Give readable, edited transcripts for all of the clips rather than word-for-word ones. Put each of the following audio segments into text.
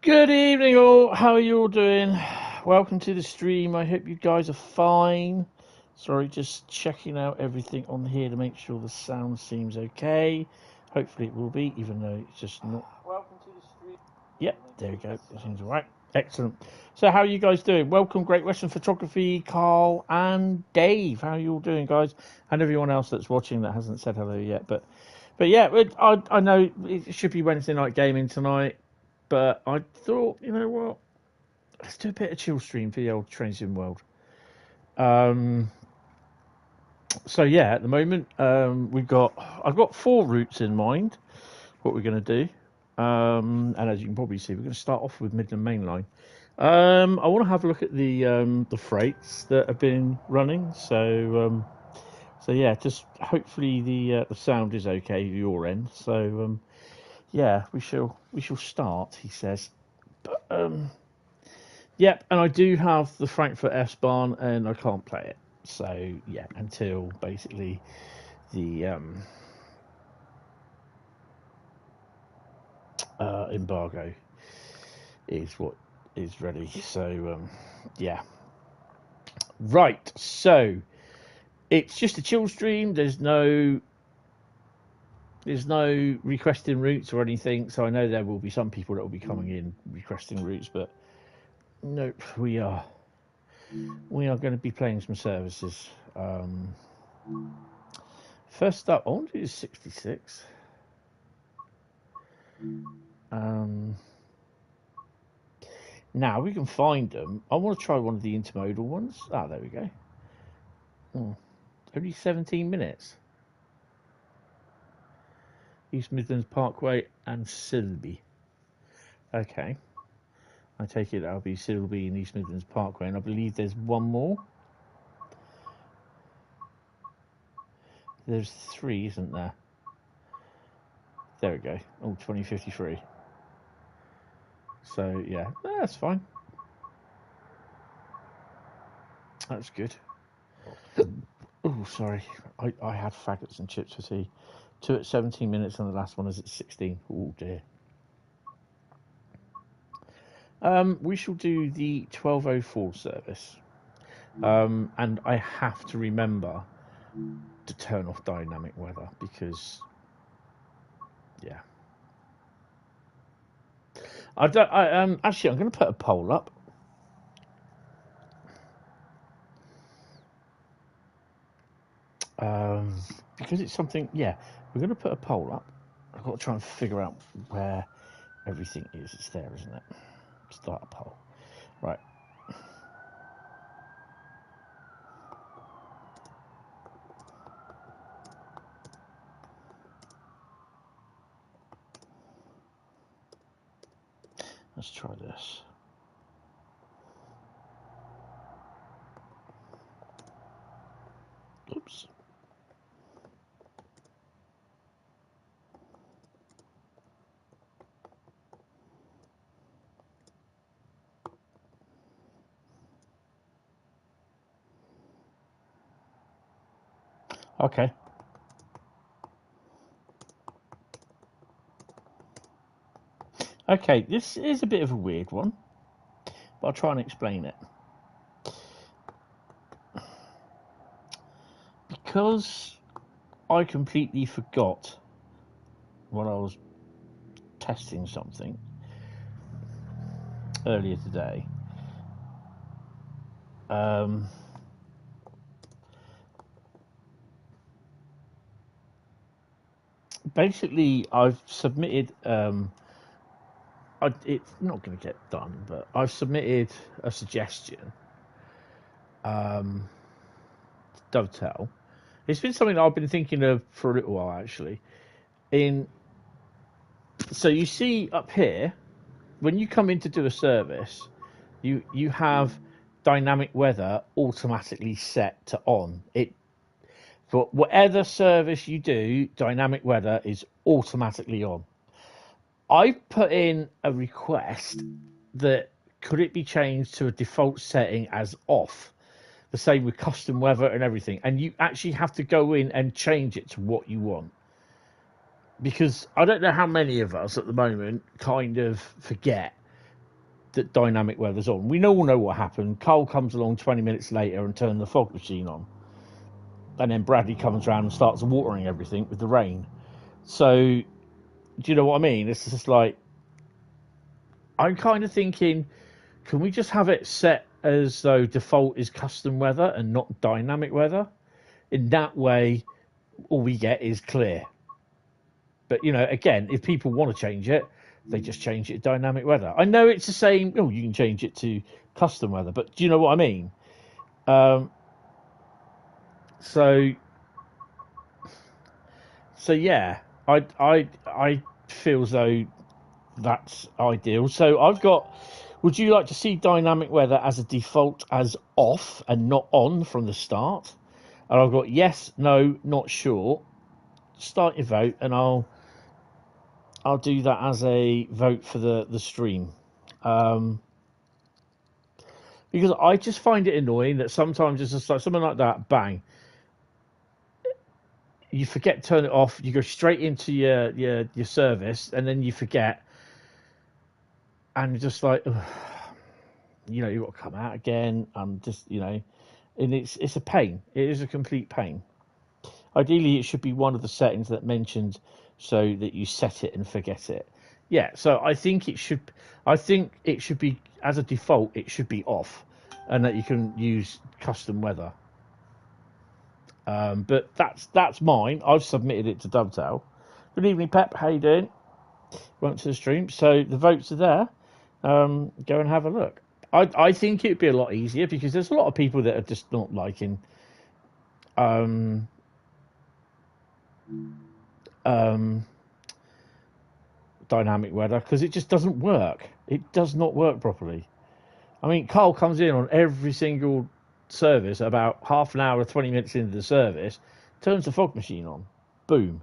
Good evening, all. How are you all doing? Welcome to the stream. I hope you guys are fine. Sorry, just checking out everything on here to make sure the sound seems okay. Hopefully it will be, even though it's just not. Welcome to the stream. Yep, there we go. That seems all right. Excellent. So, how are you guys doing? Welcome, Great Western Photography, Carl and Dave. How are you all doing, guys? And everyone else that's watching that hasn't said hello yet. But yeah, I know it should be Wednesday night gaming tonight. But I thought, you know what? Let's do a bit of chill stream for the old Train Sim world. So yeah, at the moment, I've got 4 routes in mind. What we're going to do, and as you can probably see, we're going to start off with Midland Mainline. I want to have a look at the freights that have been running. So yeah, just hopefully the sound is okay at your end. So yeah, we shall start. He says. But yep, and I do have the Frankfurt S-Bahn, and I can't play it. So yeah, until basically the embargo is what is ready. So yeah, right. So it's just a chill stream. There's no requesting routes or anything. So I know there will be some people that will be coming in requesting routes, but nope, we are going to be playing some services. First up, I want to do 66. Now we can find them. I want to try one of the intermodal ones. Ah, there we go. Only 17 minutes. East Midlands Parkway and Silby. Okay. I take it that'll be Silby and East Midlands Parkway, and I believe there's one more. There's 3, isn't there? There we go. Oh, 2053. So yeah, that's fine. That's good. Oh, sorry. I had faggots and chips for tea. 2 at 17 minutes, and the last one is at 16. Oh dear. We shall do the 12:04 service, and I have to remember to turn off dynamic weather because, yeah. Actually, I'm going to put a poll up. Because it's something, yeah, we're going to put a poll up. I've got to try and figure out where everything is. It's there, isn't it? Start a poll. Right. Let's try this. Oops. Okay. Okay, this is a bit of a weird one, but I'll try and explain it. Because I completely forgot when I was testing something earlier today. Basically, I've submitted. It's not going to get done, but I've submitted a suggestion. Dovetail. It's been something that I've been thinking of for a little while, actually. So you see up here, when you come in to do a service, you have dynamic weather automatically set to on. For whatever service you do, dynamic weather is automatically on. I put in a request that could it be changed to a default setting as off. The same with custom weather and everything. And you actually have to go in and change it to what you want. Because I don't know how many of us at the moment kind of forget that dynamic weather's on. We all know what happened. Cole comes along 20 minutes later and turns the fog machine on. And then Bradley comes around and starts watering everything with the rain. So, do you know what I mean? It's just like, I'm kind of thinking, can we just have it set as though default is custom weather and not dynamic weather? In that way, all we get is clear. But, you know, again, if people want to change it, they just change it to dynamic weather. I know it's the same. Oh, you can change it to custom weather, but do you know what I mean? So yeah, I feel as though that's ideal. So I've got, would you like to see dynamic weather as a default as off and not on from the start? And I've got yes, no, not sure. Start your vote, and I'll do that as a vote for the stream. Because I just find it annoying that sometimes it's just like something like that, bang, you forget to turn it off, you go straight into your service, and then you forget, and you're just like, ugh, you know, you've got to come out again. Just, you know, and it's a pain. It is a complete pain. Ideally, it should be one of the settings that mentioned so that you set it and forget it. Yeah, so I think it should be, as a default, it should be off, and that you can use custom weather. But that's mine. I've submitted it to Dovetail. Good evening, Pep. How you doing? Welcome to the stream. So the votes are there. Go and have a look. I think it'd be a lot easier because there's a lot of people that are just not liking dynamic weather because it just doesn't work. It does not work properly. I mean, Carl comes in on every single service about half an hour or 20 minutes into the service, turns the fog machine on, boom.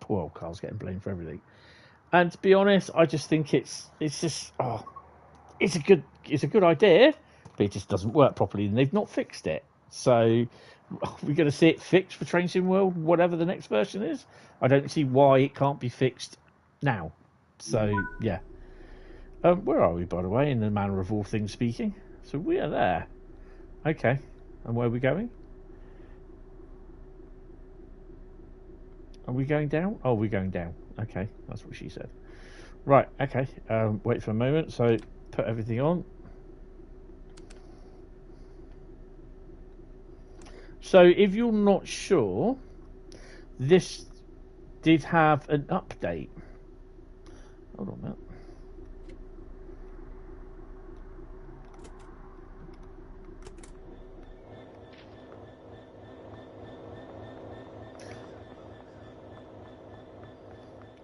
Poor old Carl's getting blamed for everything. And to be honest, I just think it's a good idea, but it just doesn't work properly, and they've not fixed it. So we're going to see it fixed for Train Sim World, whatever the next version is. I don't see why it can't be fixed now. So yeah. Where are we, by the way, in the manner of all things speaking? So we are there. Okay. And where are we going? Are we going down? Oh, we're going down. Okay, that's what she said. Right, okay. Wait for a moment. So put everything on. So if you're not sure, this did have an update. Hold on a minute.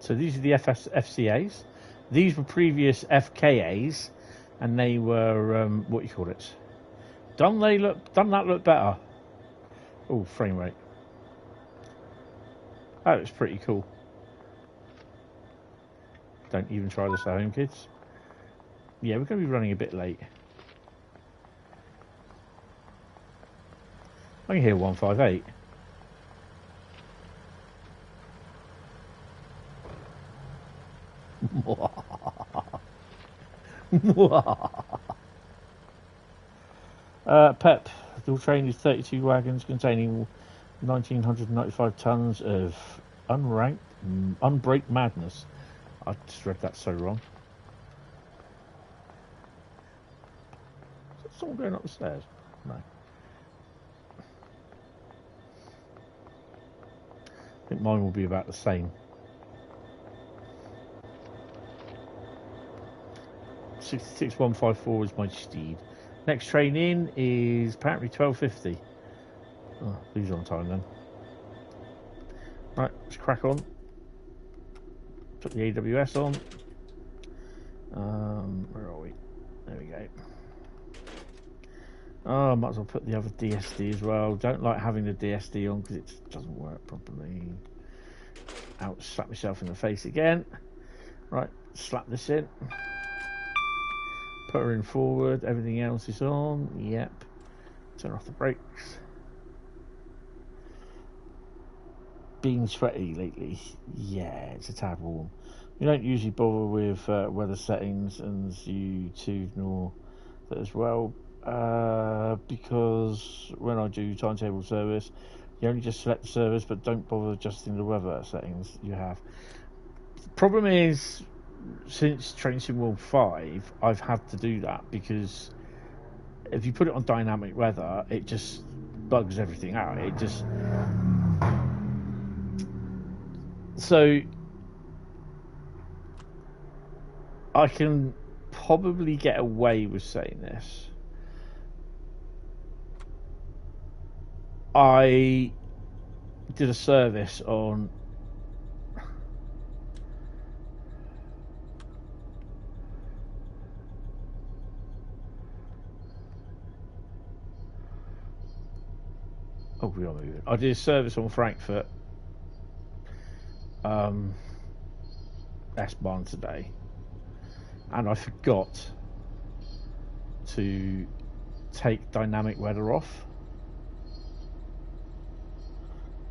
So these are the FCAs. These were previous FKAs, and they were what you call it? Done that look better? Oh, frame rate. Oh, it's pretty cool. Don't even try this at home, kids. Yeah, we're going to be running a bit late. I can hear 158. Pep, the train is 32 wagons containing 1,995 tons of unbraked madness. I just read that so wrong. Is that someone going up the stairs? No. I think mine will be about the same. 66154 is my steed. Next train in is apparently 12:50. Oh, these are on time then. Right, let's crack on. Put the AWS on. Where are we? There we go. Oh, I might as well put the other DSD as well. Don't like having the DSD on because it doesn't work properly. Out, slap myself in the face again. Right, slap this in. Put her in forward, everything else is on. Yep. Turn off the brakes. Been sweaty lately. Yeah, it's a tad warm. You don't usually bother with weather settings and you nor that as well, because when I do timetable service, you only just select the service but don't bother adjusting the weather settings you have. The problem is, since Train Sim World 5, I've had to do that because if you put it on dynamic weather, it just bugs everything out. It just... So I can probably get away with saying this. I did a service on we are moving. I did a service on Frankfurt S-Bahn today, and I forgot to take dynamic weather off.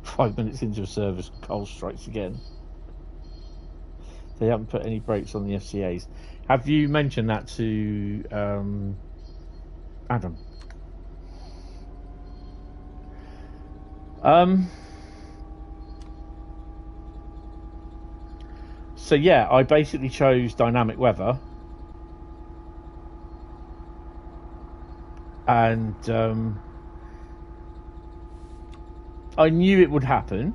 5 minutes into a service, coal strikes again. They haven't put any brakes on the FCAs. Have you mentioned that to Adam? So yeah, I basically chose dynamic weather, and I knew it would happen.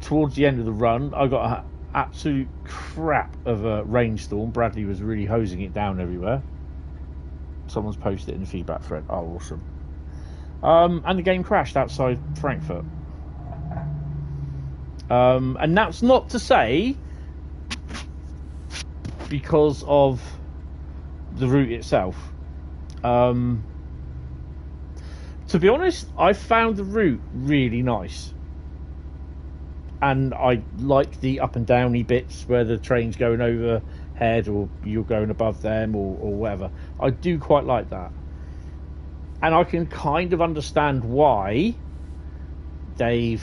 Towards the end of the run, I got an absolute crap of a rainstorm. Bradley was really hosing it down everywhere. Someone's posted it in the feedback thread. Oh, awesome. And the game crashed outside Frankfurt. And that's not to say because of the route itself. To be honest, I found the route really nice. And I like the up and downy bits where the train's going overhead or you're going above them or whatever. I do quite like that. And I can kind of understand why they've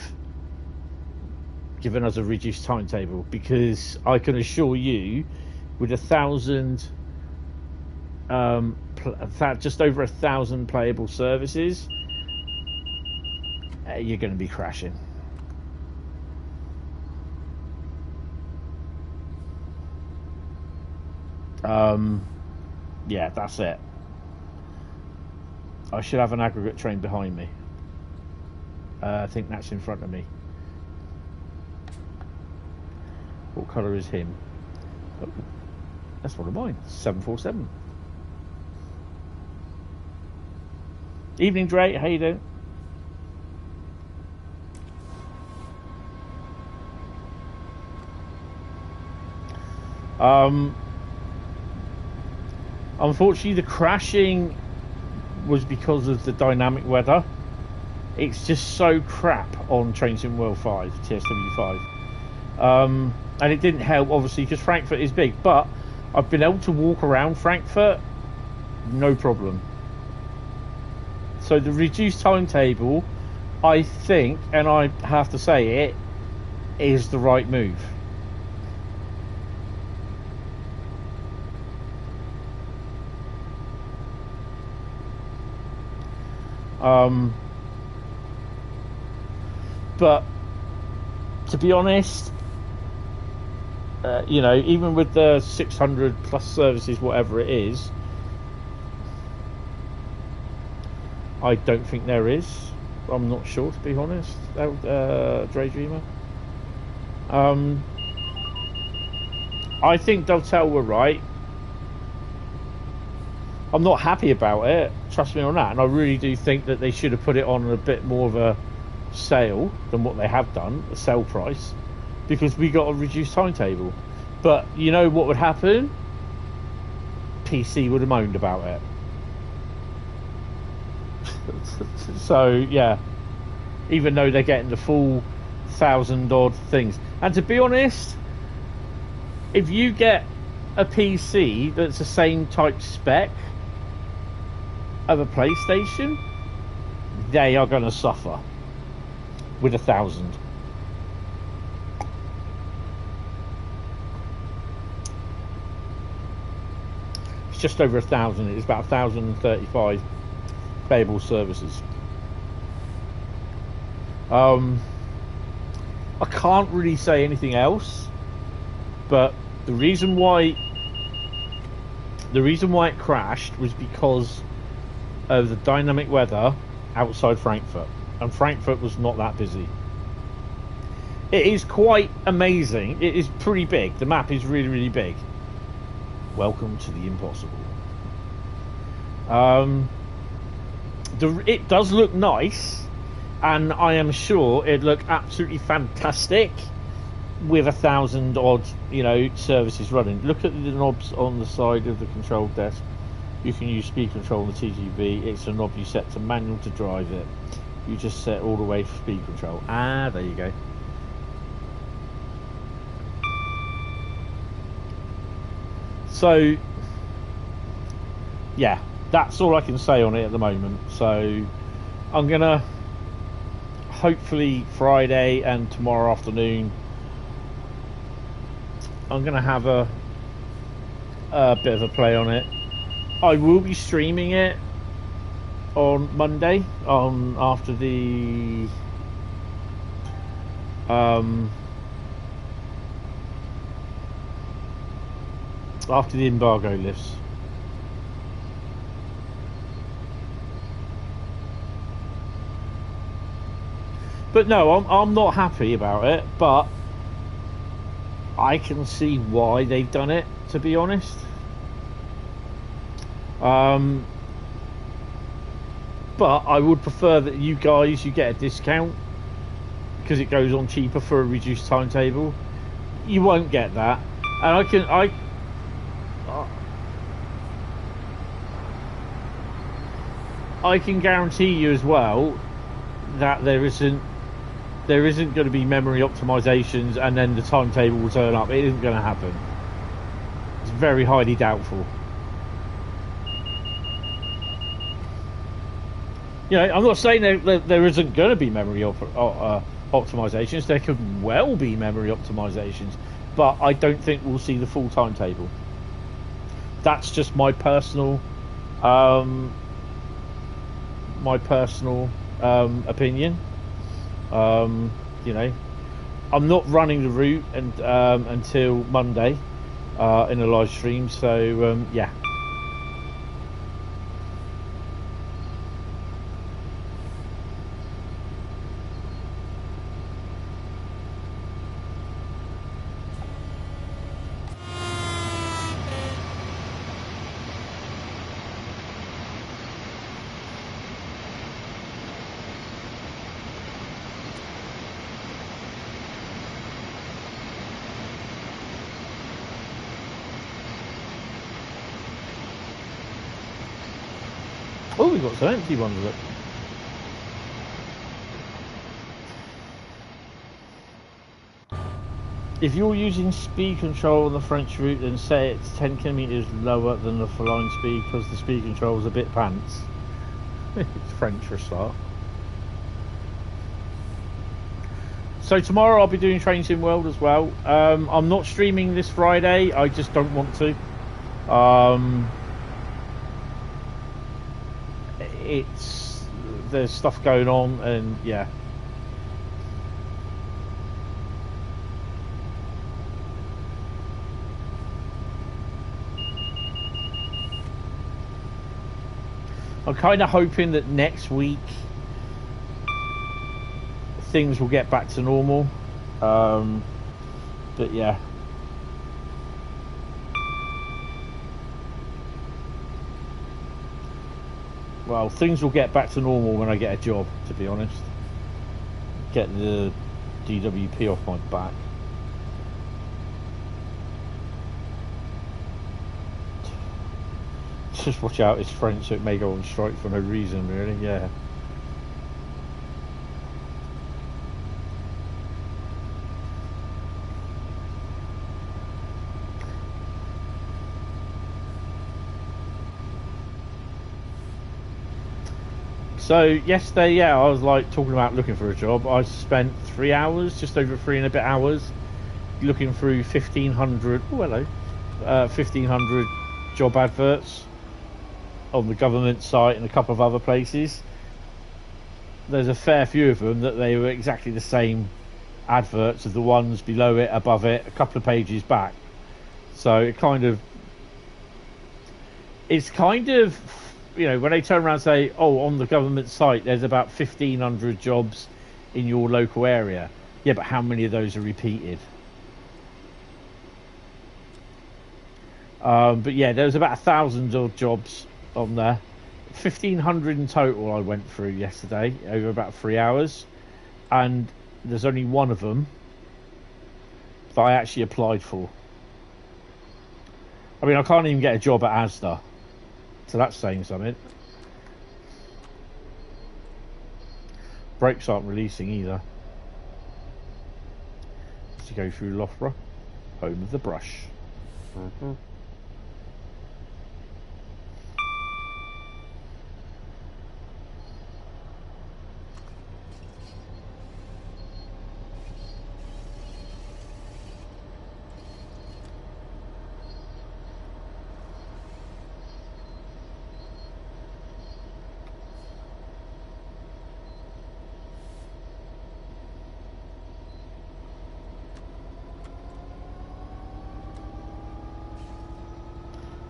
given us a reduced timetable, because I can assure you, with 1,000, just over 1,000 playable services, you're going to be crashing. Yeah, that's it. I should have an aggregate train behind me. I think that's in front of me. What colour is him? Oh, that's one of mine. 747. Evening, Dre. How you doing? Unfortunately, the crashing was because of the dynamic weather. It's just so crap on Train Sim World 5, TSW5. And it didn't help, obviously, because Frankfurt is big. But I've been able to walk around Frankfurt, no problem. So the reduced timetable, I think, and I have to say it, is the right move. But to be honest, you know, even with the 600 plus services, whatever it is, I don't think there is. I'm not sure, to be honest. Dre Dreamer. I think Dovetail were right. I'm not happy about it, trust me on that, and I really do think that they should have put it on a bit more of a sale than what they have done, a sale price, because we got a reduced timetable. But you know what would happen? PC would have moaned about it. So yeah, even though they're getting the full 1,000 odd things, and to be honest, if you get a PC that's the same type spec of a PlayStation, they are going to suffer with 1,000. just over 1,000. It's about 1,035 payable services. I can't really say anything else, but the reason why it crashed was because of the dynamic weather outside Frankfurt, and Frankfurt was not that busy. It is quite amazing. It is pretty big. The map is really, really big. Welcome to the impossible. It does look nice, and I am sure it'd look absolutely fantastic with 1,000 odd, you know, services running. Look at the knobs on the side of the control desk. You can use speed control on the TGV. It's a knob you set to manual to drive it. You just set all the way for speed control. Ah, there you go. So, yeah, that's all I can say on it at the moment. So, I'm gonna hopefully Friday and tomorrow afternoon, I'm gonna have a bit of a play on it. I will be streaming it on Monday, after the embargo lifts. But no, I'm not happy about it, but I can see why they've done it, to be honest. But I would prefer that you guys, you get a discount because it goes on cheaper for a reduced timetable. You won't get that, and I can guarantee you as well that there isn't going to be memory optimizations and then the timetable will turn up. It isn't going to happen. It's very highly doubtful. You know, I'm not saying that there isn't going to be memory optimizations. There could well be memory optimizations, but I don't think we'll see the full timetable. That's just my personal opinion. You know, I'm not running the route until Monday in a live stream, so yeah. Oh, we've got some empty ones, look. If you're using speed control on the French route, then say it's 10 kilometers lower than the line speed because the speed control is a bit pants. It's French for a start. So tomorrow I'll be doing Train Sim World as well. I'm not streaming this Friday. I just don't want to. There's stuff going on, and yeah. I'm kind of hoping that next week things will get back to normal, but yeah. Well, things will get back to normal when I get a job, to be honest. Get the DWP off my back. Just watch out, it's French, so it may go on strike for no reason, really, yeah. So yesterday, yeah, I was like talking about looking for a job. I spent 3 hours, just over 3 and a bit hours, looking through 1,500. Oh, hello, 1,500 job adverts on the government site and a couple of other places, there's a fair few of them that they were exactly the same adverts as the ones below it, above it, a couple of pages back. So it's kind of, you know, when they turn around and say, oh, on the government site there's about 1,500 jobs in your local area. Yeah, but how many of those are repeated? But yeah, there was about 1,000 odd jobs on there. 1,500 in total I went through yesterday over about 3 hours, and there's only one of them that I actually applied for. I mean, I can't even get a job at Asda, so that's saying something. Brakes aren't releasing either. To go through Loughborough, home of the brush. Mm-hmm.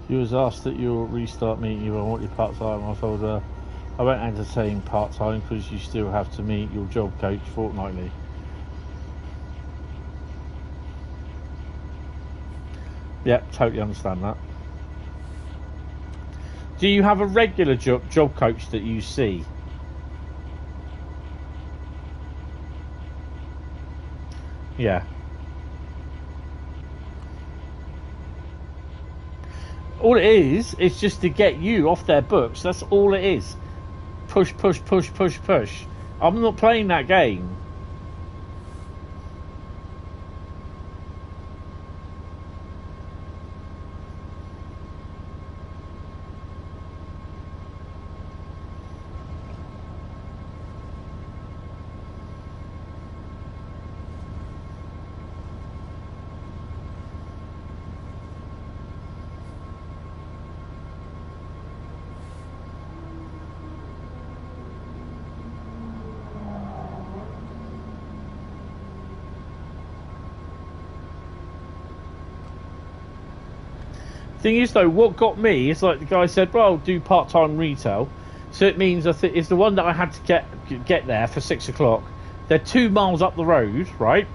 She was asked that you'll restart meeting you. I want you part-time. I told her I won't entertain part-time because you still have to meet your job coach fortnightly. Yep, totally understand that. Do you have a regular job coach that you see? Yeah. All it is just to get you off their books. That's all it is. Push, push, push, push, push. I'm not playing that game. Thing is though, what got me is like the guy said, well, I'll do part-time retail, so it means it's the one that I had to get there for 6 o'clock. They're 2 miles up the road, right?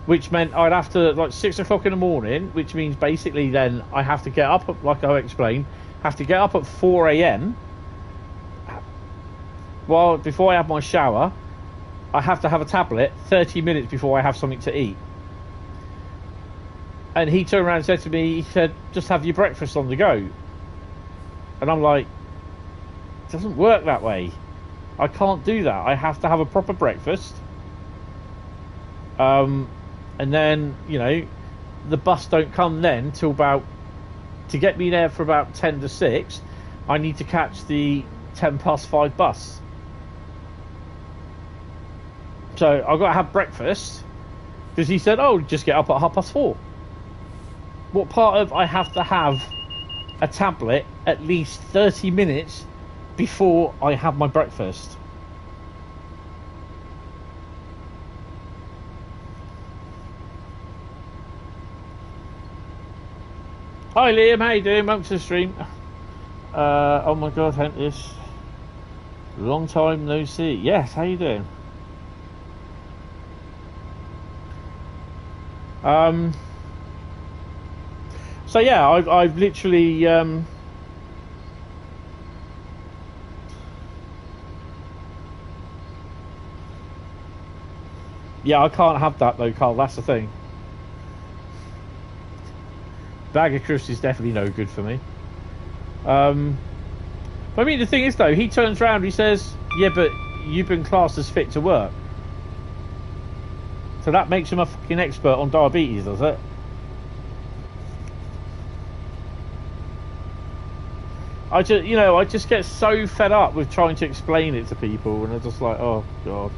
Which meant I'd have to, like, 6 o'clock in the morning, which means basically then I have to get up, like I explained, have to get up at 4 a.m. Well, before I have my shower, I have to have a tablet 30 minutes before I have something to eat. And he turned around and said to me, he said, just have your breakfast on the go. And I'm like, it doesn't work that way. I can't do that. I have to have a proper breakfast. And then, you know, the bus don't come then till about, to get me there for about 10 to 6, I need to catch the 5:10 bus. So I've got to have breakfast, because he said, oh, just get up at 4:30. What part of I have to have a tablet at least 30 minutes before I have my breakfast? Hi Liam, how you doing? Welcome to the stream. Oh my god, Hentis. Long time no see. Yes, how you doing? So yeah, I've literally yeah, I can't have that though, Carl, that's the thing. Bag of crisps is definitely no good for me. But I mean, the thing is though, he turns around and he says, yeah, but you've been classed as fit to work. So that makes him a fucking expert on diabetes, does it? I just get so fed up with trying to explain it to people, and they're just like, oh god.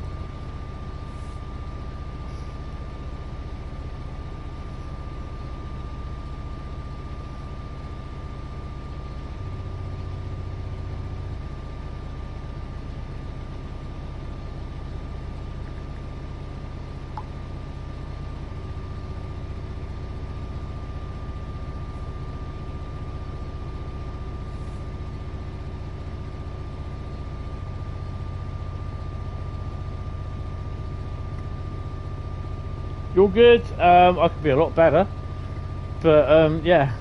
You're good. I could be a lot better, but yeah.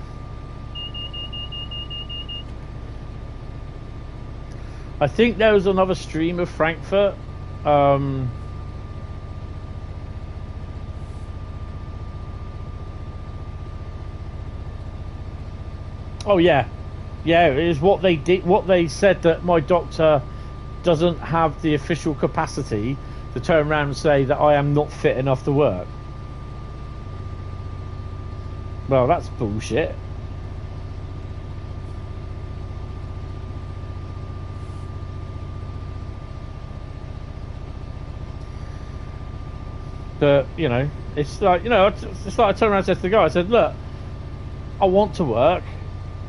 I think there was another stream of Frankfurt. Oh yeah, yeah. It is what they did. What they said, that my doctor doesn't have the official capacity to turn around and say that I am not fit enough to work. Well, that's bullshit. But, you know, it's like, you know, it's like I turned around and said to the guy, I said, look, I want to work,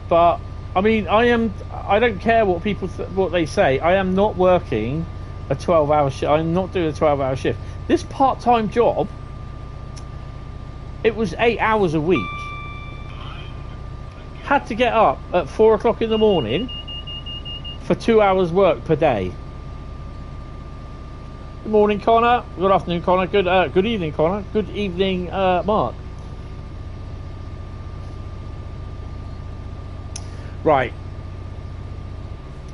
but, I mean, I don't care what people, what they say. I am not working a 12-hour shift. I'm not doing a 12-hour shift. This part-time job, it was 8 hours a week. Had to get up at 4 o'clock in the morning for 2 hours work per day. Good morning, Connor. Good afternoon, Connor. Good evening, Connor. Good evening, Mark. Right.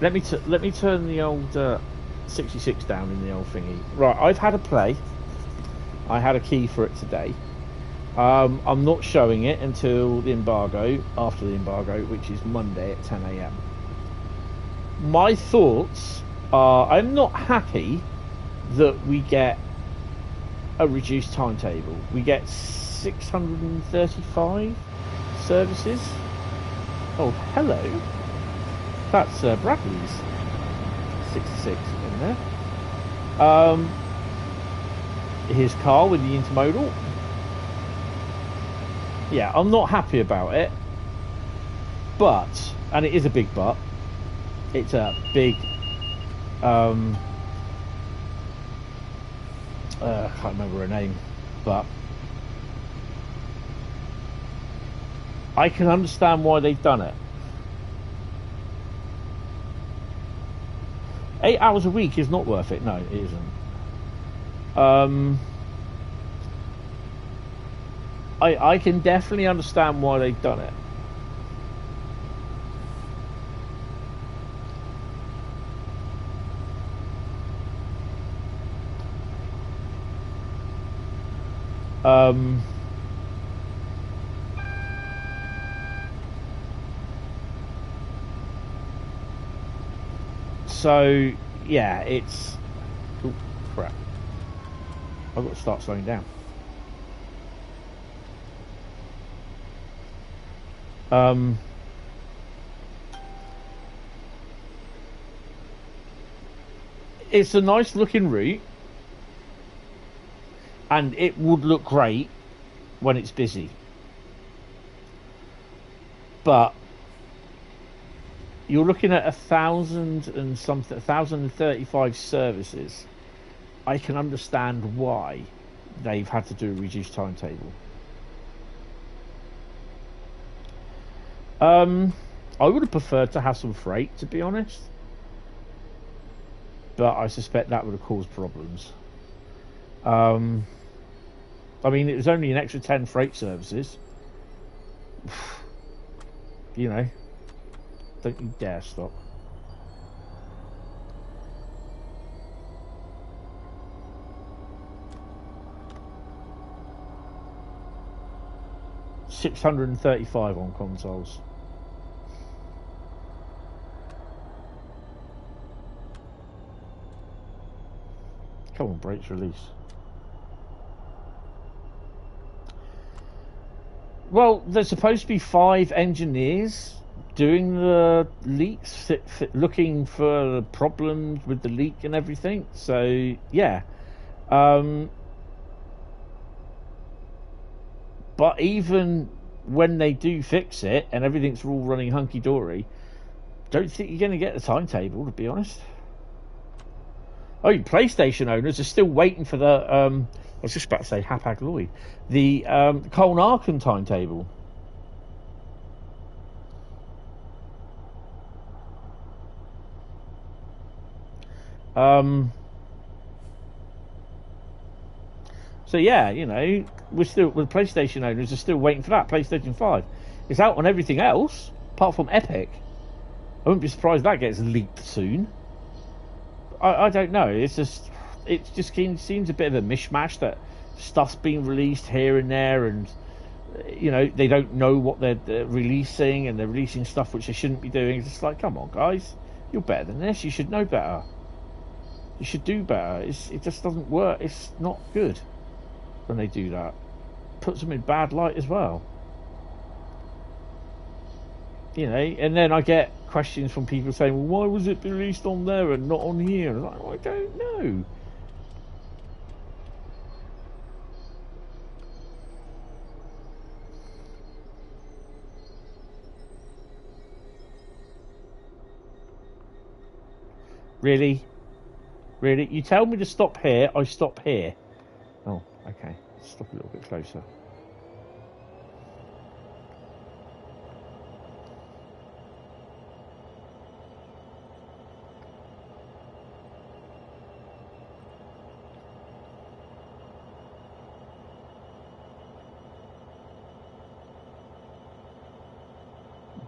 Let me turn the old 66 down in the old thingy. Right. I've had a play. I had a key for it today. I'm not showing it until the embargo, after the embargo, which is Monday at 10 a.m. My thoughts are, I'm not happy that we get a reduced timetable. We get 635 services. Oh, hello. That's Bradley's 66 in there. His car with the intermodal. Yeah, I'm not happy about it. But, and it is a big but, it's a big I can't remember her name, but I can understand why they've done it. 8 hours a week is not worth it. No, it isn't. I can definitely understand why they've done it. So yeah, it's, oh crap, I've got to start slowing down. It's a nice looking route, and it would look great when it's busy, but you're looking at 1,000 and something, 1,035 services. I can understand why they've had to do a reduced timetable. I would have preferred to have some freight, to be honest, but I suspect that would have caused problems. I mean, it was only an extra 10 freight services. You know, don't you dare stop. $635 on consoles. Come on, brakes release. Well, there's supposed to be 5 engineers doing the leaks, looking for the problems with the leak and everything. So yeah, but even when they do fix it and everything's all running hunky-dory, don't think you're going to get the timetable, to be honest. Oh, PlayStation owners are still waiting for the I was just about to say Hapag-Lloyd, the Colnarcon timetable. So yeah, you know, we're still, the PlayStation owners are still waiting for that PlayStation 5. It's out on everything else apart from Epic. I wouldn't be surprised that gets leaked soon. I don't know. It just seems a bit of a mishmash that stuff's being released here and there, and you know, they don't know what they're releasing, and they're releasing stuff which they shouldn't be doing. It's just like, come on, guys, you're better than this. You should know better. You should do better. It just doesn't work. It's not good when they do that. Puts them in bad light as well. You know, and then I get questions from people saying, well, why was it released on there and not on here? And I'm like, I don't know. Really? Really? You tell me to stop here, I stop here. Oh, okay. Stop a little bit closer.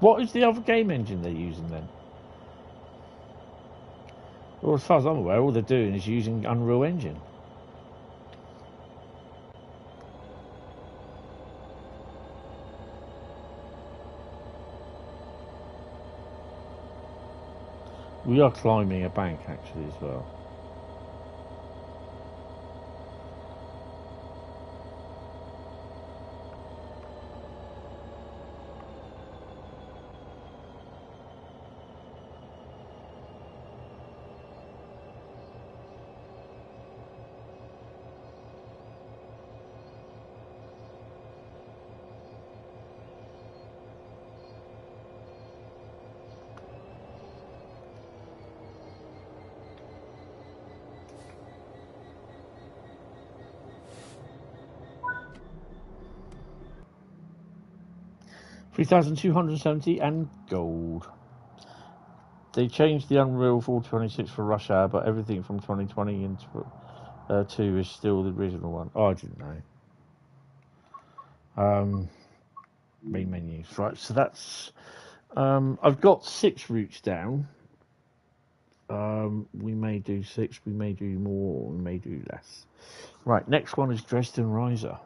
What is the other game engine they're using then? Well, as far as I'm aware, all they're doing is using Unreal Engine. We are climbing a bank actually as well. $3,270 and gold. They changed the Unreal 426 for Rush Hour, but everything from 2020 and 2 is still the original one. Oh, I didn't know. Main menus, right? So that's I've got 6 routes down. We may do 6, we may do more, we may do less. Right, next one is Dresden Riesa.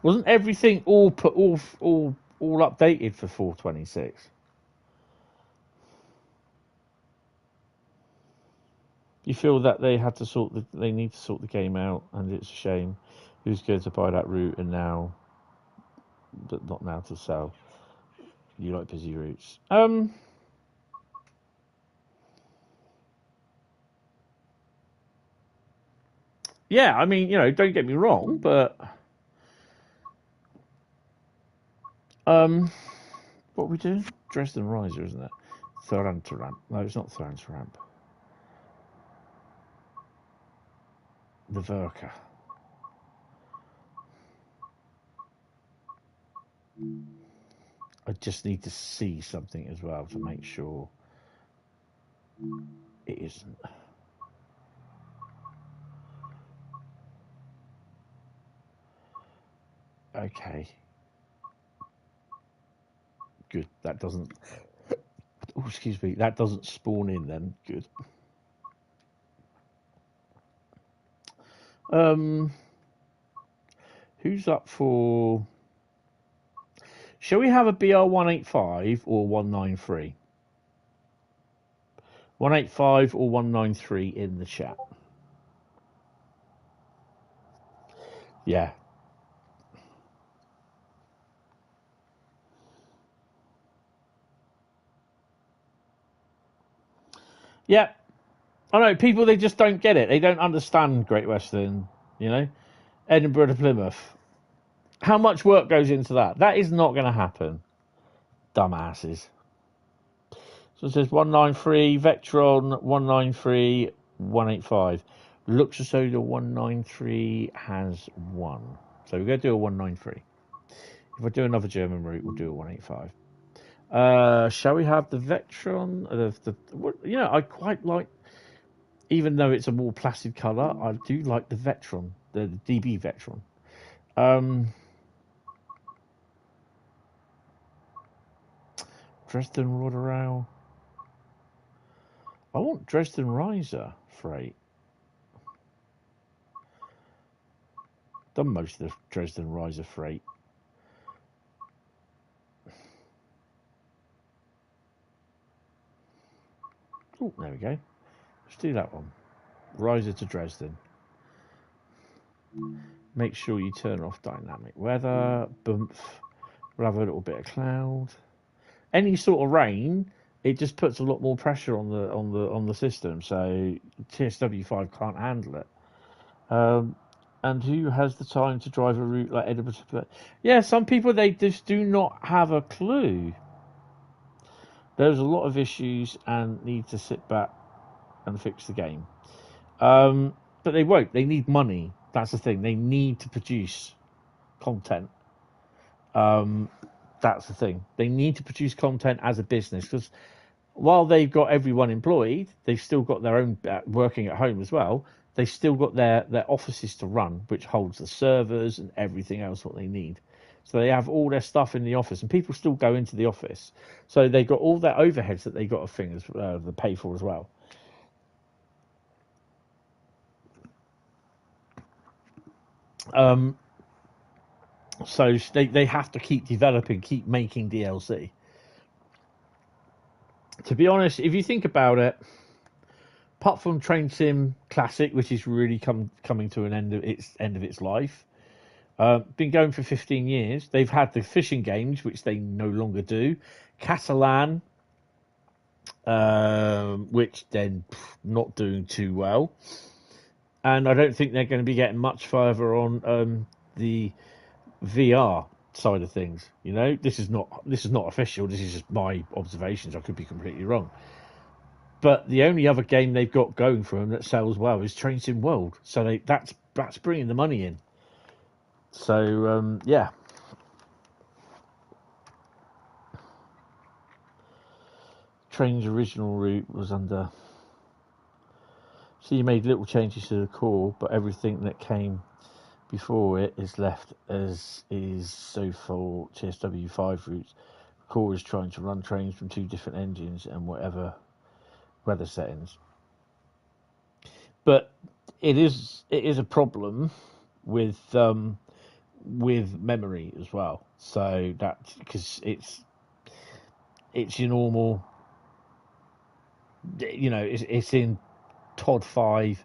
Wasn't everything all updated for 426? You feel that they had to they need to sort the game out, and it's a shame. Who's going to buy that route, and now, but not now to sell. You like busy routes. Yeah, I mean, you know, don't get me wrong, but what we do? Dresden Riesa, isn't it? Ramp. No, it's not Ramp. The Verka. I just need to see something as well to make sure it isn't. Okay. Good. That doesn't. Oh, excuse me. That doesn't spawn in then. Good. Who's up for? Shall we have a BR 185 or 193? 185 or 193 in the chat. Yeah. Yeah. I know, people, they just don't get it. They don't understand Great Western, you know? Edinburgh to Plymouth. How much work goes into that? That is not going to happen. Dumbasses. So it says 193, Vectron, 193, 185. Looks as though the 193 has won. So we're going to do a 193. If I do another German route, we'll do a 185. Shall we have the Vectron? I quite like, even though it's a more placid colour, I do like the Vectron, the DB Vectron. Dresden Riesa. I want Dresden Riesa freight. Done most of the Dresden Riesa freight. Oh, there we go. Let's do that one. Riesa to Dresden. Make sure you turn off dynamic weather. Bump. We'll have a little bit of cloud. Any sort of rain, it just puts a lot more pressure on the system. So TSW5 can't handle it. And who has the time to drive a route like Edinburgh? Yeah, some people, they just do not have a clue. There's a lot of issues and need to sit back and fix the game. But they won't. They need money. That's the thing. They need to produce content. That's the thing. They need to produce content as a business, because while they've got everyone employed, they've still got their own working at home as well. They've still got their offices to run, which holds the servers and everything else what they need. So they have all their stuff in the office, and people still go into the office. So they've got all their overheads that they got to pay for as well. So they have to keep developing, keep making DLC. To be honest, if you think about it, apart from Train Sim Classic, which is really coming to an end of its life, been going for 15 years. They've had the fishing games, which they no longer do. Catalan, which they're not doing too well, and I don't think they're going to be getting much further on the VR side of things. You know, this is not official. This is just my observations. I could be completely wrong. But the only other game they've got going for them that sells well is Train Sim World. So that's bringing the money in. So yeah. Train's original route was under. So you made little changes to the core, but everything that came before it is left as is. So for TSW5 routes, core is trying to run trains from 2 different engines and whatever weather settings. But it is a problem with memory as well. So that's because it's your normal. You know, it's in TOD 5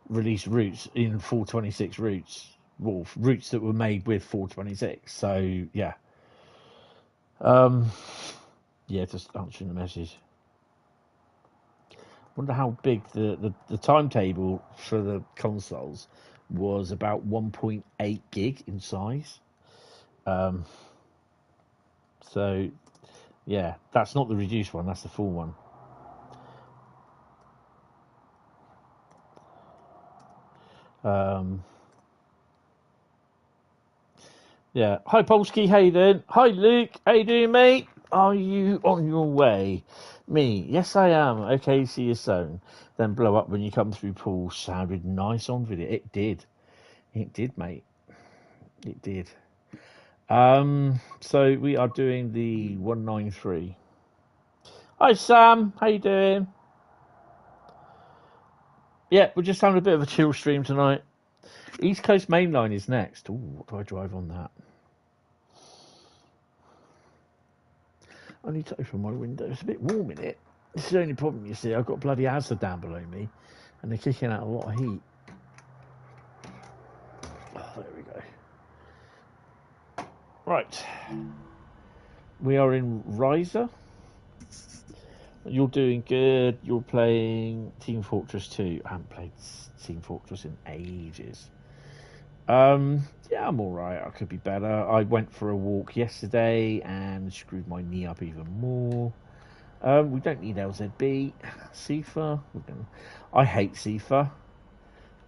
release routes in 426 routes. Well, routes that were made with 426. So yeah. Yeah, just answering the message. Wonder how big the timetable for the consoles was. About 1.8 gig in size. So yeah, that's not the reduced one, that's the full one. Yeah. Hi Polsky, how you doing? Hi Luke, how you doing, mate? Are you on your way? Me, yes I am. Okay, see you soon. Then blow up when you come through, Paul. Sounded nice on video. It did, mate. It did. So we are doing the 193. Hi Sam, how you doing? Yeah, we're just having a bit of a chill stream tonight. East Coast Mainline is next. Ooh, what do I drive on that? I need to open my window. It's a bit warm in it. This is the only problem, you see. I've got bloody Asda down below me, and they're kicking out a lot of heat. Oh, there we go. Right. We are in Riesa. You're doing good. You're playing Team Fortress 2. I haven't played Team Fortress in ages. Yeah, I'm alright. I could be better. I went for a walk yesterday and screwed my knee up even more. We don't need LZB. CIFA. I hate CIFA,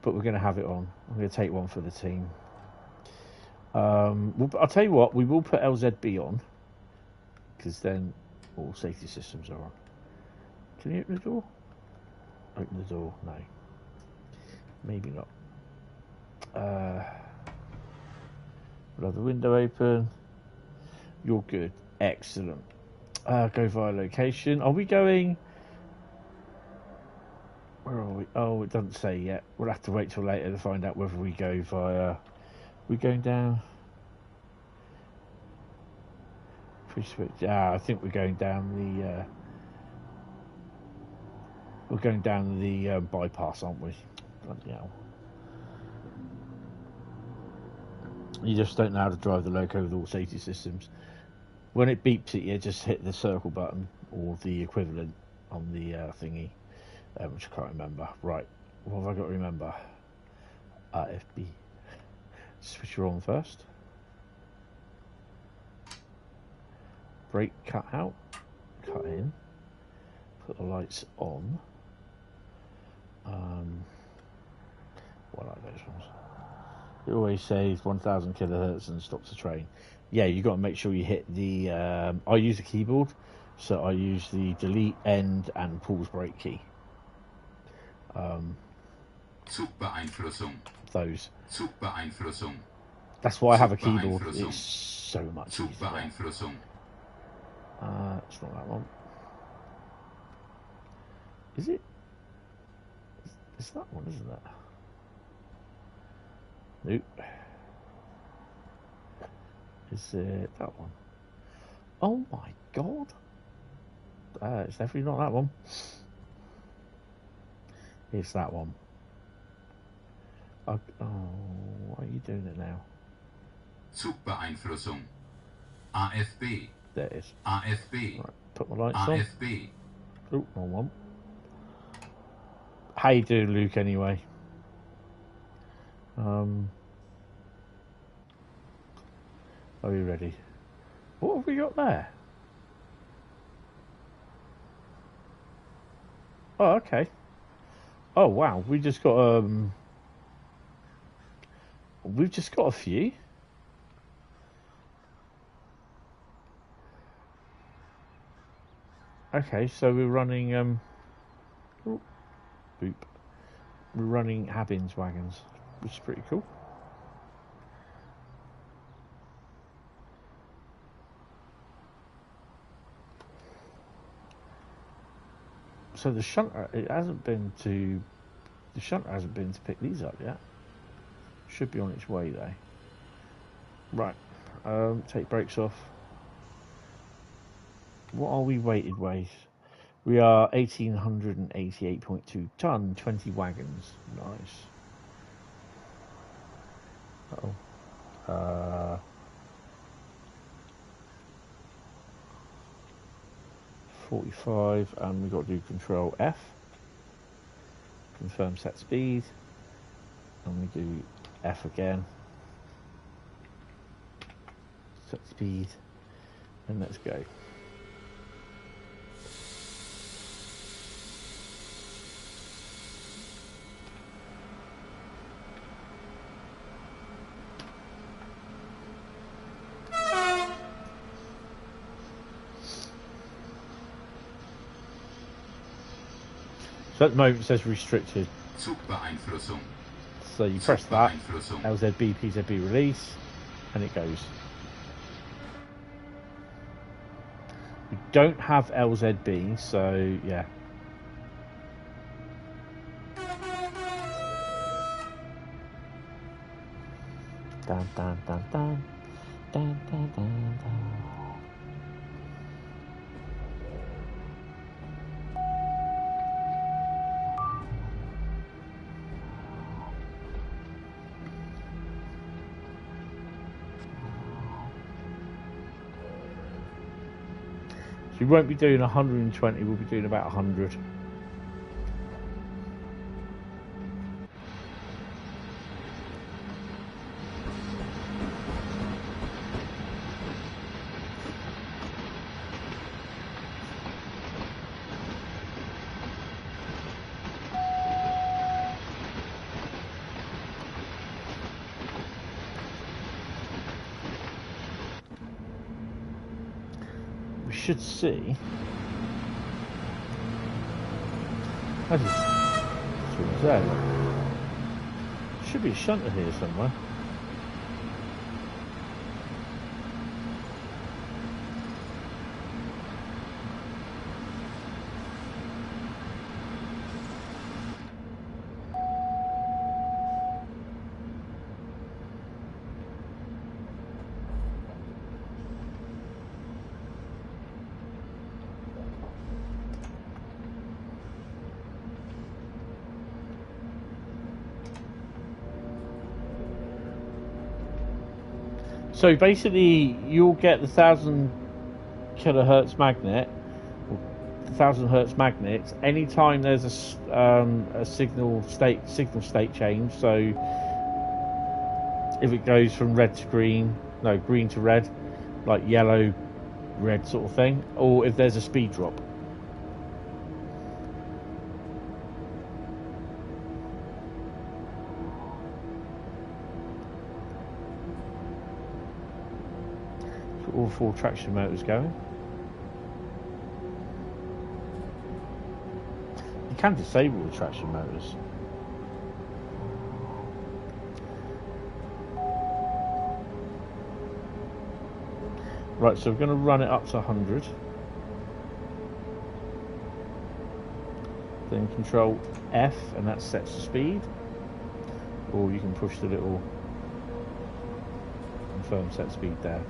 but we're going to have it on. I'm going to take one for the team. I'll tell you what, we will put LZB on, because then All safety systems are on. Can you open the door? Open the door? No. Maybe not. We'll have the window open. You're good. Excellent. Go via location. Are we going... Where are we? Oh, it doesn't say yet. We'll have to wait till later to find out whether we go via... We're going down... I think we're going down the... We're going down the bypass, aren't we? Bloody hell. You just don't know how to drive the loco with all safety systems. When it beeps at you, just hit the circle button or the equivalent on the thingy, which I can't remember. Right, what have I got to remember? FB. Switch her on first. Brake cut out, cut in. Put the lights on. What are those ones? It always says 1000 kilohertz and stops the train. Yeah, you got to make sure you hit the. I use a keyboard, so I use the delete, end, and pause brake key. Zugbeeinflussung. Those. Zugbeeinflussung. That's why I have a keyboard. It's so much easier. Zugbeeinflussung. It's not that one. Is it? It's that one, isn't it? Nope. Is it that one? Oh my god! It's definitely not that one. It's that one. Oh, why are you doing it now? Zugbeeinflussung. AFB. There it is. AFB. Right, put my lights AFB. on. Oh, wrong one. How you doing, Luke, anyway? Are you ready? What have we got there? Oh, okay. Oh, wow. We've just got a few. Okay, so we're running we're running Habins wagons, which is pretty cool. So the shunter, hasn't been to pick these up yet. Should be on its way though. Right, take brakes off. What are we weighted with? We are 1,888.2 ton, 20 wagons. Nice. Uh-oh. 45, and we've got to do Control F. Confirm set speed. And we do F again. Set speed. And let's go. So at the moment it says restricted. Zugbeeinflussung. So you press that, LZB, PZB release, and it goes. We don't have LZB, so yeah. Dun dun dun dun. Dun dun dun dun. We won't be doing 120, we'll be doing about 100. should see. I just what was there? Should be a shunter here somewhere. So basically, you'll get the 1000 kilohertz magnet, 1000 hertz magnets, anytime there's a signal state change. So if it goes from red to green, no, green to red, like yellow, red sort of thing, or if there's a speed drop. All 4 traction motors going. You can disable the traction motors. Right, so we're going to run it up to 100. Then control F, and that sets the speed. Or you can push the little confirm set speed there.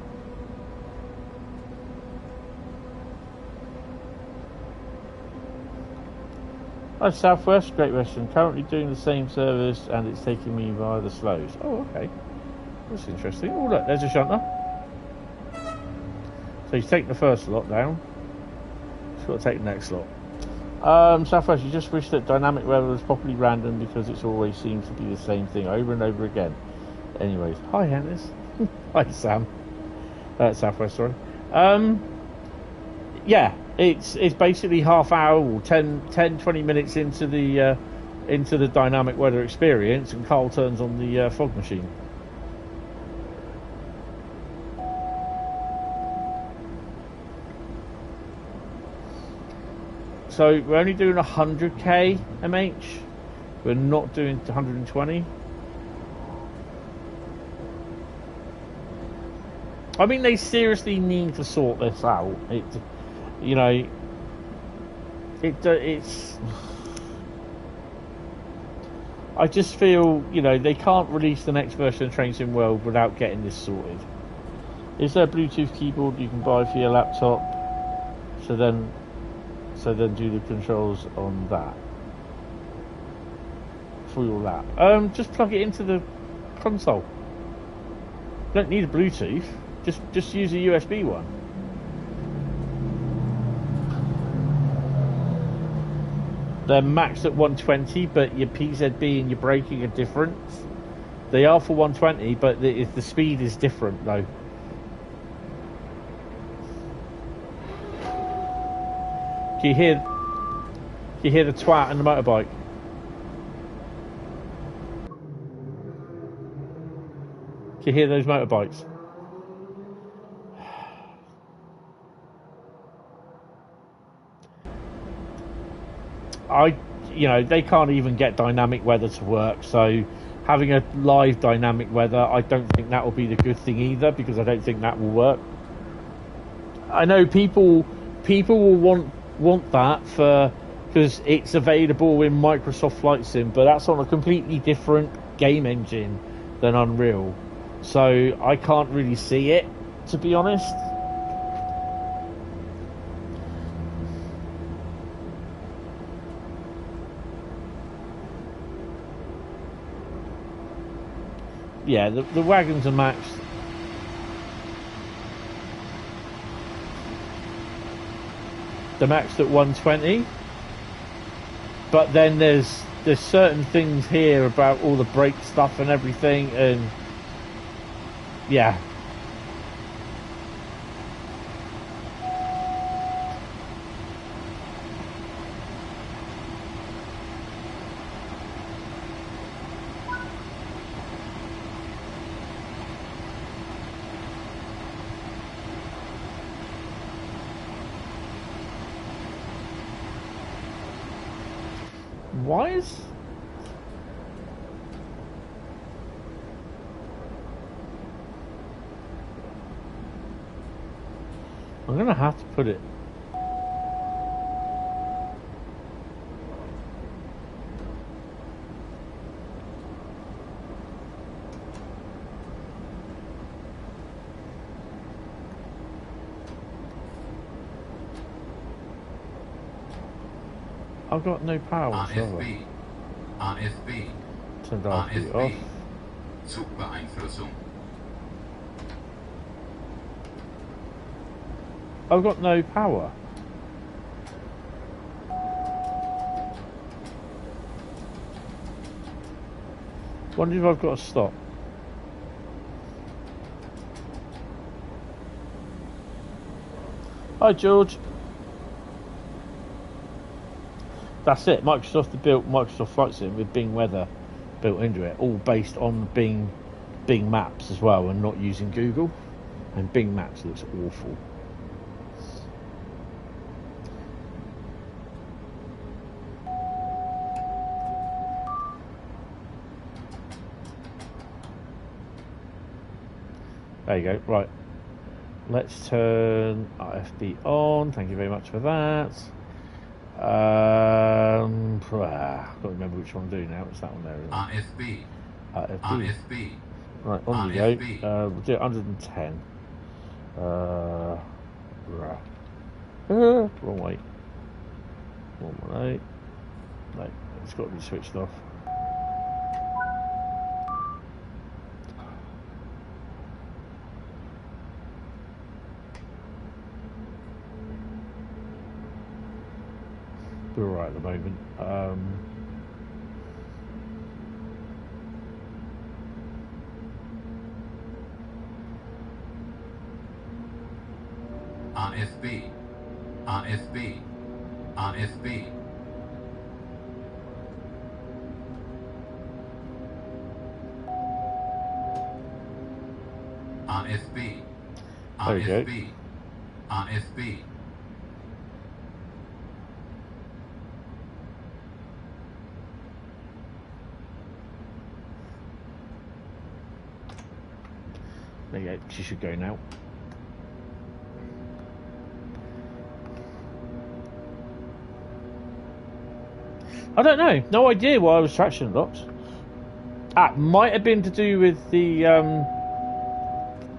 Hi Southwest, Great Western, currently doing the same service and it's taking me via the slows. Oh, okay. That's interesting. Oh, look, there's a shunter. So he's taking the first slot down. He's got to take the next slot. Southwest, you just wish that dynamic weather was properly random because it always seems to be the same thing over and over again. Anyways, hi Hentis. Hi Sam. Southwest, sorry. Yeah. It's basically half hour or 10-20 minutes into the dynamic weather experience, and Carl turns on the fog machine. So we're only doing 100k mH. We're not doing 120. I mean, they seriously need to sort this out. You know, it's. I just feel, you know, they can't release the next version of Train Sim World without getting this sorted. Is there a Bluetooth keyboard you can buy for your laptop? So then do the controls on that for your lap. Just plug it into the console. Don't need a Bluetooth. Just use a USB one. They're maxed at 120, but your PZB and your braking are different. They are for 120, but the speed is different though. Can you hear the twat and the motorbike? Can you hear those motorbikes? You know, they can't even get dynamic weather to work, so having a live dynamic weather, I don't think that will be the good thing either, because I don't think that will work. I know people will want that because it's available in Microsoft Flight Sim, but that's on a completely different game engine than Unreal, so I can't really see it, to be honest. Yeah, the wagons are maxed. They're maxed at 120. But then there's certain things here about all the brake stuff and everything, and yeah. Why is... I'm gonna have to put it... I've got no power whatsoever. AFB. Turned RFB off. Zugbeeinflussung. I've got no power. Wonder if I've got to stop. Hi George. That's it. Microsoft have built Microsoft Flight Sim with Bing Weather built into it, all based on Bing Maps as well, and not using Google. And Bing Maps looks awful. There you go. Right. Let's turn RFB on. Thank you very much for that. I can't remember which one I'm doing now. It's that one there, isn't it? AFB. AFB. Right, on we go. We'll do 110. Wrong way. 118. No, it's got to be switched off. We're all right at the moment. AFB. AFB. AFB. AFB. There we go. AFB. AFB. There you go. She should go now. I don't know. No idea why I was traction locked. Might have been to do with the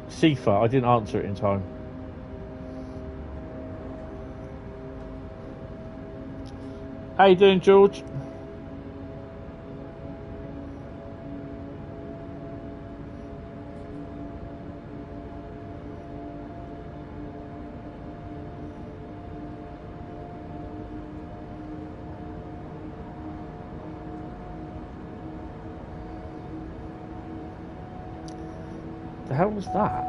CIFA. I didn't answer it in time. How you doing, George? The hell was that?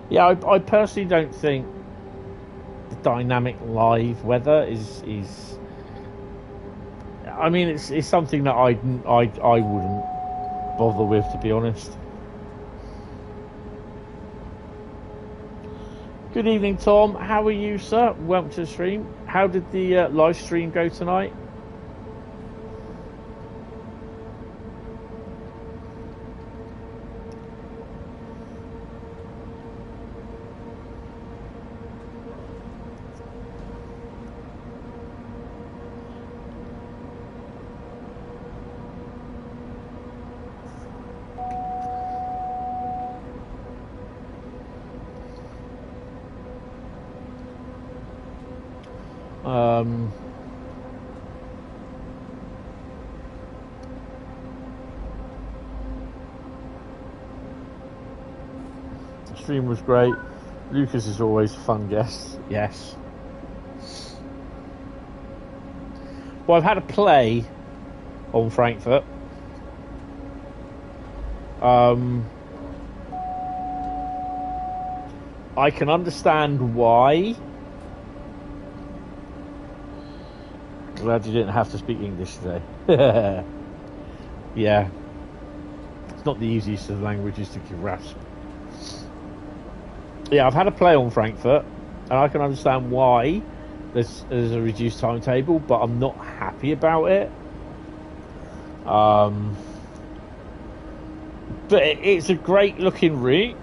Yeah, I personally don't think the dynamic live weather is I mean, it's something that I wouldn't bother with, to be honest. Good evening, Tom. How are you, sir? Welcome to the stream. How did the live stream go tonight? The stream was great. Lucas is always a fun guest. Yes. Well, I've had a play on Frankfurt. I can understand why. Glad you didn't have to speak English today. Yeah. It's not the easiest of languages to grasp. Yeah, I've had a play on Frankfurt, and I can understand why there's a reduced timetable, but I'm not happy about it. But it's a great looking route,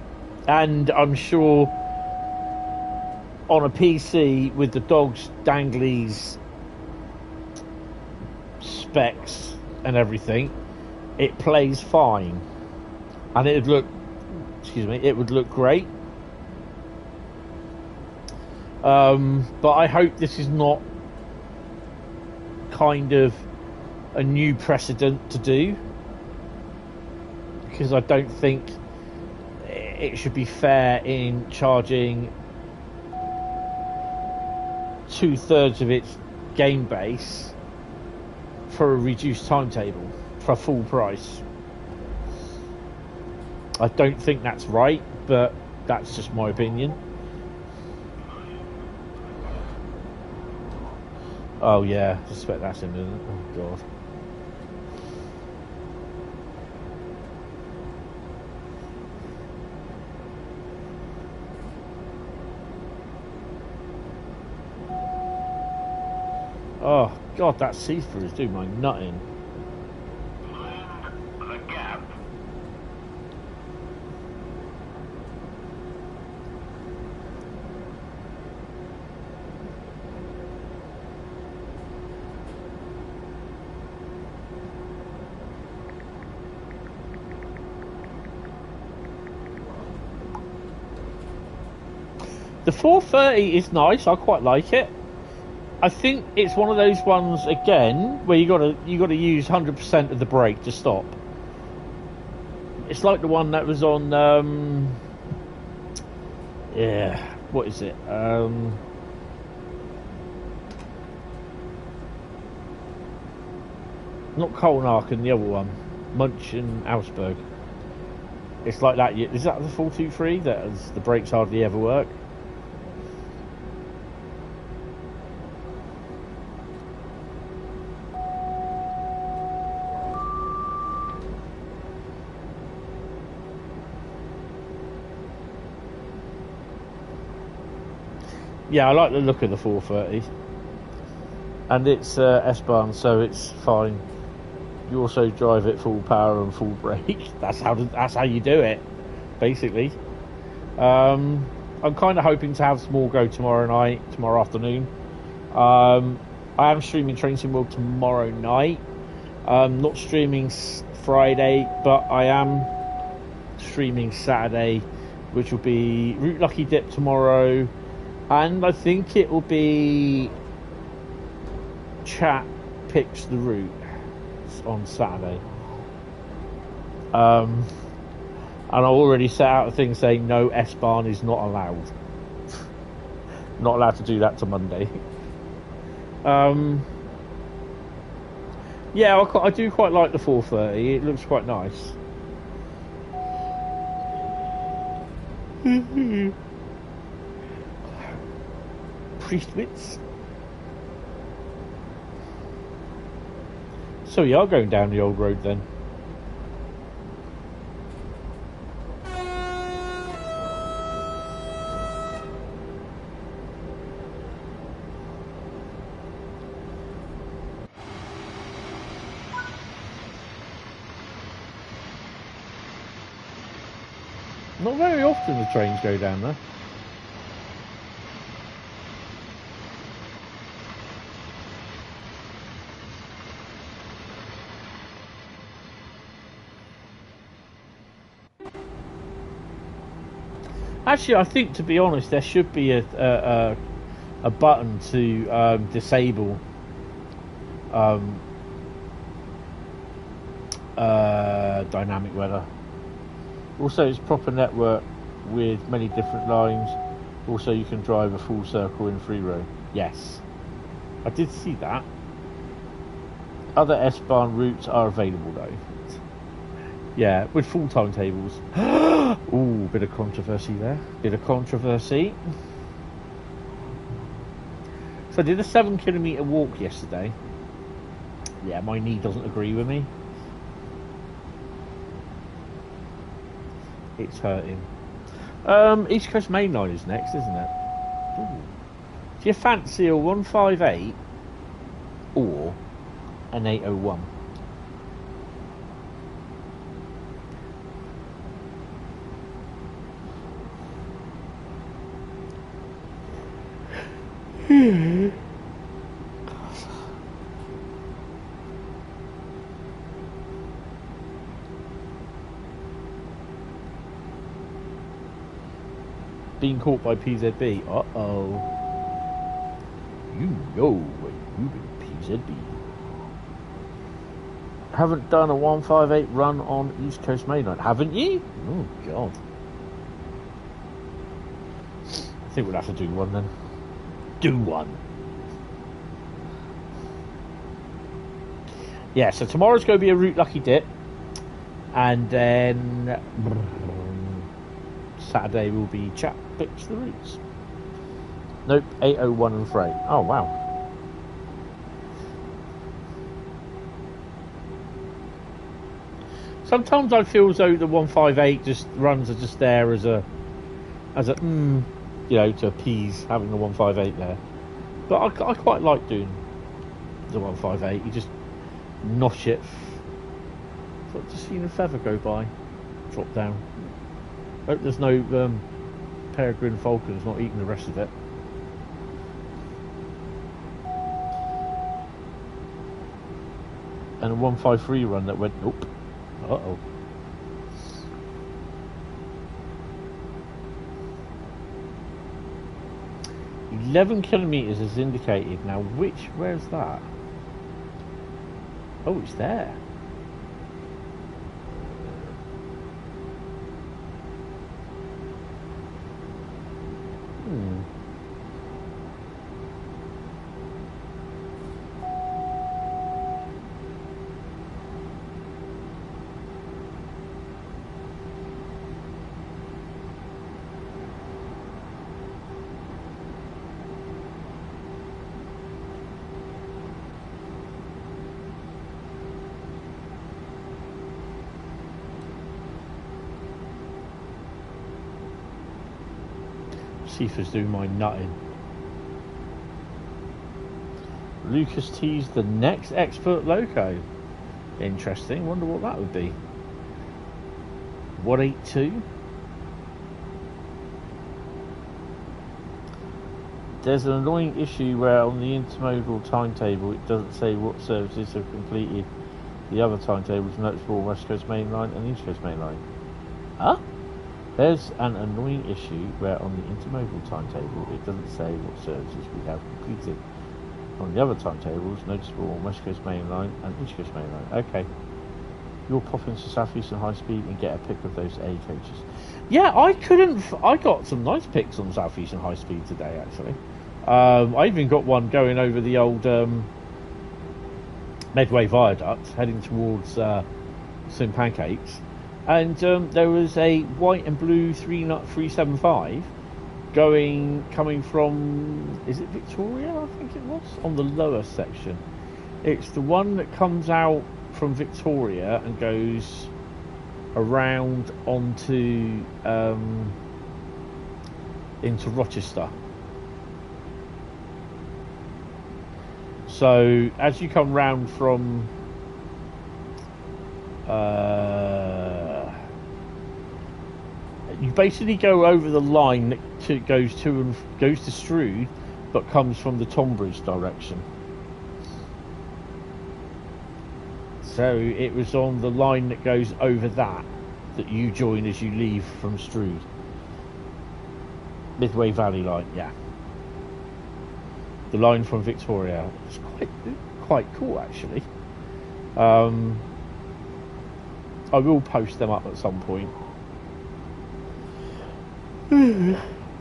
and I'm sure on a PC with the dogs, danglies, specs and everything, it plays fine, and it would look great. But I hope this is not kind of a new precedent to do, because I don't think it should be fair in charging 2/3 of its game base for a reduced timetable for a full price. I don't think that's right, but that's just my opinion. Oh yeah, I suspect that's him, isn't it? Oh god. Oh god, that see-through is doing my nutting. The gap. The 430 is nice. I quite like it. I think it's one of those ones again where you gotta use 100% of the brake to stop. It's like the one that was on yeah, what is it? Not Kolnachen, the other one, Munch and Augsburg. It's like that. Is that the 423? That the brakes hardly ever work. Yeah, I like the look of the 430, and it's S-Bahn, so it's fine. You also drive it full power and full brake. That's how you do it, basically. I'm kind of hoping to have some more go tomorrow afternoon. I am streaming Train Sim World tomorrow night. Not streaming Friday, but I am streaming Saturday, which will be Route Lucky Dip tomorrow. And I think it will be Chat Picks the Route on Saturday. And I already set out a thing saying no, S-Bahn is not allowed. Not allowed to do that till Monday. Yeah, I do quite like the 430. It looks quite nice. Priestwitz. So you are going down the old road then? Not very often the trains go down there. Actually, I think, to be honest, there should be a button to disable dynamic weather. Also, it's proper network with many different lines. Also, you can drive a full circle in free row. Yes, I did see that. Other S-Bahn routes are available though. Yeah, with full timetables. Ooh, bit of controversy there. Bit of controversy. So I did a 7-kilometre walk yesterday. Yeah, my knee doesn't agree with me. It's hurting. East Coast Mainline is next, isn't it? Ooh. Do you fancy a 158 or an 801? Being caught by PZB. Uh-oh. You know what you been PZB. Haven't done a 158 run on East Coast Mainline, haven't you? Oh, God. I think we'll have to do one then. Do one. Yeah, so tomorrow's going to be a Route Lucky Dip. And then Saturday will be chat picks the routes. Nope, 801 and freight. Oh, wow. Sometimes I feel as though the 158 just runs are just there as a you know, to appease having the 158 there. But I quite like doing the 158. You just notch it. I've just seen a feather go by, drop down. Hope there's no peregrine falcons not eating the rest of it. And a 153 run that went, nope. Uh-oh. "11 kilometres is indicated." Now, where's that? Oh, it's there. Seafar's doing my nutting. Lucas T's the next expert loco. Interesting. Wonder what that would be. 182. There's an annoying issue where on the intermodal timetable it doesn't say what services have completed the other timetables, noticeable West Coast Mainline and East Coast Mainline. Huh? There's an annoying issue where on the intermodal timetable it doesn't say what services we have completed. On the other timetables, noticeable on West Coast Mainline and East Coast Mainline. Okay. You'll pop into Southeastern Highspeed and get a pick of those A coaches. Yeah, I got some nice picks on Southeastern Highspeed today, actually. I even got one going over the old Medway Viaduct, heading towards St Pancakes. And there was a white and blue 375 coming from, is it Victoria? I think it was, on the lower section. It's the one that comes out from Victoria and goes around onto into Rochester. So as you come round from you basically go over the line that goes to Strood, but comes from the Tonbridge direction. So it was on the line that goes over that you join as you leave from Strood. Midway Valley line, yeah. The line from Victoria. It's quite cool, actually. I will post them up at some point.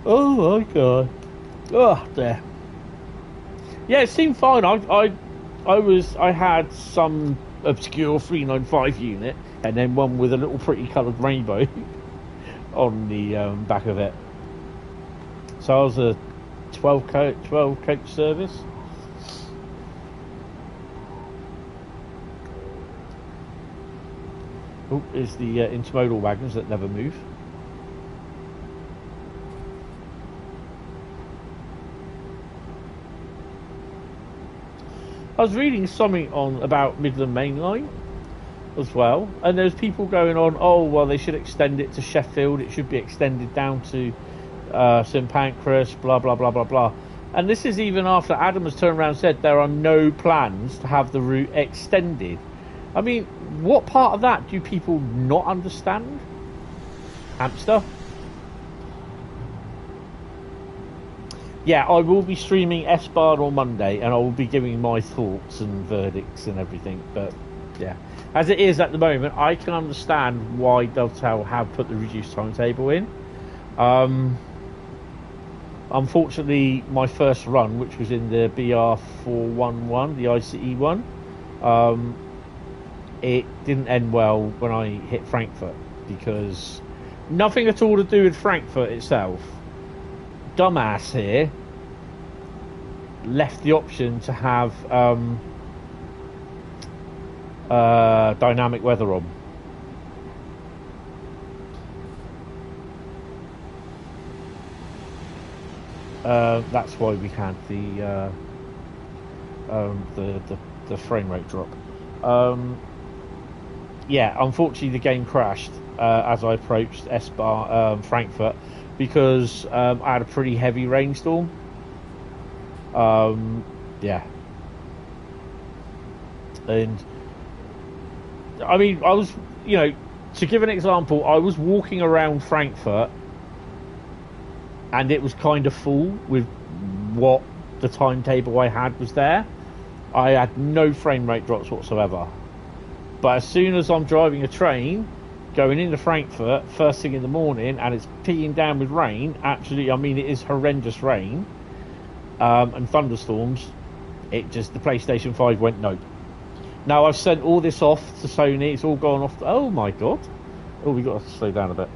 Oh my god. Oh, there. Yeah, it seemed fine. I had some obscure 395 unit, and then one with a little pretty coloured rainbow on the back of it. So I was a 12 coach service. Oh, is the intermodal wagons that never move. I was reading something about Midland Mainline as well, and there's people going on, oh, well, they should extend it to Sheffield, it should be extended down to St Pancras, blah, blah, blah, blah, blah. And this is even after Adam has turned around and said there are no plans to have the route extended. I mean, what part of that do people not understand? Hamster? Yeah, I will be streaming S-Bar on Monday, and I will be giving my thoughts and verdicts and everything. But yeah, as it is at the moment, I can understand why Dovetail have put the reduced timetable in. Unfortunately, my first run, which was in the BR411, the ICE one, it didn't end well when I hit Frankfurt, because nothing at all to do with Frankfurt itself. Dumbass here left the option to have dynamic weather on. That's why we had the frame rate drop. Yeah, unfortunately the game crashed as I approached S-Bar Frankfurt, because I had a pretty heavy rainstorm. Yeah. And I mean, I was, you know, to give an example, I was walking around Frankfurt and it was kind of full with what the timetable I had was there. I had no frame rate drops whatsoever. But as soon as I'm driving a train going into Frankfurt first thing in the morning and it's peeing down with rain, actually, I mean, it is horrendous rain and thunderstorms, it just, the PlayStation 5 went nope. Now I've sent all this off to Sony, it's all gone off. Oh my god. Oh, we got to slow down a bit.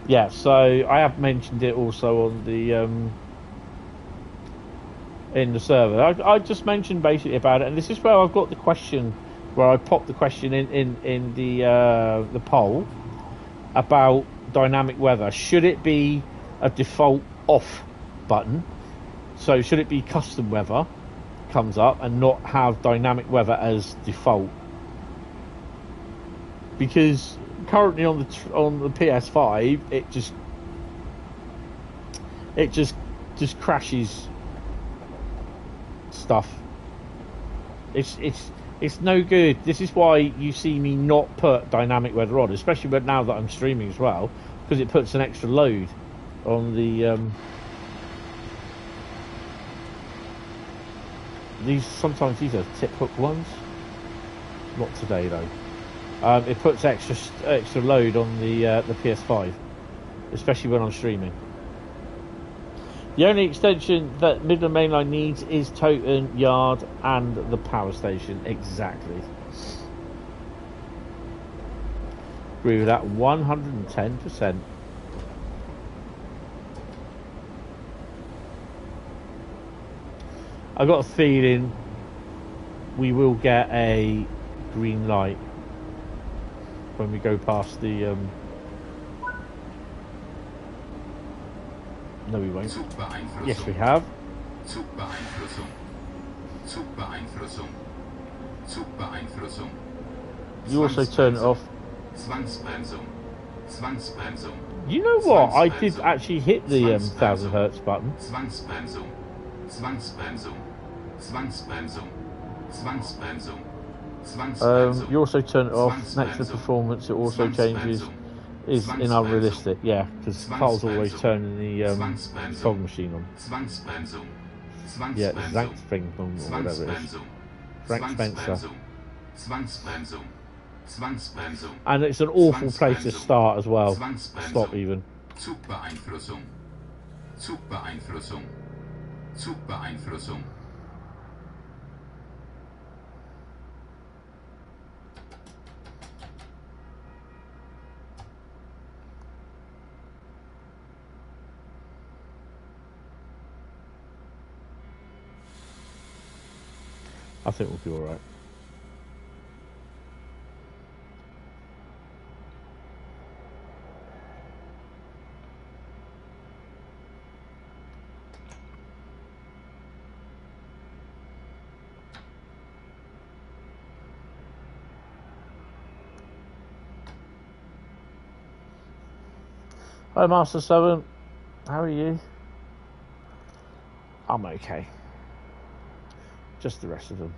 Yeah, so I have mentioned it also on the in the server. I just mentioned basically about it, and this is where I've got the question, where I popped the question in the poll about dynamic weather. Should it be a default off button? So should it be custom weather comes up and not have dynamic weather as default? Because currently on the PS5, it just crashes stuff. It's no good. This is why you see me not put dynamic weather on, especially now that I'm streaming as well, because it puts an extra load on the sometimes these are tip hook ones. Not today though. It puts extra load on the PS5, especially when I'm streaming. The only extension that Midland Mainline needs is Toten Yard and the power station. Exactly. Agree with that 110%. I got a feeling we will get a green light when we go past the no, we won't. Yes, we have. You also turn it off. You know what? I did actually hit the 1000 Hertz button. You also turn it off. Next to performance, it also changes. Is in unrealistic, yeah, because Carl's always turning the fog machine on. Yeah, Zwangsbremsung. Zwangsbremsung or whatever it is. Frank Spencer. Zwangsbremsung. Zwangsbremsung. And it's an awful place to start as well. Stop even. Zugbeeinflussung. Zugbeeinflussung. Zugbeeinflussung. I think we'll be all right. Hi, Master 7. How are you? I'm okay. Just the rest of them.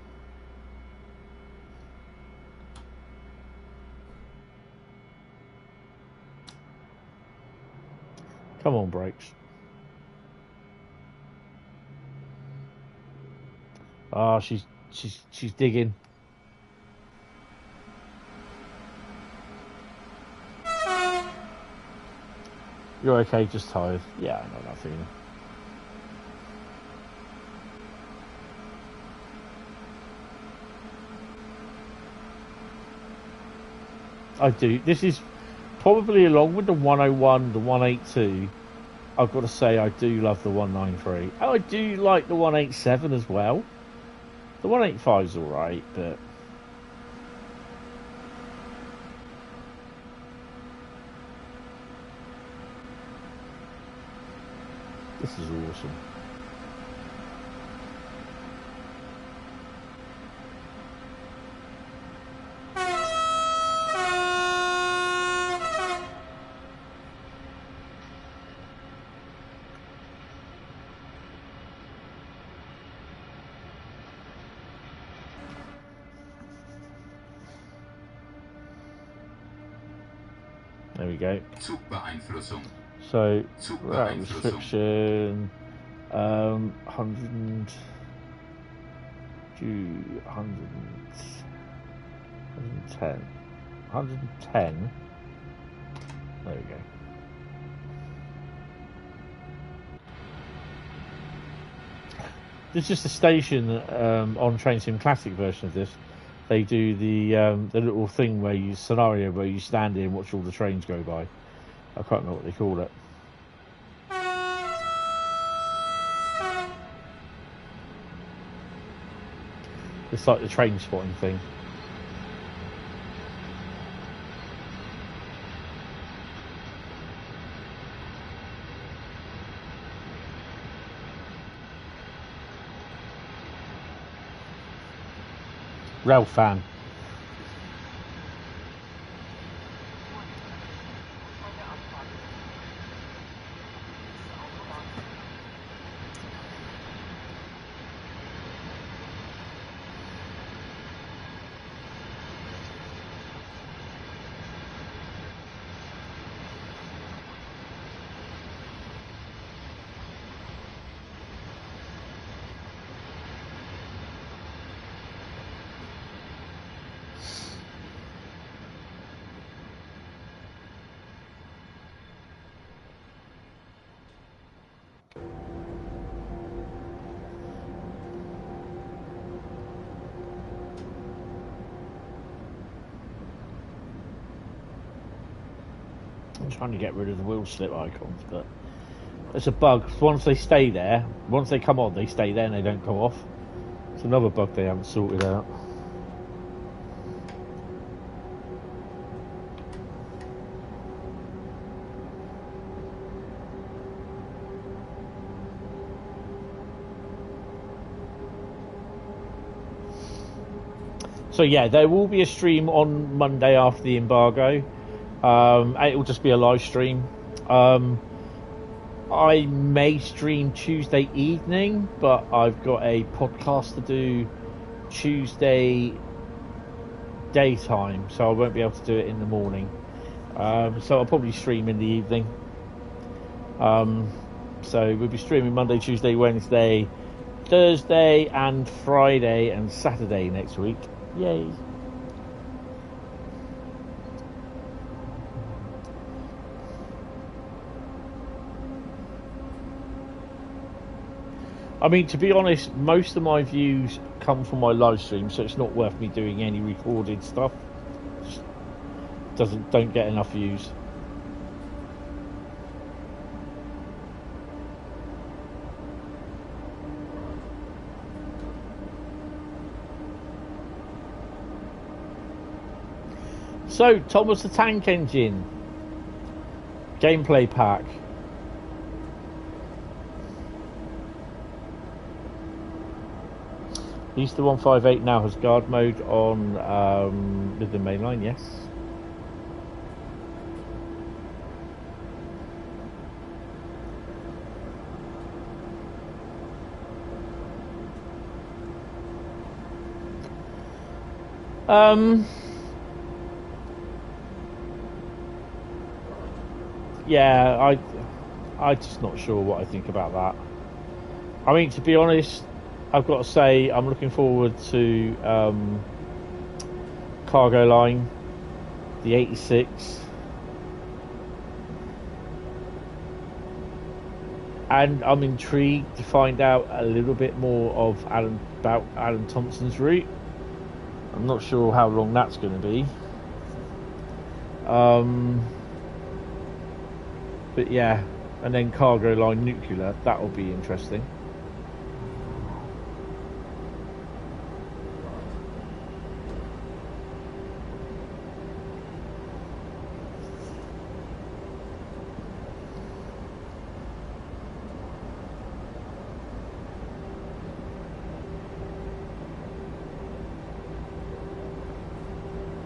Come on, brakes. Ah, she's digging. You're okay, just tired. Yeah, I know that feeling. I do. This is probably, along with the 101, the 182, I've got to say I do love the 193. And I do like the 187 as well. The 185 is alright, but... this is awesome. There we go. Zugbeeinflussung. So, route restriction, 110. There we go. There's just a station on Train Sim Classic version of this. They do the little thing where you scenario where you stand in and watch all the trains go by. I can't remember what they call it. It's like the train spotting thing. Rail fan. I'm trying to get rid of the wheel slip icons, but it's a bug. Once they stay there, once they come on, they stay there and they don't come off. It's another bug they haven't sorted out. So yeah, there will be a stream on Monday after the embargo. It will just be a live stream. I may stream Tuesday evening, but I've got a podcast to do Tuesday daytime, so I won't be able to do it in the morning. So I'll probably stream in the evening. So we'll be streaming Monday, Tuesday, Wednesday, Thursday and Friday and Saturday next week. Yay. I mean, to be honest, most of my views come from my live stream, so it's not worth me doing any recorded stuff. Just don't get enough views. So, Thomas the Tank Engine gameplay pack. Easter 158 now has guard mode on Midland Mainline, yes. Yeah, I'm just not sure what I think about that. I mean, to be honest, I've got to say I'm looking forward to Cargo Line, the 86, and I'm intrigued to find out a little bit more of about Alan Thompson's route. I'm not sure how long that's going to be. But yeah, and then Cargo Line Nuclear, that will be interesting.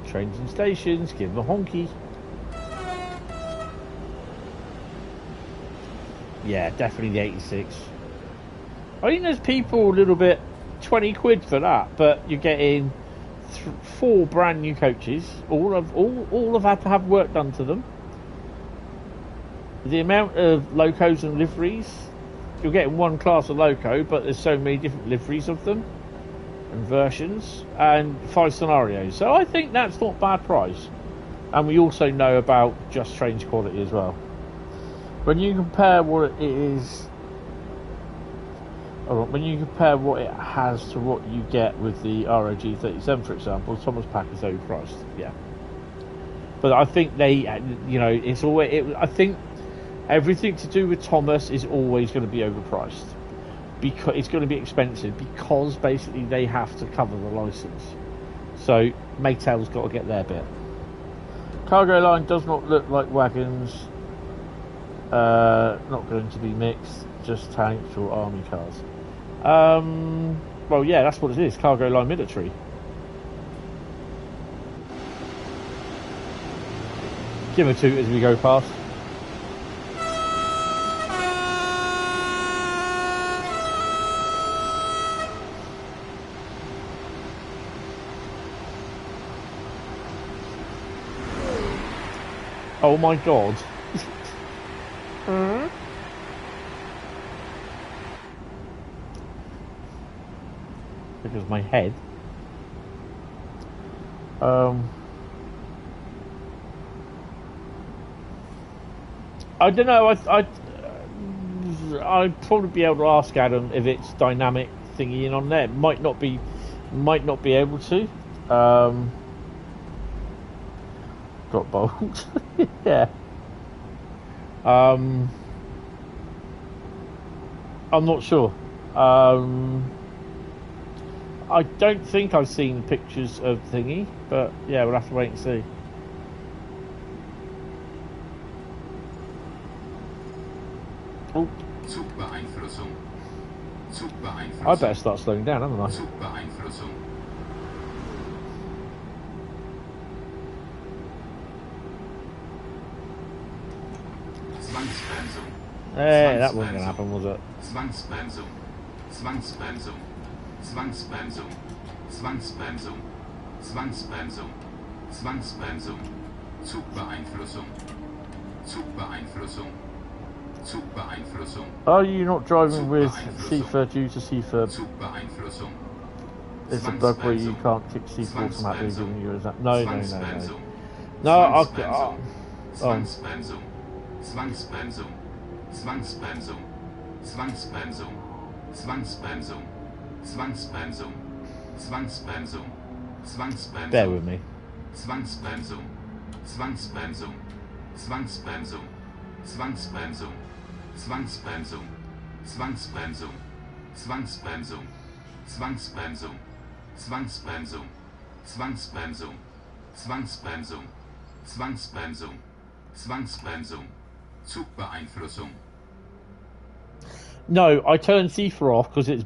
Trains and stations, give them a honky. Yeah, definitely the 86. I think there's people a little bit 20 quid for that, but you're getting 4 brand new coaches. All have had to have work done to them. The amount of locos and liveries, you're getting one class of loco, but there's so many different liveries of them and versions, and 5 scenarios. So I think that's not bad price. And we also know about Just Trains quality as well. When you compare what it is, when you compare what it has to what you get with the ROG 37, for example, Thomas Pack is overpriced. Yeah, but I think they, you know, it's always. I think everything to do with Thomas is always going to be overpriced because it's going to be expensive because basically they have to cover the license. So Maytaal's got to get their bit. Cargo Line does not look like wagons. Not going to be mixed, just tanks or army cars. Well, yeah, that's what it is. Cargo Line military. Give a toot as we go past. Oh my god. Because my head. I don't know. I'd probably be able to ask Adam if it's dynamic thingy in on there. Might not be able to. Got bold. Yeah. I'm not sure. I don't think I've seen pictures of thingy, but yeah, we'll have to wait and see. Oh. Zugbeeinflussung. Zugbeeinflussung. I better start slowing down, haven't I? Zugbeeinflussung. Zwangsbremsung. Hey, that wasn't going to happen, was it? Zwangsbremsung. Zwangsbremsung. Zwangsbremsung. Zwangsbremsung. Zwangsbremsung. Zwangsbremsung. Zugbeeinflussung. Zugbeeinflussung. Zugbeeinflussung. Are you not driving with C4 due to C4? Zugbeeinflussung. It's a bug where you can't kick C4 automatically giving you a zap. No. Zwangsbremsung. No, Zwangsbremsung. Zwangsbremsung. Zwangsbremsung. Zwangsbremsung. Zwangsbremsung. Zwangsbremsung. Zwangsbremsung. Zwangsbremsung. Bear with me. Zwangsbremsung. Zwangsbremsung. Zwangsbremsung. Zwangsbremsung. Zwangsbremsung. Zwangsbremsung. Zwangsbremsung. Zwangsbremsung. Zwangsbremsung. Zwangsbremsung. Zwangsbremsung. Zwangsbremsung. Zwangsbremsung. Zugbeeinflussung. No, I turned C4 off because it's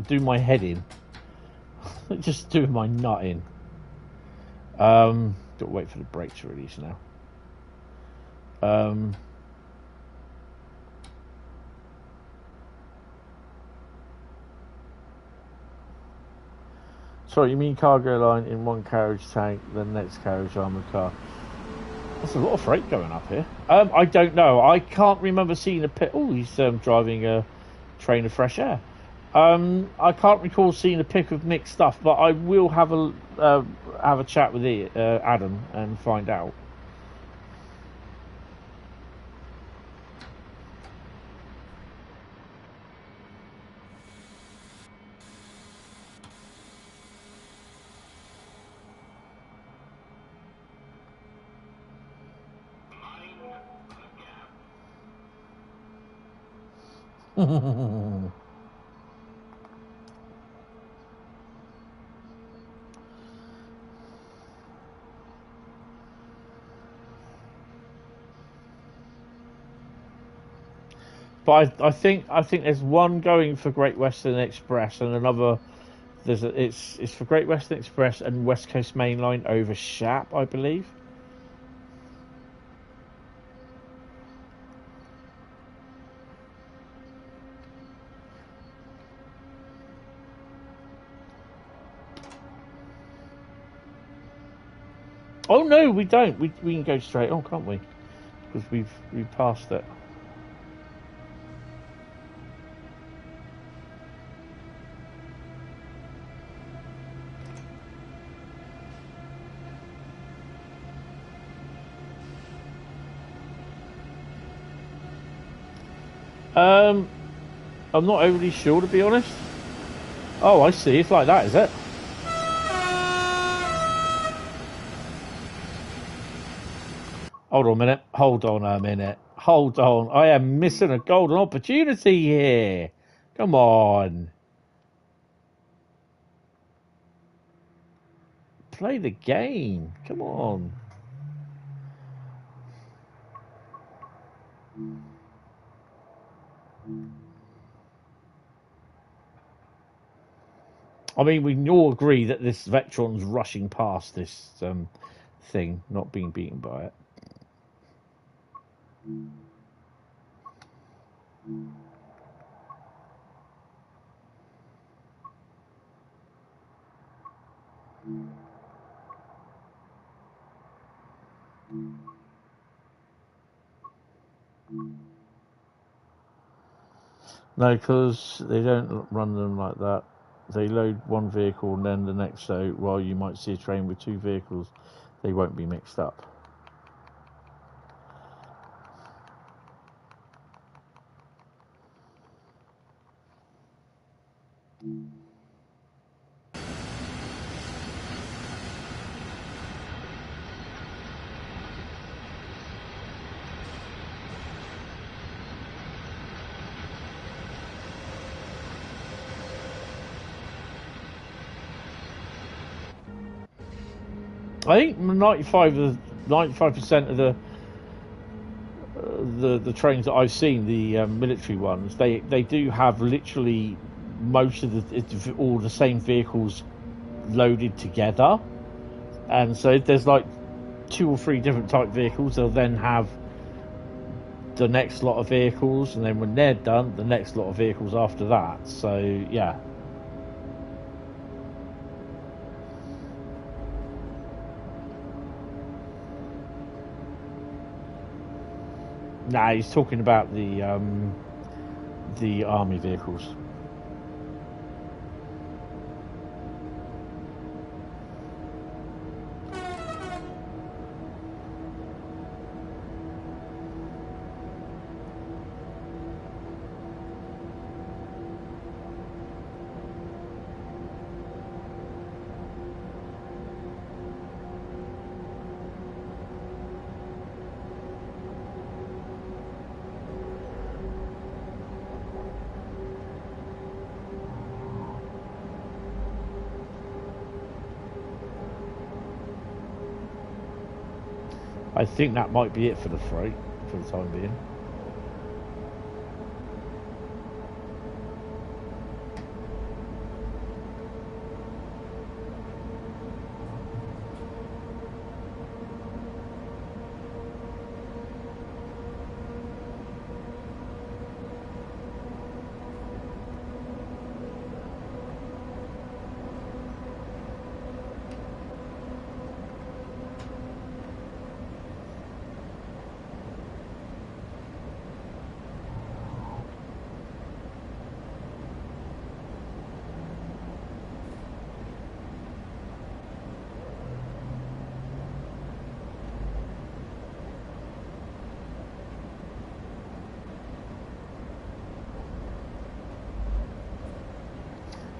doing my head in. Just doing my nut in. Got to wait for the brake to release now. Sorry, you mean cargo line in one carriage tank, then next carriage armoured car? There's a lot of freight going up here. I don't know. I can't remember seeing a pit. Oh, he's driving a train of fresh air. I can't recall seeing a pic of Nick's stuff, but I will have a chat with Adam and find out. But I think there's one going for Great Western Express and another. It's for Great Western Express and West Coast Mainline over Shap, I believe. Oh no, we don't. We can go straight on, can't we? Because we've passed it. I'm not overly sure, to be honest. Oh, I see. It's like that, is it? Hold on a minute. Hold on a minute. Hold on. I am missing a golden opportunity here. Come on. Play the game. Come on. I mean, we can all agree that this Vectron's rushing past this thing, not being beaten by it. No, because they don't run them like that. They load one vehicle and then the next, so while you might see a train with two vehicles, they won't be mixed up. I think 95% of the trains that I've seen, the military ones, they do have literally most of all the same vehicles loaded together, and so if there's like 2 or 3 different type vehicles, they'll then have the next lot of vehicles, and then when they're done, the next lot of vehicles after that. So yeah. Nah, he's talking about the army vehicles. I think that might be it for the freight for the time being.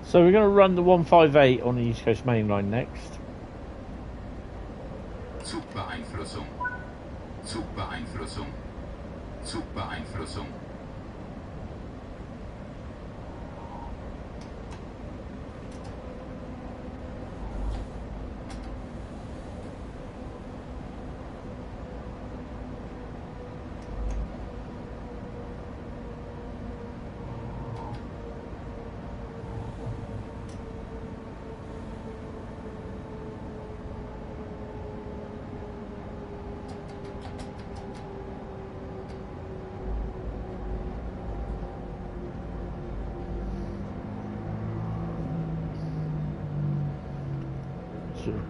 So we're going to run the 158 on the East Coast Mainline next. Zugbeeinflussung. Zugbeeinflussung. Zugbeeinflussung.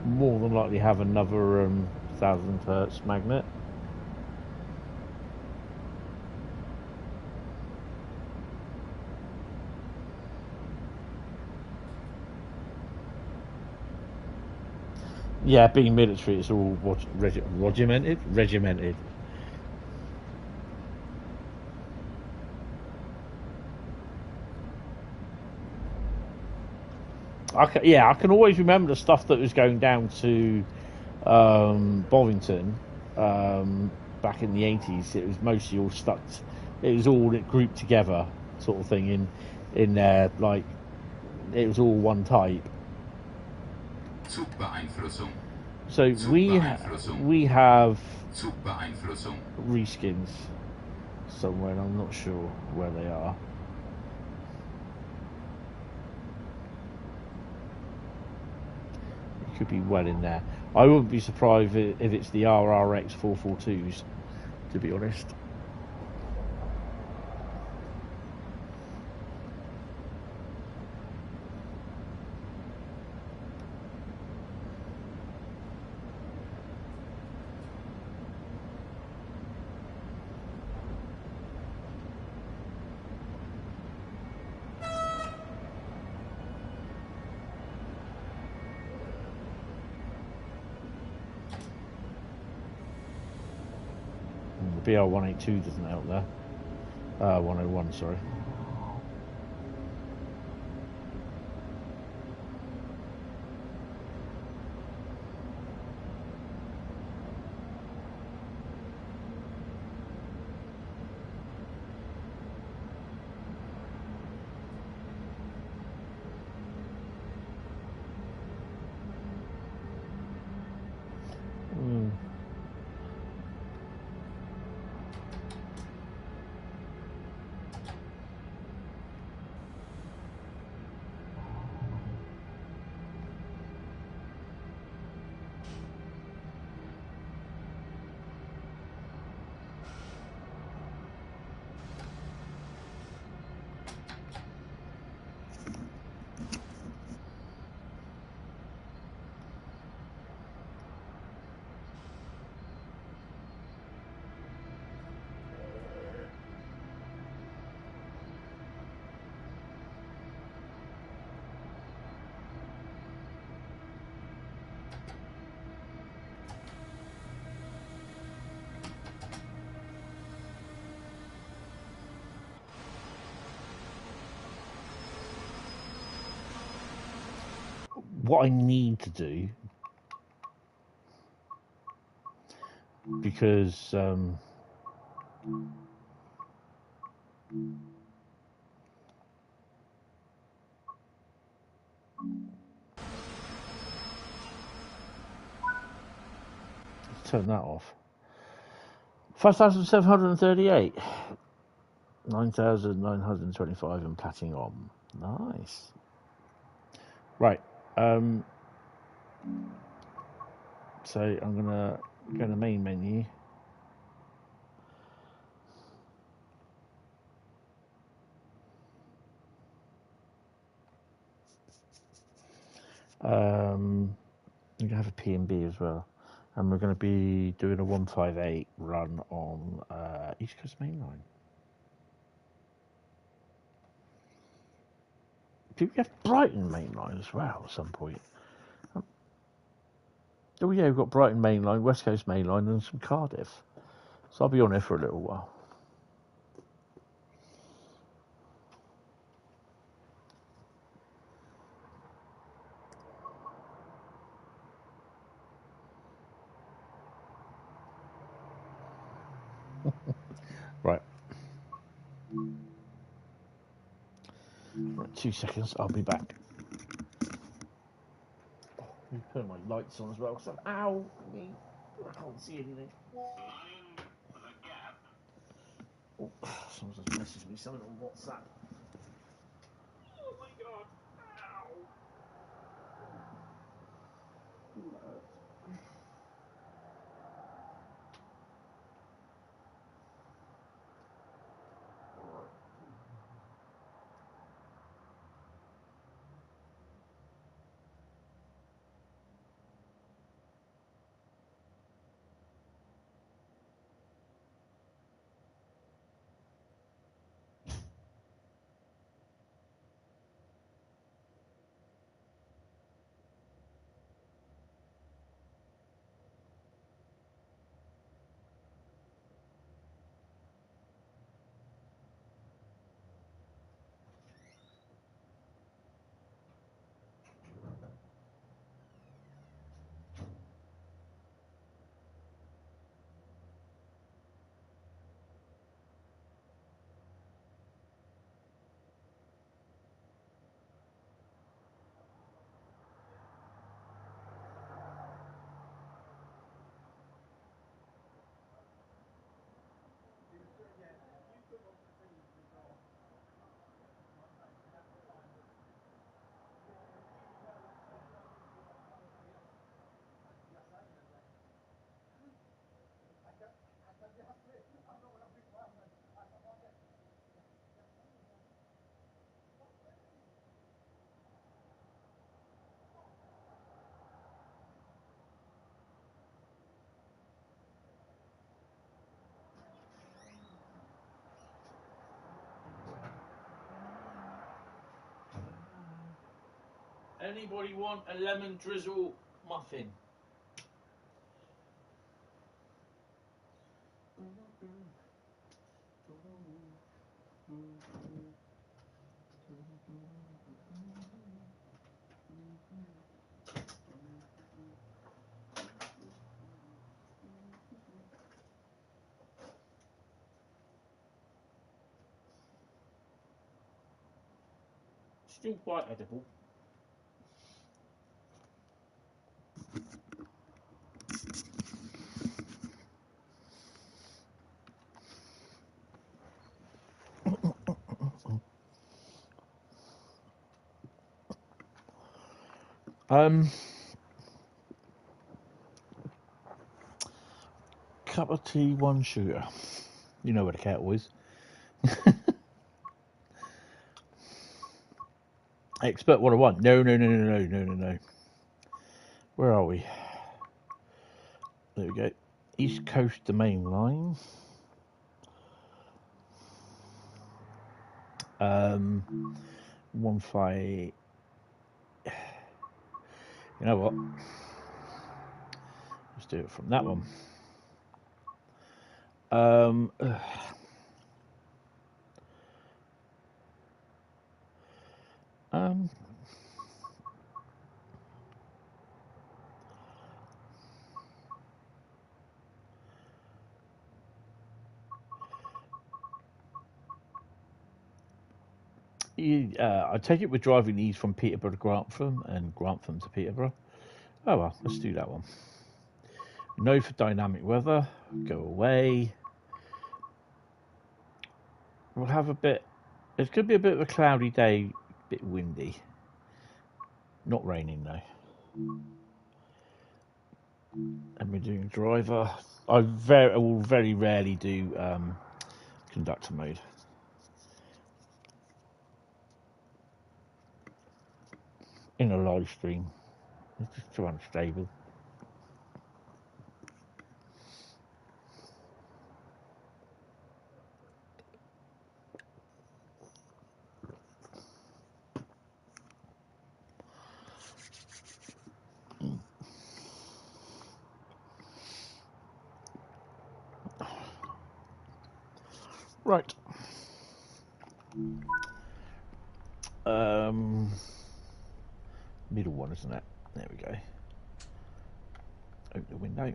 More than likely have another 1000 hertz magnet. Yeah, being military, it's all regimented. I can always remember the stuff that was going down to Bovington back in the 80s. It was mostly all stuck. It was all grouped together, sort of thing in there. Like it was all one type. Zugbeeinflussung. So we have reskins somewhere, and I'm not sure where they are. Could be well in there. I wouldn't be surprised if it's the RRX 442s, to be honest. BR182 doesn't help there. 101, sorry. what I need to do, because turn that off. 5,738. 9,925 and patting on. Nice. Right. So I'm gonna go to the main menu. I'm gonna have a P&B as well, and we're gonna be doing a 158 run on East Coast Mainline. Do we have Brighton Mainline as well at some point? Oh yeah, we've got Brighton Mainline, West Coast Mainline, and some Cardiff. So I'll be on there for a little while. Right. Right, 2 seconds, I'll be back. Let me turn my lights on as well, because ow, me, I can't see anything. Oh, someone's just messaged me something on WhatsApp. Oh my god, ow! Ooh, that hurts. Anybody want a lemon drizzle muffin? Still quite edible. Cup of tea, 1 sugar. You know where the kettle is. Expert 101. No. Where are we? There we go. East Coast Mainline. 158. You know what? Let's do it from that one. I take it we're driving these from Peterborough to Grantham and Grantham to Peterborough. Oh well, let's do that one. No for dynamic weather. Go away. We'll have a bit. It's going to be a bit of a cloudy day, a bit windy. Not raining though. And we're doing driver. I will very rarely do conductor mode. In a live stream. It's just too unstable. Right. Middle one, isn't it? There we go. Open the window.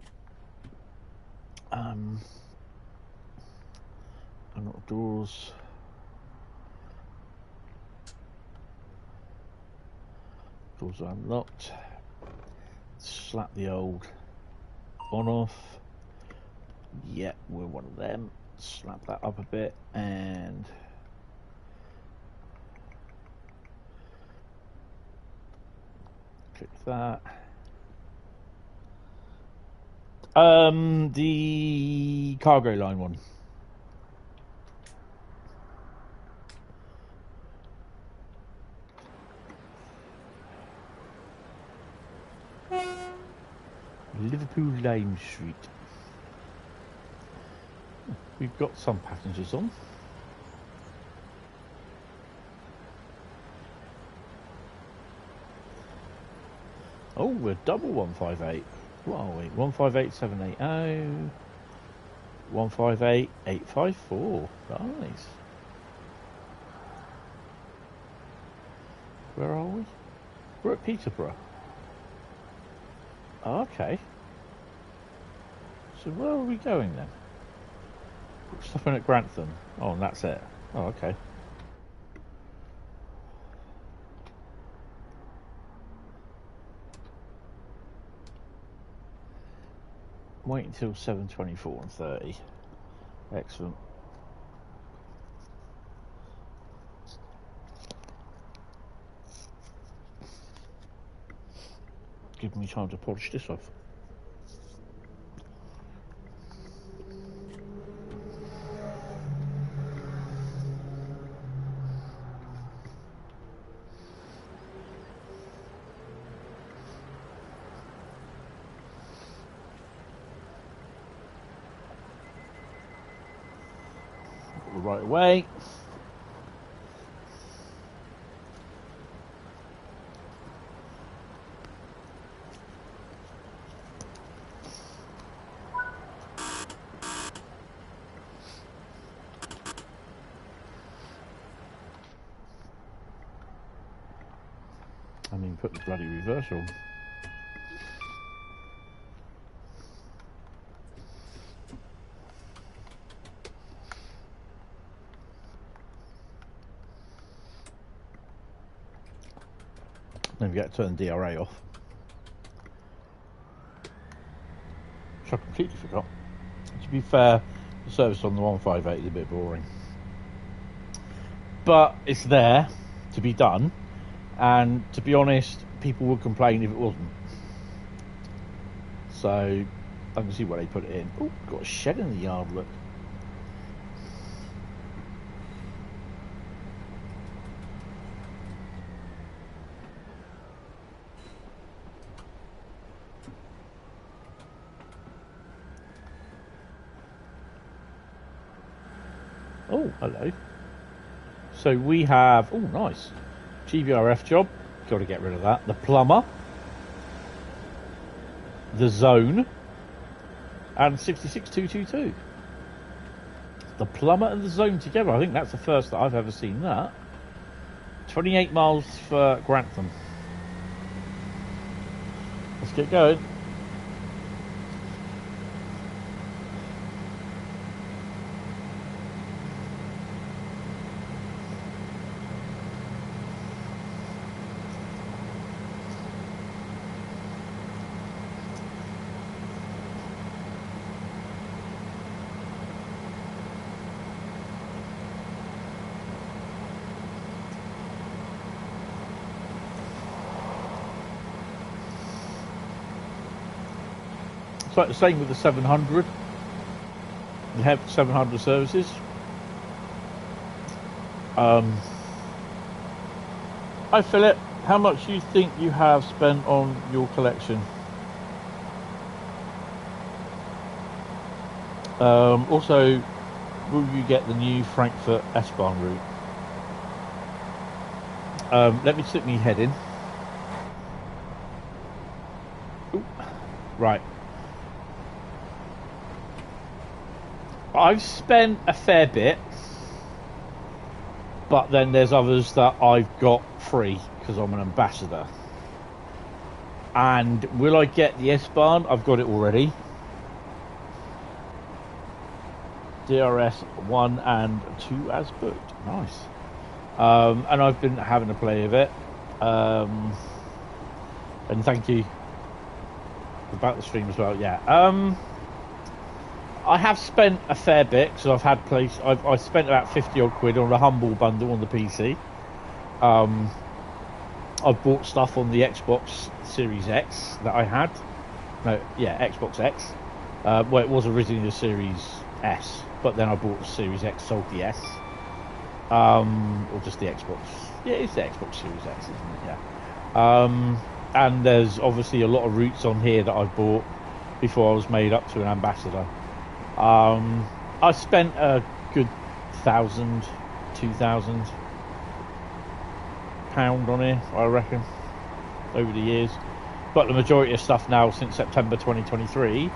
Unlock doors. Doors are unlocked. Slap the old on off. Yep, we're one of them. Slap that up a bit and click that. The cargo line one. Liverpool Lime Street. We've got some passengers on. Oh, we're double 158. What are we? 158780. 158854. Nice. Where are we? We're at Peterborough. Oh, okay. So where are we going then? We're stopping at Grantham. Oh, and that's it. Oh, okay. Wait until 7:24 and 30. Excellent. Give me time to polish this off. Right away. I mean, put the bloody reverse on. Then we get to turn the DRA off. Which I completely forgot. To be fair, the service on the 158 is a bit boring. But it's there to be done. And to be honest, people would complain if it wasn't. So I can see where they put it in. Oh, got a shed in the yard, look. Oh, hello. So we have, oh nice, GBRF job, got to get rid of that. The plumber, the zone, and 66222. The plumber and the zone together. I think that's the first that I've ever seen that. 28 miles for Grantham. Let's get going. It's like the same with the 700. You have 700 services. Hi Philip, how much do you think you have spent on your collection? Also, will you get the new Frankfurt S-Bahn route? Let me stick my head in. Ooh, right. I've spent a fair bit, but then there's others that I've got free because I'm an ambassador. And will I get the S-Bahn? I've got it already. DRS 1 and 2 as booked. Nice. And I've been having a play of it. And thank you about the stream as well. Yeah. I have spent a fair bit because I've had I spent about 50 odd quid on a humble bundle on the PC. I've bought stuff on the Xbox Series X that I had. No, yeah, Xbox X. Well, it was originally the Series S, but then I bought the Series X, sold the S. Or just the Xbox. Yeah, it's the Xbox Series X, isn't it? Yeah. And there's obviously a lot of routes on here that I've bought before I was made up to an ambassador. I spent a good £1,000, £2,000 on here, I reckon, over the years. But the majority of stuff now since September 2023,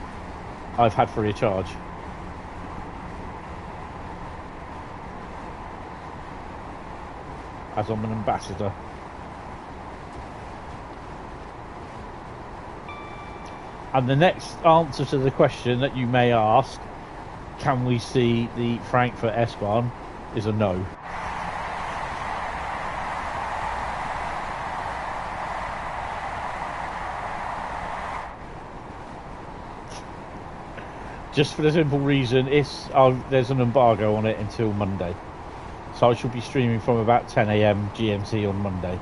I've had free of charge. As I'm an ambassador. And the next answer to the question that you may ask, can we see the Frankfurt S-Bahn, is a no. Just for the simple reason, there's an embargo on it until Monday. So I shall be streaming from about 10 AM GMT on Monday.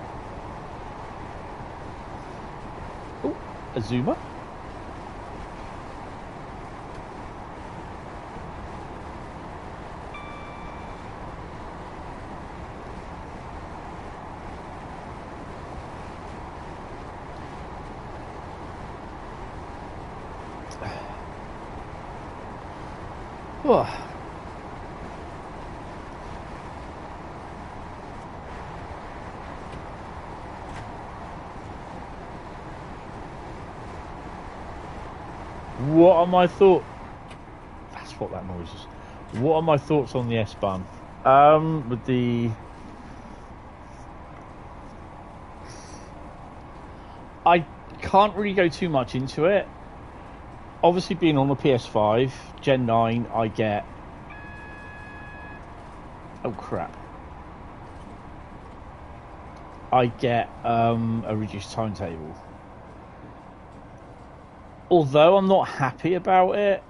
Oh, Azuma. Oh. What are my thoughts? That's what that noise is. What are my thoughts on the S-Bahn? With the... I can't really go too much into it. Obviously, being on the PS5, Gen 9, I get... Oh, crap. I get a reduced timetable. Although I'm not happy about it,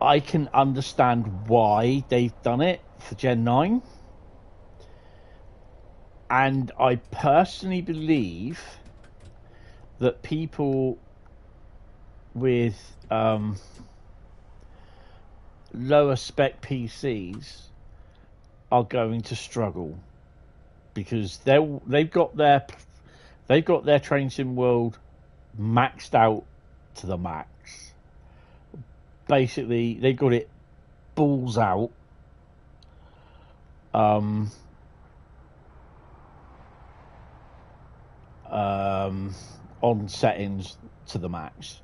I can understand why they've done it for Gen 9. And I personally believe that people with lower spec PCs are going to struggle because they've got their Train Sim World maxed out to the max. Basically, they got it balls out. On settings to the max,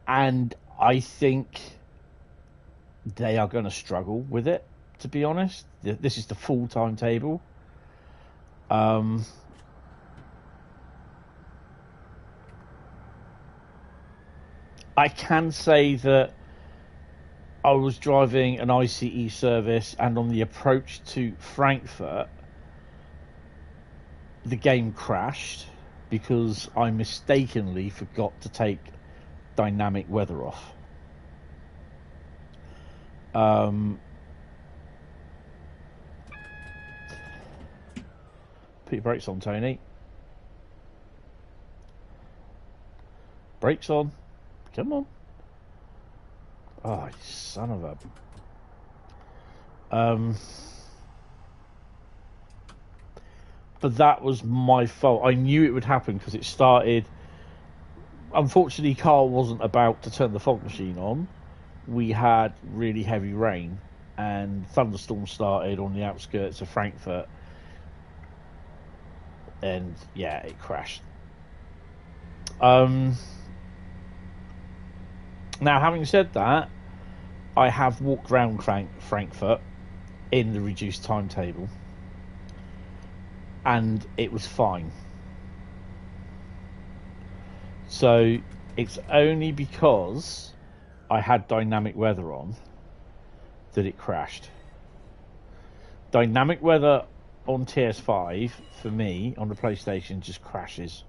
and I think they are going to struggle with it, to be honest. This is the full timetable. I can say that I was driving an ICE service, and on the approach to Frankfurt, the game crashed because I mistakenly forgot to take dynamic weather off. Put your brakes on, Tony. Brakes on. Come on. Oh, you son of a... But that was my fault. I knew it would happen because it started... Unfortunately, Carl wasn't about to turn the fog machine on. We had really heavy rain and thunderstorms started on the outskirts of Frankfurt. And, yeah, it crashed. Now, having said that, I have walked around Frankfurt in the reduced timetable, and it was fine. So it's only because I had dynamic weather on that it crashed. Dynamic weather on TS5 for me on the PlayStation just crashes,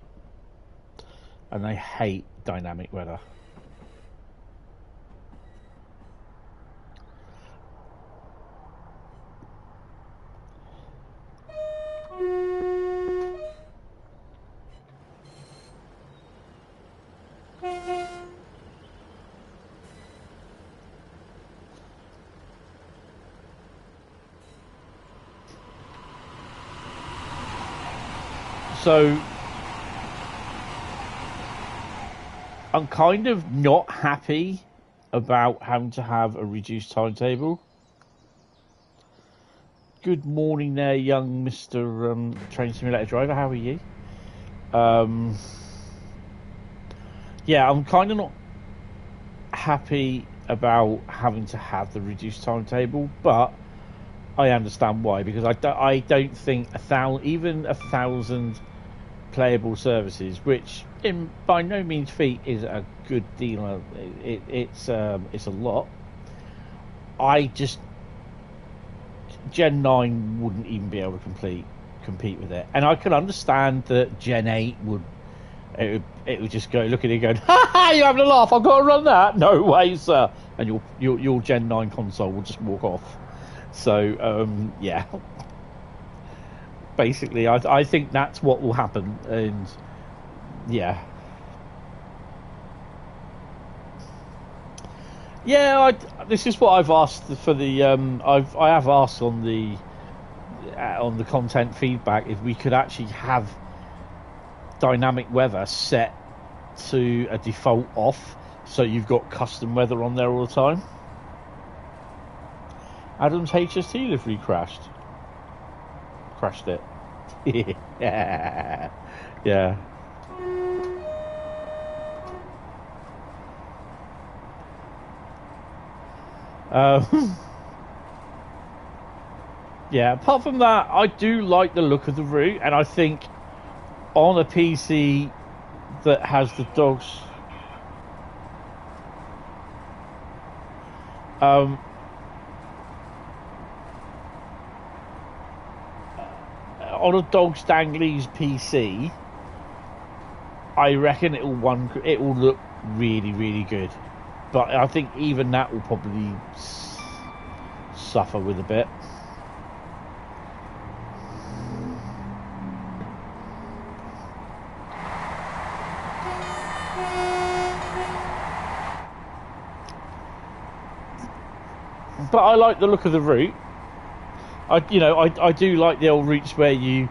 and I hate dynamic weather. So I'm kind of not happy about having to have a reduced timetable. Good morning there, young Mr. Train Simulator Driver. How are you? Yeah, I'm kind of not happy about having to have the reduced timetable, but I understand why, because I don't think even a thousand playable services, which by no means feat is a good deal. It's a lot. Gen 9 wouldn't even be able to compete with it, and I could understand that Gen 8 would. It would just go look at it going, ha ha, you're having a laugh, I've got to run that. No way, sir. And your Gen 9 console will just walk off. So yeah. Basically, I think that's what will happen, and yeah. Yeah, this is what I've asked for the I have asked on the content feedback if we could actually have dynamic weather set to a default off, so you've got custom weather on there all the time. Adam's HST livery crashed it. Yeah. Yeah. Yeah, apart from that, I do like the look of the route, and I think on a PC that has the dogs, on a Dogs Danglies PC, I reckon it will look really, really good. But I think even that will probably suffer with a bit. But I like the look of the route. I do like the old routes where you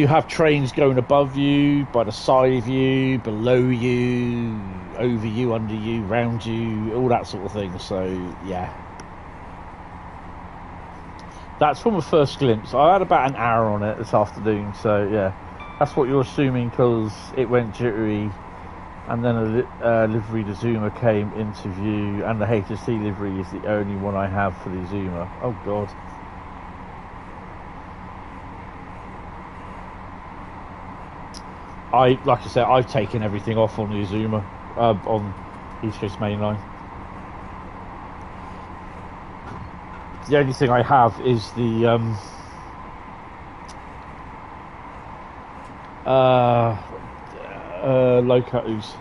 have trains going above you, by the side of you, below you, over you, under you, round you, all that sort of thing. So yeah, that's from a first glimpse. I had about an hour on it this afternoon, so yeah, that's what you're assuming because it went jittery, and then a livery to Zuma came into view, and the HST livery is the only one I have for the Zuma. Oh god. Like I said, I've taken everything off on the Zuma, on East Coast Mainline. The only thing I have is the locos.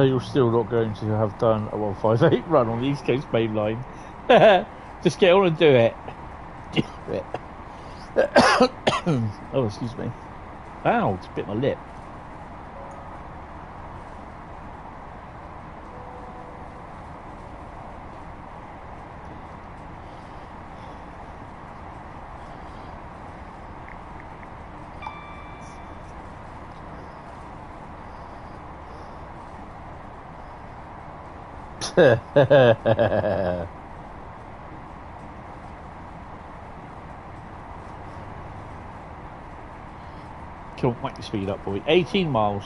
So you're still not going to have done a 158 run on the East Coast Mainline. Just get on and do it. Do it. Oh, excuse me. Ow, it's bit my lip. Come on, whack your speed up, boy. 18 miles.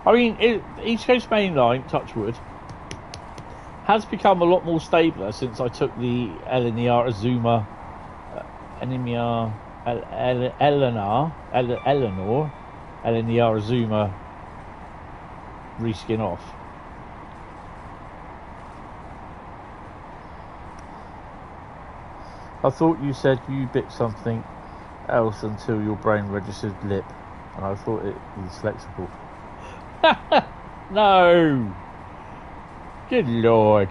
I mean, East Coast Mainline, touchwood, has become a lot more stabler since I took the Eleanor Azuma, Eleanor Azuma reskin off. I thought you said you bit something else until your brain registered lip, and I thought it was lexical. No! Good lord.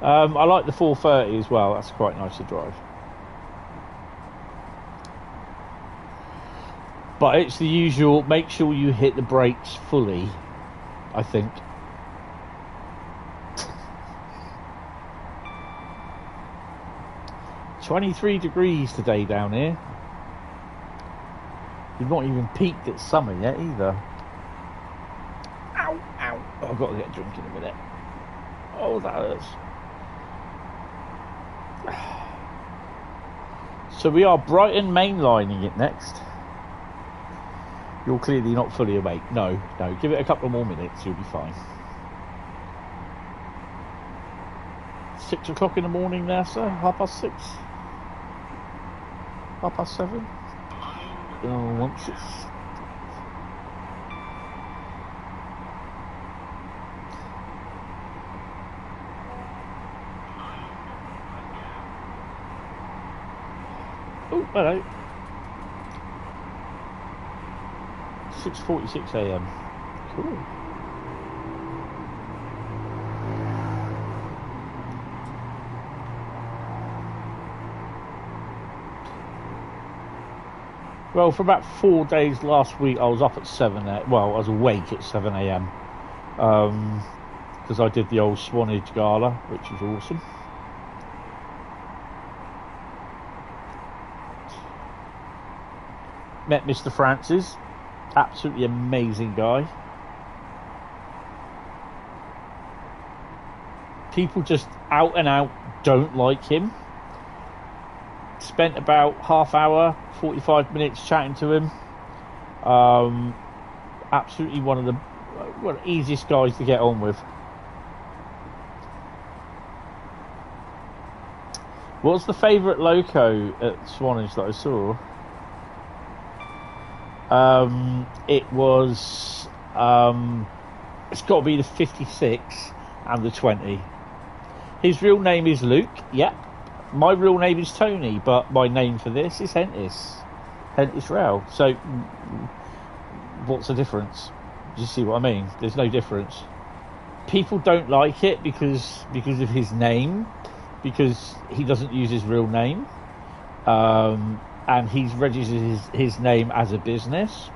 I like the 430 as well, that's quite nice to drive. But it's the usual, make sure you hit the brakes fully, I think. "23 degrees today down here. We've not even peaked at summer yet either. Ow, ow. Oh, I've got to get a drink in a minute. Oh, that hurts. So we are Brighton Mainlining it next. You're clearly not fully awake. No. Give it a couple more minutes, you'll be fine. 6 o'clock in the morning now, sir? 6:30? 7:30? Oh, once it's... Oh, hello. 6:46 a.m. Cool. Well, for about 4 days last week, I was up at 7 a.m. Well, I was awake at 7 a.m. Because I did the old Swanage Gala, which was awesome. Met Mr. Francis. Absolutely amazing guy. People just out and out don't like him. Spent about half hour, 45 minutes chatting to him. Absolutely one of the easiest guys to get on with. What's the favourite loco at Swanage that I saw? It was it's got to be the 56 and the 20. His real name is Luke. Yep. My real name is Tony, but my name for this is Hentis Rail. So what's the difference? Do you see what I mean? There's no difference. People don't like it because of his name, because he doesn't use his real name. And he's registered his name as a business.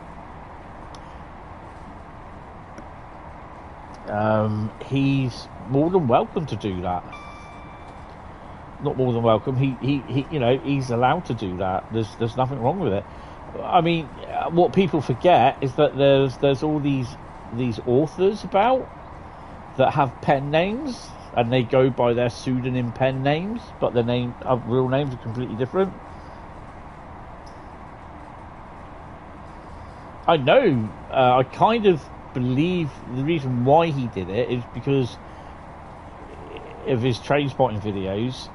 He's more than welcome to do that. Not more than welcome. He you know, he's allowed to do that. There's nothing wrong with it. I mean, what people forget is that there's all these authors about that have pen names, and they go by their pseudonym pen names, but their real names are completely different. I know. I kind of believe the reason why he did it is because of his train spotting videos.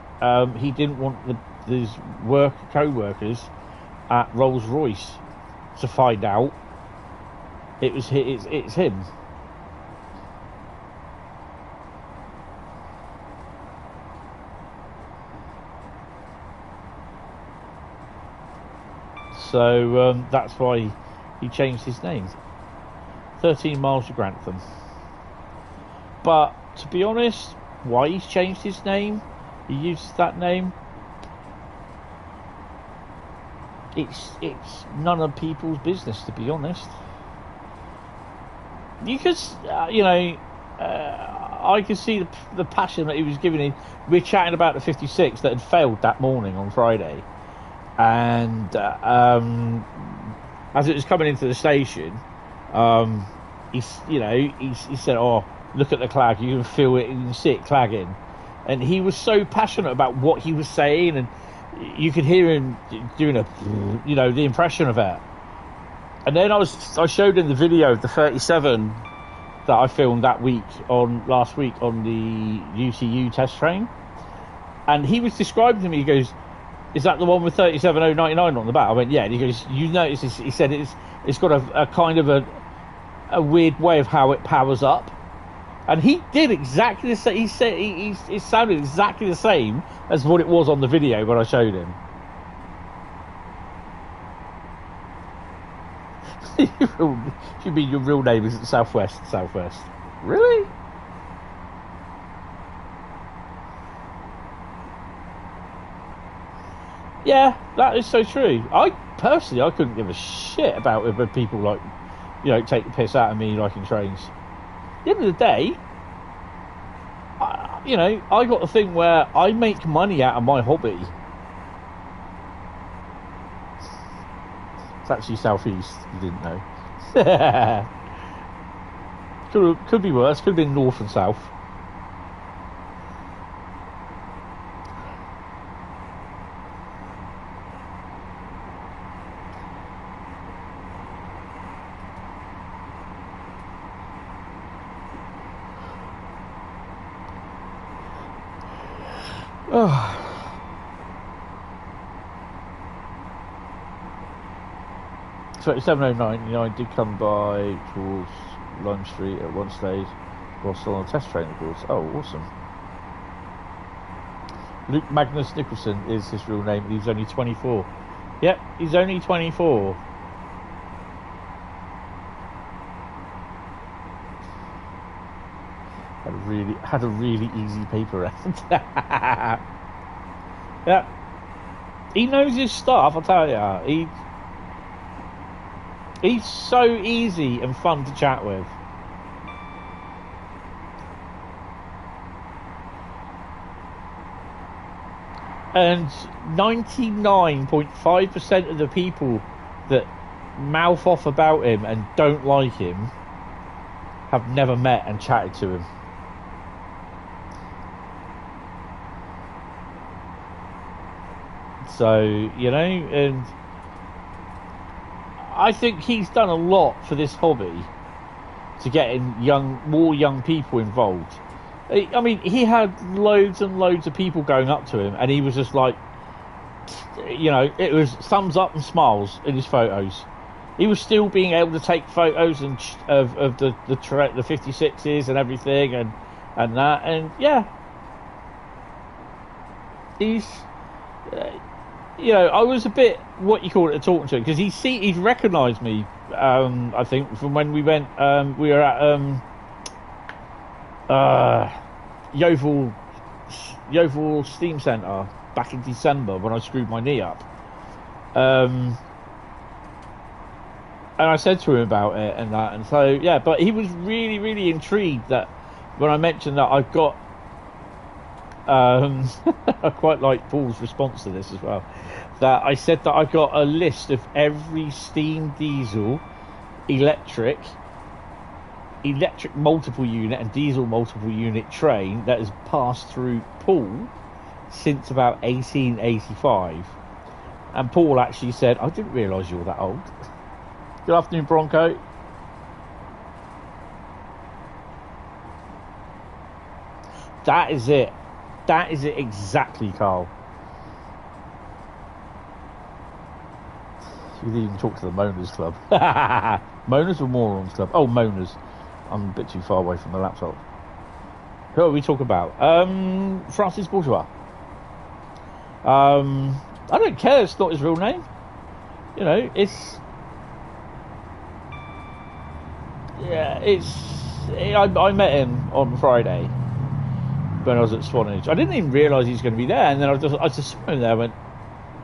He didn't want his co-workers at Rolls-Royce to find out it's him. So that's why he changed his name. 13 miles to Grantham. But to be honest, why he's changed his name, he uses that name, it's none of people's business, to be honest. You could, I could see the passion that he was giving it. We're chatting about the 56 that had failed that morning on Friday, and as it was coming into the station, he said, "Oh, look at the clag. You can feel it. You can see it clagging." And he was so passionate about what he was saying, and you could hear him doing the impression of it. And then I showed him the video of the 37 that I filmed last week on the UTU test train, and he was describing to me. He goes, "Is that the one with 37099 on the back?" I went, "Yeah." And he goes, "You notice this?" He said, "It's got a kind of a weird way of how it powers up." And he did exactly the same. He said it sounded exactly the same as what it was on the video when I showed him. You mean your real name isn't Southwest? Really? Yeah, that is so true. I couldn't give a shit about it when people take the piss out of me liking trains. At the end of the day, I got the thing where I make money out of my hobby. It's actually southeast, you didn't know. Could be worse, could have been north and south. Oh. 3709 did come by towards Lime Street at one stage while still on a test train, of course. Oh, awesome. Luke Magnus Nicholson is his real name. He's only 24. Yep, he's only 24. Had a really easy paper round. Yeah, he knows his stuff. I'll tell you, he's so easy and fun to chat with. And 99.5% of the people that mouth off about him and don't like him have never met and chatted to him. So, and I think he's done a lot for this hobby to get more young people involved. I mean, he had loads and loads of people going up to him, and he was just like, it was thumbs up and smiles in his photos. He was still being able to take photos of the 56s and everything, and that, and yeah, he's. I was a bit talking to him because he'd recognised me. I think from when we went, we were at Yeovil Steam Centre back in December when I screwed my knee up. And I said to him about it and that, and so yeah. But he was really, really intrigued that when I mentioned that I've got. I quite like Paul's response to this as well. That I said that I got a list of every steam, diesel, electric multiple unit and diesel multiple unit train that has passed through Paul since about 1885. And Paul actually said, "I didn't realise you're that old." Good afternoon, Bronco. That is it. That is it exactly, Carl. You didn't even talk to the Moaners Club. Moaners or Morons Club? Oh, Moaners. I'm a bit too far away from the laptop. Who are we talking about? Francis Bourgeois. I don't care, it's not his real name. You know, it's... Yeah, I met him on Friday when I was at Swanage. I didn't even realise he was going to be there, and then I just saw him there and went,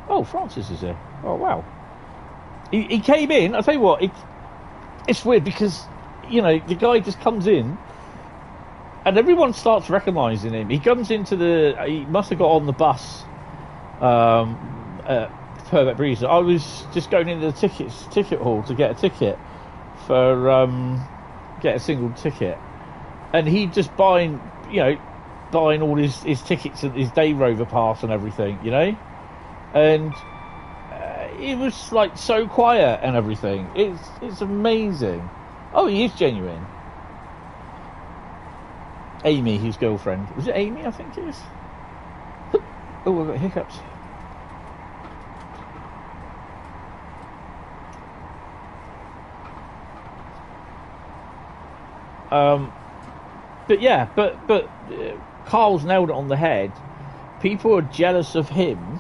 oh, Francis is here. Oh, wow. He came in, I'll tell you what, it's weird because, you know, the guy just comes in and everyone starts recognising him. He comes into he must have got on the bus at Perfect Breeze. I was just going into the ticket hall to get a ticket for, get a single ticket. And he just buying all his tickets and his day rover pass and everything, you know? And it was like so quiet and everything. It's amazing. Oh, he is genuine. Amy, his girlfriend. Was it Amy? I think it is. Oh, I've got hiccups. But yeah, but Carl's nailed it on the head. People are jealous of him,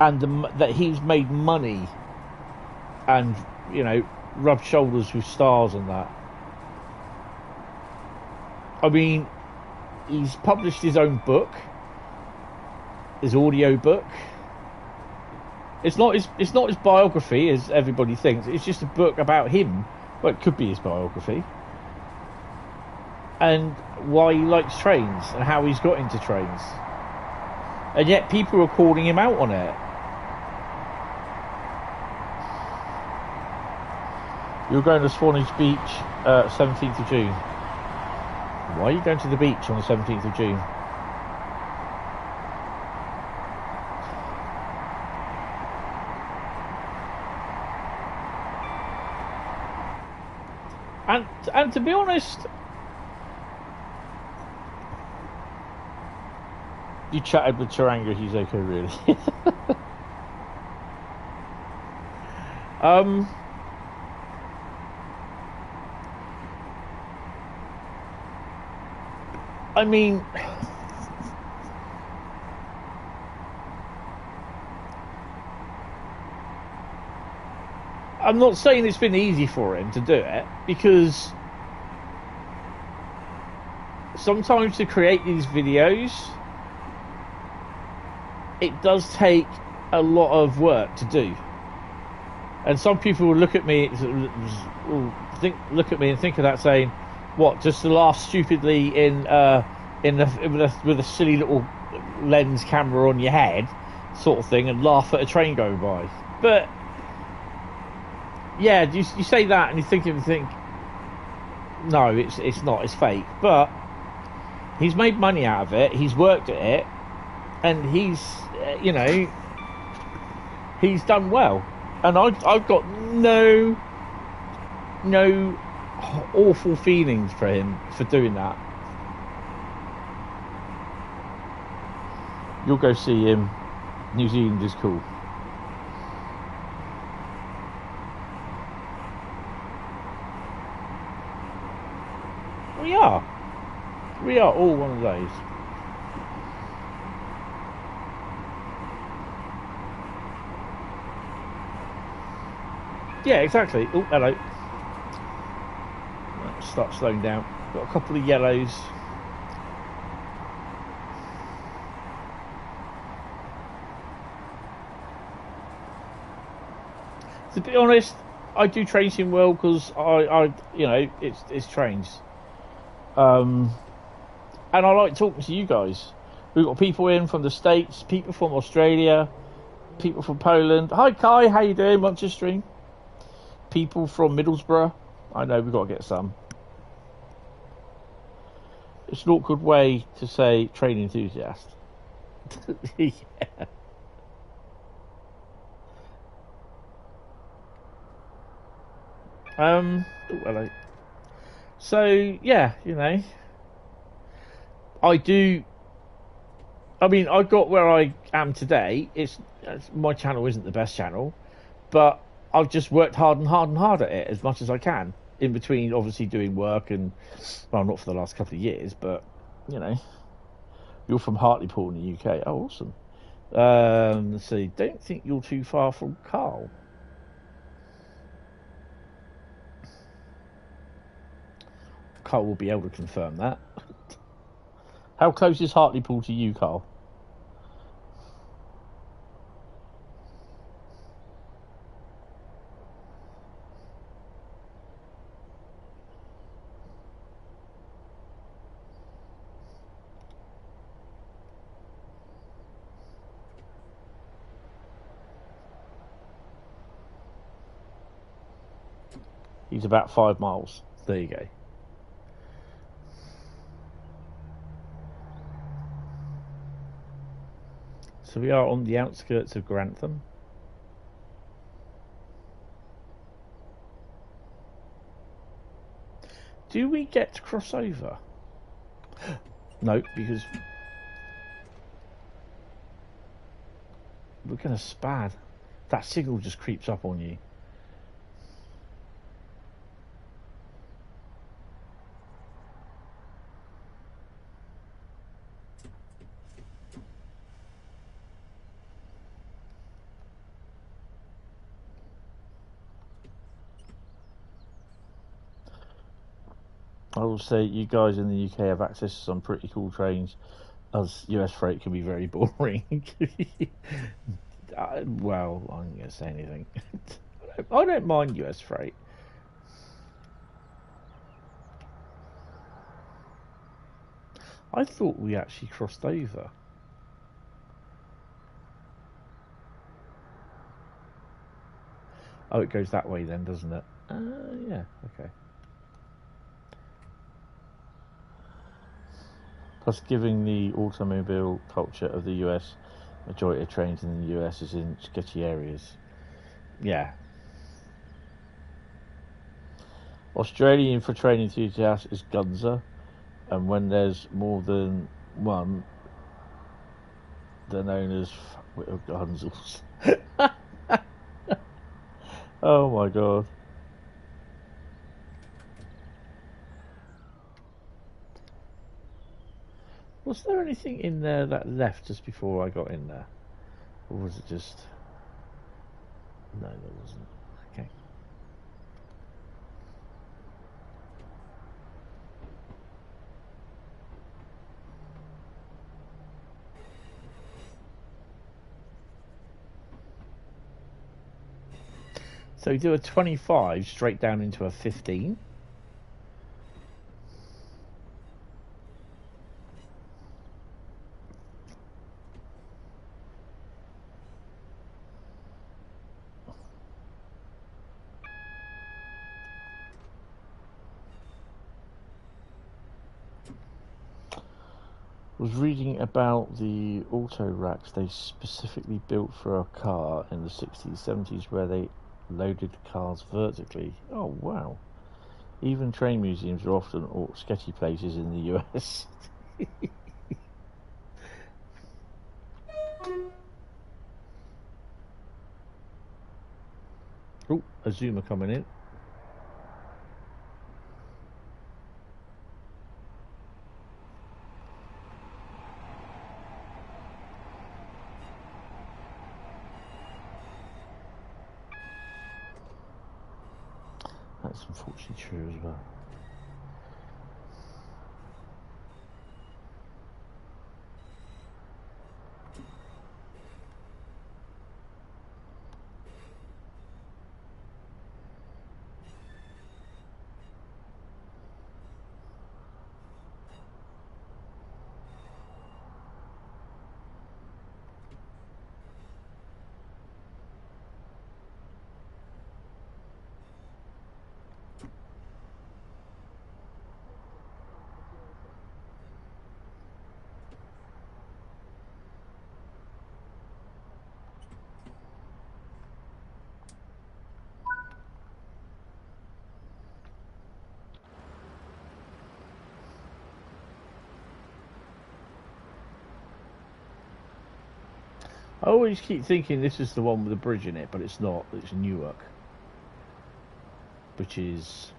and that he's made money, and you know, rubbed shoulders with stars and that. I mean, he's published his own book, his audio book. It's not his biography as everybody thinks. It's just a book about him. Well, it could be his biography. And why he likes trains and how he's got into trains. And yet people are calling him out on it. You're going to Swanage Beach 17th of June. Why are you going to the beach on the 17th of June? And to be honest, you chatted with Taranga, he's okay, really. I mean, I'm not saying it's been easy for him to do it, because sometimes to create these videos, it does take a lot of work to do. And some people will look at me and think of that, saying, what, just to laugh stupidly with a silly little lens camera on your head sort of thing, and laugh at a train going by. But yeah, you say that and you think no, it's not, it's fake. But he's made money out of it, he's worked at it, and he's he's done well. And I've got no awful feelings for him for doing that. You'll go see him. New Zealand is cool. We are all one of those. Yeah, exactly. Oh, hello. Let's start slowing down. Got a couple of yellows. To be honest, I do train sim well because I it's trains. And I like talking to you guys. We've got people in from the States, people from Australia, people from Poland. Hi Kai, how you doing? What's your stream? People from Middlesbrough. I know we've got to get some. It's an awkward way to say train enthusiast. Yeah. Oh, hello. So yeah, I got where I am today. It's my channel isn't the best channel, but I've just worked hard at it as much as I can, in between obviously doing work and, well, not for the last couple of years, but you're from Hartlepool in the UK. Oh, awesome. Let's see. Don't think you're too far from Carl. Carl will be able to confirm that. How close is Hartlepool to you, Carl? He's about 5 miles. There you go. So we are on the outskirts of Grantham. Do we get to cross over? No, because we're going to spad. That signal just creeps up on you. I will say you guys in the UK have access to some pretty cool trains, as US freight can be very boring. Well, I'm not going to say anything. I don't mind US freight. I thought we actually crossed over. Oh, it goes that way then, doesn't it? Yeah, okay. Plus, given the automobile culture of the US, majority of trains in the US is in sketchy areas. Yeah. Australian for train enthusiasts is Gunza, and when there's more than one, they're known as Gunzels. Oh my god. Was there anything in there that left just before I got in there? Or was it just... No, there wasn't. Okay. So we do a 25 straight down into a 15. Was reading about the auto racks they specifically built for a car in the 60s, 70s, where they loaded cars vertically. Oh wow. Even train museums are often sketchy places in the US. Oh, a zoomer coming in. That's unfortunately true as well. I always keep thinking this is the one with the bridge in it, but it's not. It's Newark. Which is...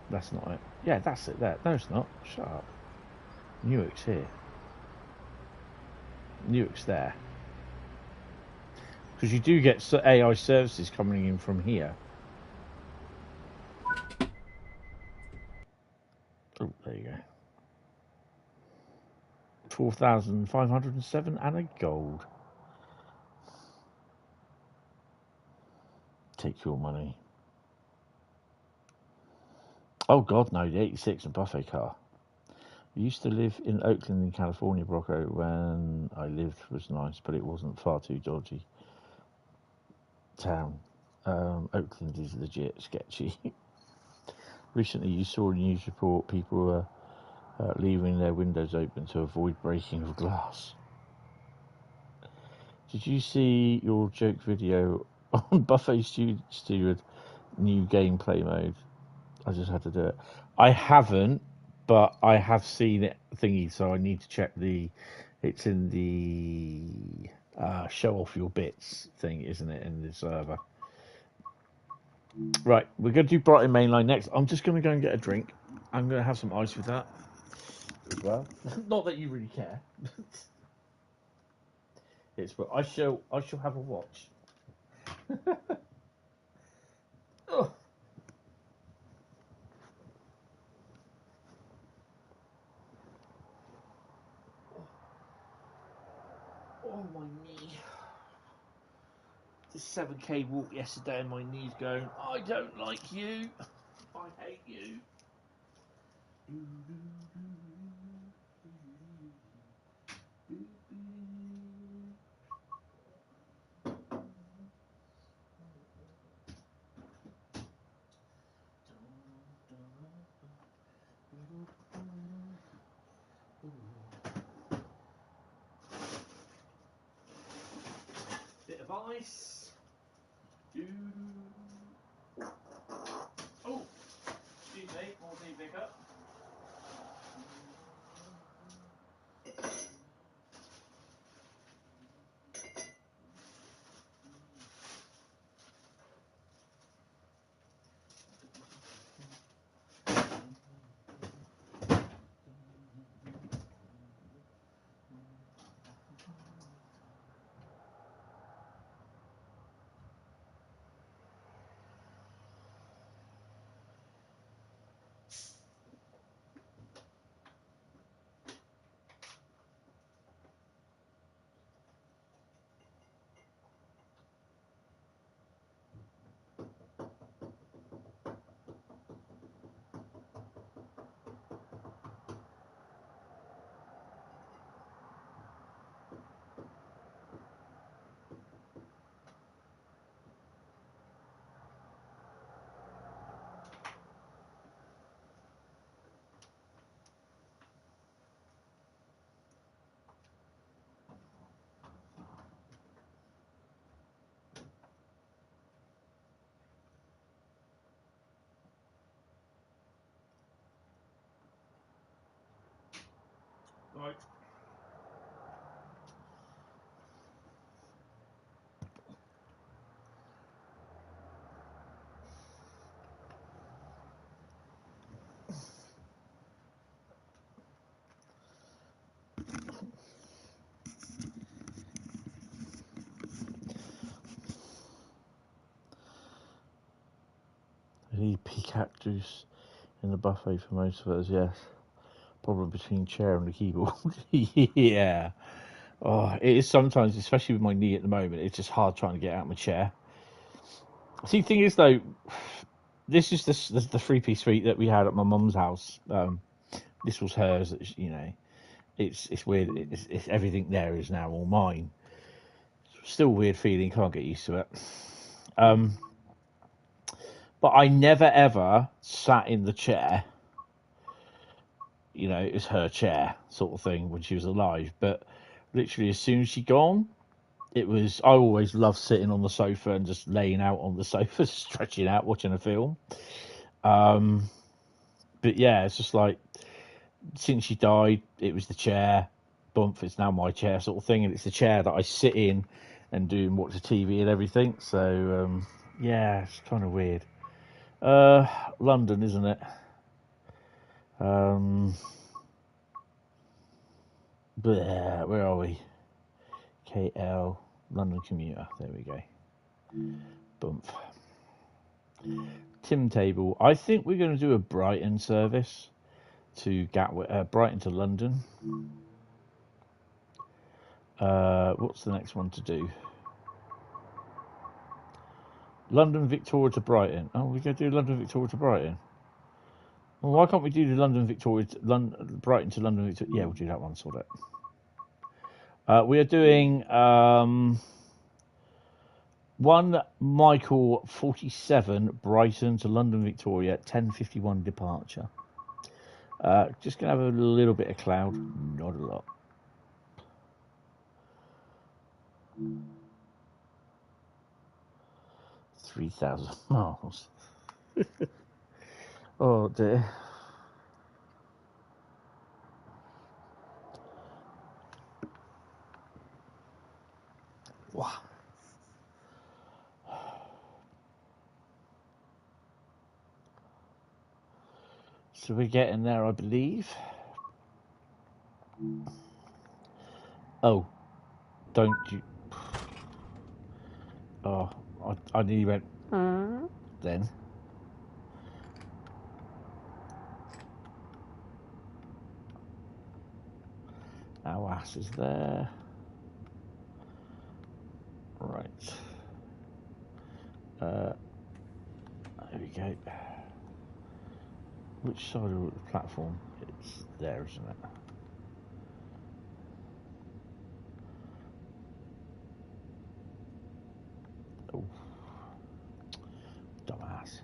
That's not it. Yeah, that's it there. No, it's not. Shut up. Newark's here. Newark's there. because you do get AI services coming in from here. Oh, there you go. 4,507 and a gold. Take your money. Oh God, no, the 86 and buffet car. I used to live in Oakland in California, Brocco. When I lived was nice, but it wasn't. Far too dodgy town. Oakland is legit sketchy. Recently, you saw a news report. People were leaving their windows open to avoid breaking of glass. Did you see your joke video on Buffet Steward new gameplay mode? I just had to do it. I haven't, but I have seen it thingy, so I need to check the. It's in the show off your bits thing, isn't it, in the server? Right, we're going to do Brighton Mainline next. I'm just going to go and get a drink. I'm going to have some ice with that as well. Not that you really care. It's but I shall have a watch. Oh. Oh, my knee. The 7K walk yesterday and my knee's going, I don't like you. I hate you. Bit of ice. Oh, excuse me, more tea pick up. Right. I need peacock juice in the buffet for most of us, yes. Problem between chair and the keyboard. Yeah. Oh, it is sometimes, especially with my knee at the moment, it's just hard trying to get out of my chair. See, the thing is, though, this is the three-piece suite that we had at my mum's house. This was hers, you know. It's weird. It's everything there is now all mine. Still a weird feeling, can't get used to it. But I never ever sat in the chair. You know, it's her chair sort of thing when she was alive. But literally, as soon as she gone, it was. I always loved sitting on the sofa and just laying out on the sofa, stretching out, watching a film. But yeah, it's just like since she died, it was the chair. Bump, it's now my chair sort of thing, and it's the chair that I sit in and do and watch the TV and everything. So yeah, it's kind of weird. London, isn't it? Where are we? KL. London commuter. There we go. Bump. Tim table. I think we're going to do a Brighton service to Gatwick, Brighton to London. What's the next one to do? London Victoria to Brighton. Oh, we're going to do London Victoria to Brighton. Well, why can't we do the London Victoria to Brighton to London Victoria? Yeah, we'll do that one. Sort it. We are doing 1 Michael 47 Brighton to London Victoria 10:51 departure. Just gonna have a little bit of cloud, not a lot. $3,000 miles. Oh dear. Wow. So we're getting there, I believe. Oh, don't you? Oh, I nearly went. Then. Our ass is there. Right. There we go. Which side of the platform? It's there, isn't it? Oh, dumbass.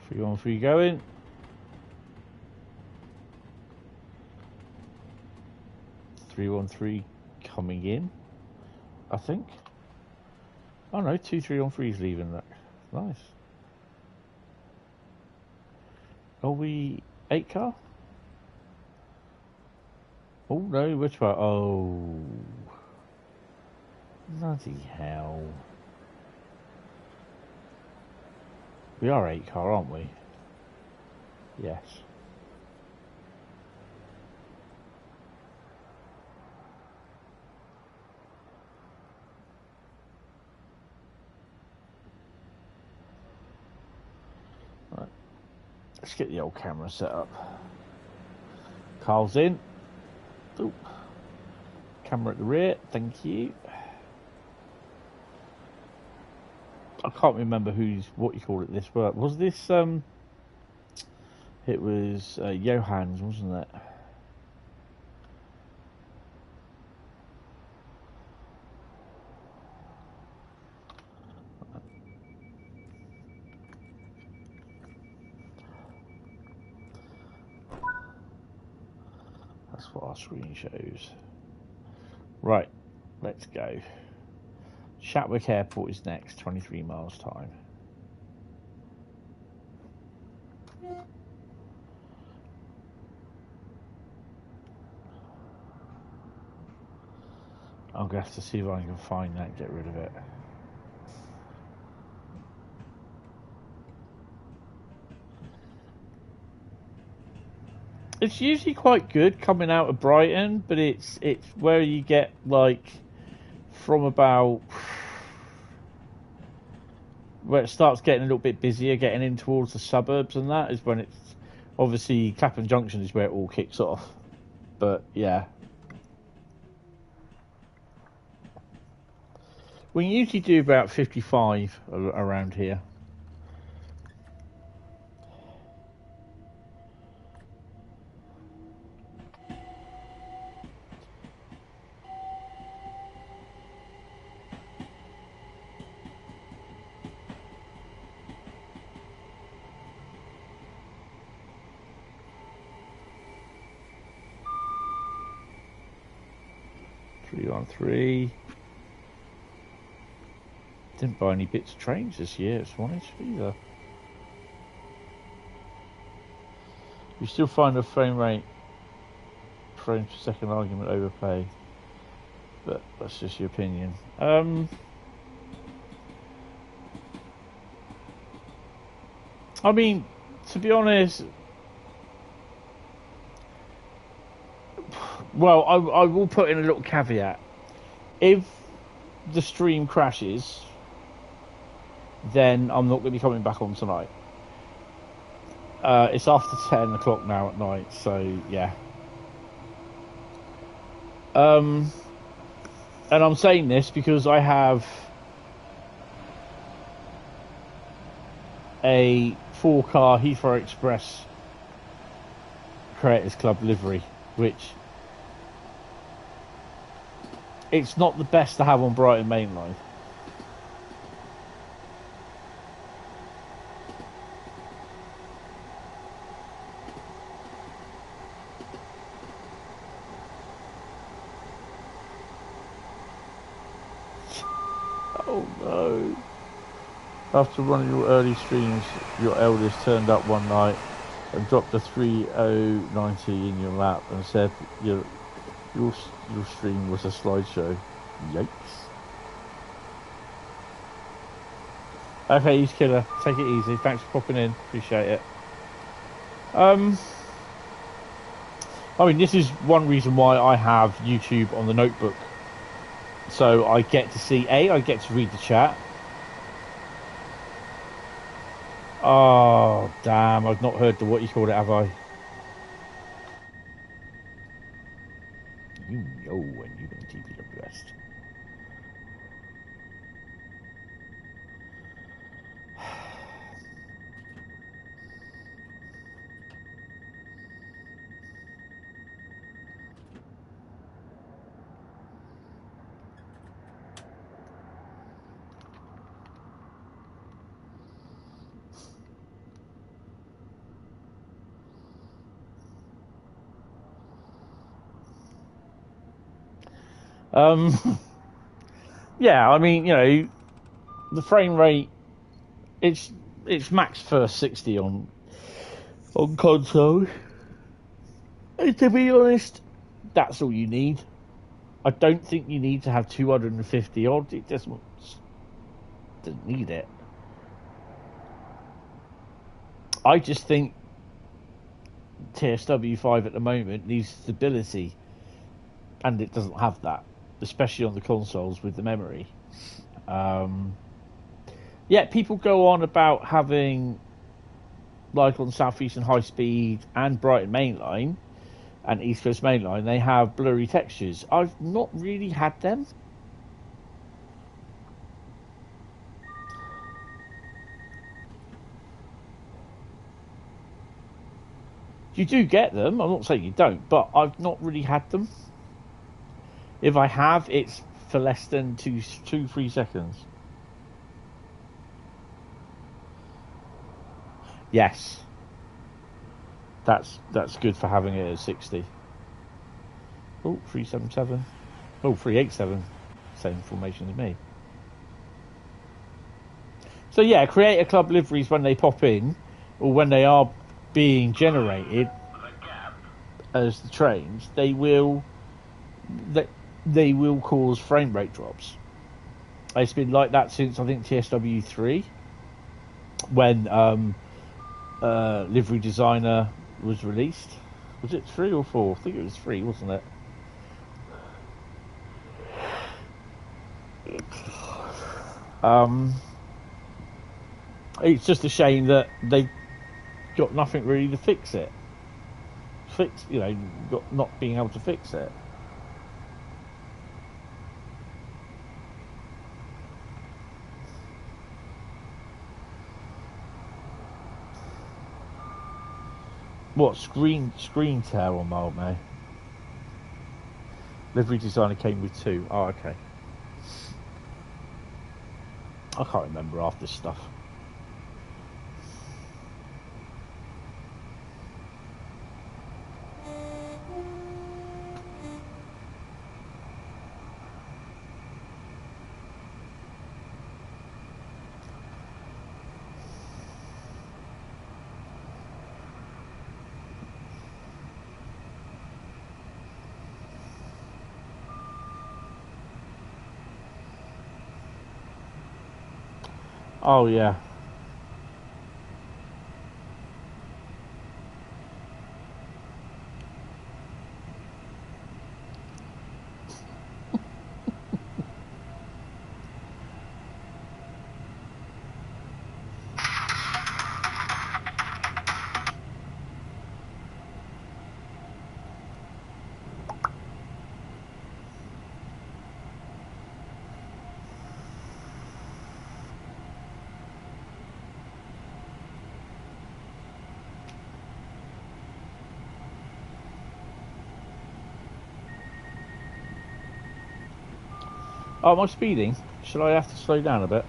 Free on, free going. (313) coming in, I think. Oh no, 2313's leaving that. Nice. Are we 8 car? Oh no, which one? Oh, bloody hell. We are 8 car, aren't we? Yes. Right. Let's get the old camera set up. Carl's in. Oop. Camera at the rear, thank you. I can't remember what you call it this, but was this it was Johann's, wasn't it? That's what our screen shows. Right, let's go. Shatwick Airport is next, 23 miles time. I'm going to have to see if I can find that and get rid of it. It's usually quite good coming out of Brighton, but it's where you get like from about where it starts getting a little bit busier, getting in towards the suburbs, and that is when it's obviously Clapham Junction is where it all kicks off. But yeah, we usually do about 55 around here. (313) Didn't buy any bits of trains this year, it's honest either. You still find the frame rate, frames per second argument overplayed, but that's just your opinion. I mean, to be honest, well, I will put in a little caveat. If the stream crashes, then I'm not going to be coming back on tonight. It's after 10 o'clock now at night, so yeah. And I'm saying this because I have a 4-car Heathrow Express Creators Club livery, which it's not the best to have on Brighton Mainline. Oh no. After one of your early streams, your eldest turned up one night and dropped a 3090 in your lap and said your stream was a slideshow. Yikes. Okay, East Killer, take it easy. Thanks for popping in. Appreciate it. I mean, this is one reason why I have YouTube on the notebook. So I get to see, I get to read the chat. Oh, damn, I've not heard the what you called it, have I? You know when you're going to be the best. Yeah, I mean, you know, the frame rate, it's max first 60 on console. And to be honest, that's all you need. I don't think you need to have 250 odd. It doesn't need it. I just think TSW5 at the moment needs stability, and it doesn't have that, especially on the consoles with the memory. Yeah, people go on about having, like on Southeastern Highspeed and Brighton Mainline and East Coast Mainline, they have blurry textures. I've not really had them. You do get them, I'm not saying you don't, but I've not really had them. If I have, it's for less than 2-3 seconds. Yes. That's good for having it at 60. Oh, 377. Oh, 387. Same formation as me. So yeah, Creator Club liveries, when they pop in, or when they are being generated as the trains, they will cause frame rate drops. It's been like that since, I think, TSW3, when Livery Designer was released. Was it 3 or 4? I think it was 3, wasn't it? It's just a shame that they got nothing really to fix it. Got not being able to fix it. What, screen tear on Mild May? Livery Designer came with 2. Oh, okay. I can't remember half this stuff. Oh, yeah. Oh, am I speeding? Should I have to slow down a bit?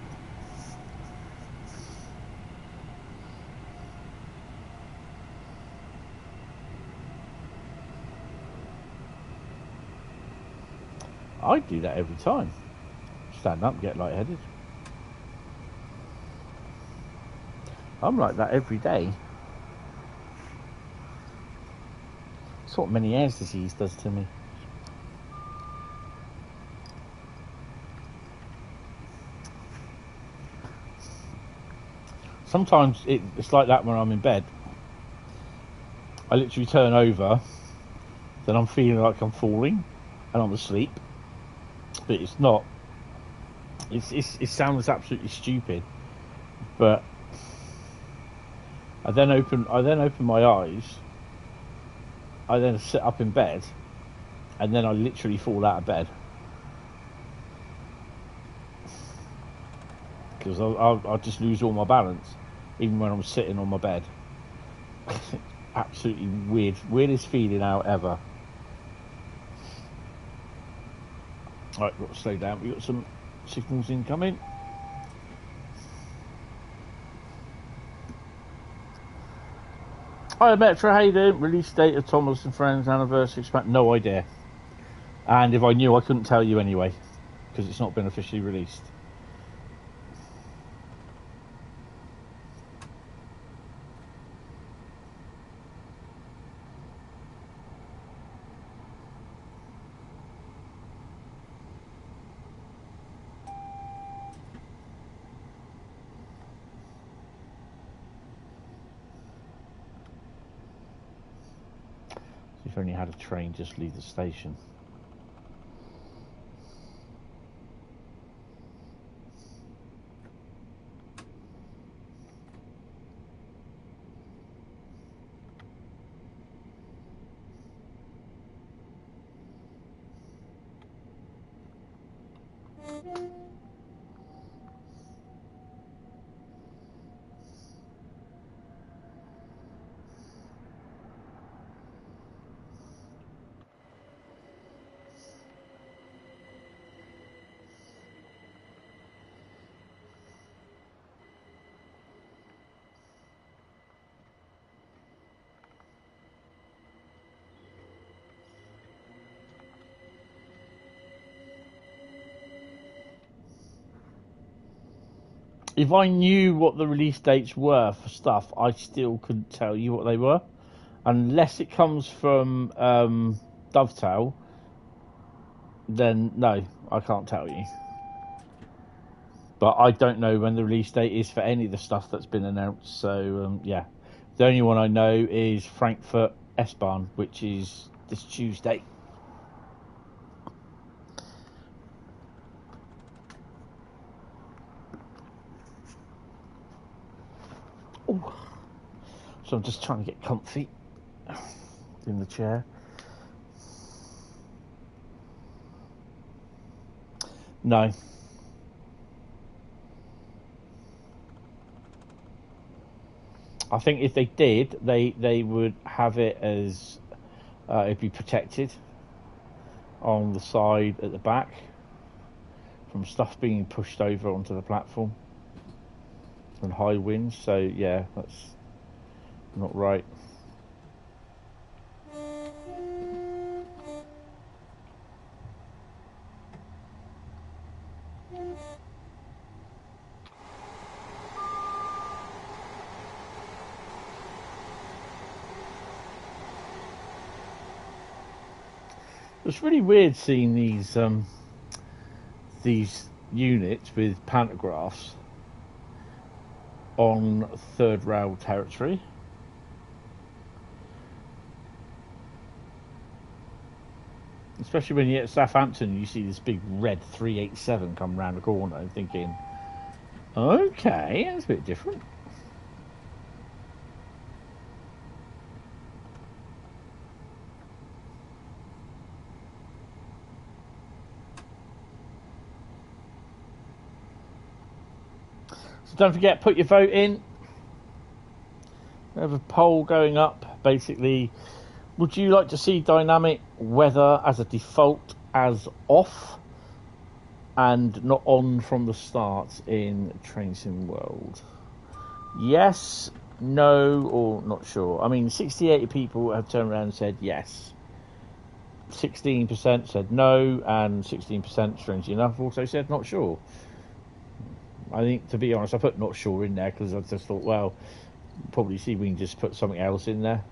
I do that every time. Stand up, get lightheaded. I'm like that every day. That's what Meniere's disease does to me. Sometimes it's like that when I'm in bed. I literally turn over, then I'm feeling like I'm falling, and I'm asleep. But it's not. It sounds absolutely stupid, but I then open my eyes. I then sit up in bed, and then I literally fall out of bed because I'll just lose all my balance, even when I'm sitting on my bed. Absolutely weirdest feeling out ever. Right, got to slow down. We got some signals incoming. Hi Metro, how you doing? Release date of Thomas and Friends anniversary. No idea. And if I knew, I couldn't tell you anyway, because it's not been officially released. If only had a train just leave the station. If I knew what the release dates were for stuff, I still couldn't tell you what they were. Unless it comes from Dovetail, then no, I can't tell you. But I don't know when the release date is for any of the stuff that's been announced. So, yeah. The only one I know is Frankfurt S-Bahn, which is this Tuesday. Ooh. So I'm just trying to get comfy in the chair. No. I think if they did, they would have it as it'd be protected on the side at the back from stuff being pushed over onto the platform and high winds. So yeah, that's not right. It's really weird seeing these units with pantographs on third rail territory. Especially when you're at Southampton and you see this big red 387 come round the corner and thinking, okay, that's a bit different. So don't forget, put your vote in. We have a poll going up. Basically, would you like to see dynamic weather as a default as off? and not on from the start in Train Sim World? Yes, no, or not sure. I mean, 68 people have turned around and said yes. 16% said no, and 16%, strangely enough, also said not sure. I think, to be honest, I put not sure in there because I just thought, well, probably see if we can just put something else in there.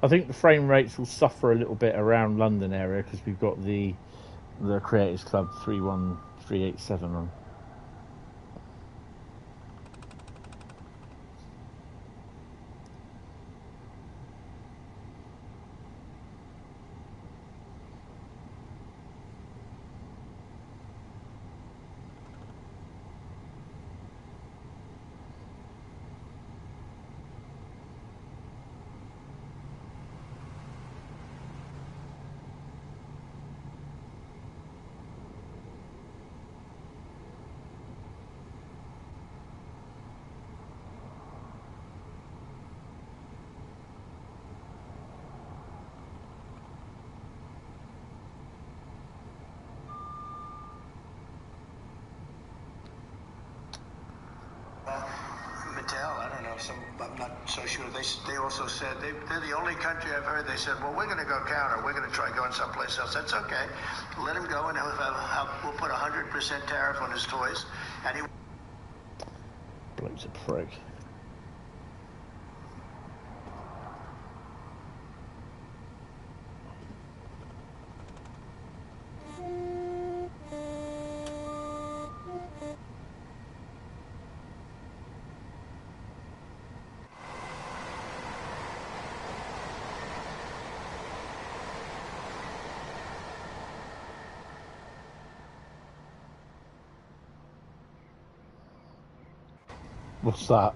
I think the frame rates will suffer a little bit around London area because we've got the Creators Club 31387 on. I don't know. I'm not so sure. They also said they're the only country I've heard. They said, well, we're going to go counter. We're going to try going someplace else. That's okay. Let him go, and we'll put 100% tariff on his toys. And he. Bloke's a prick. What's that?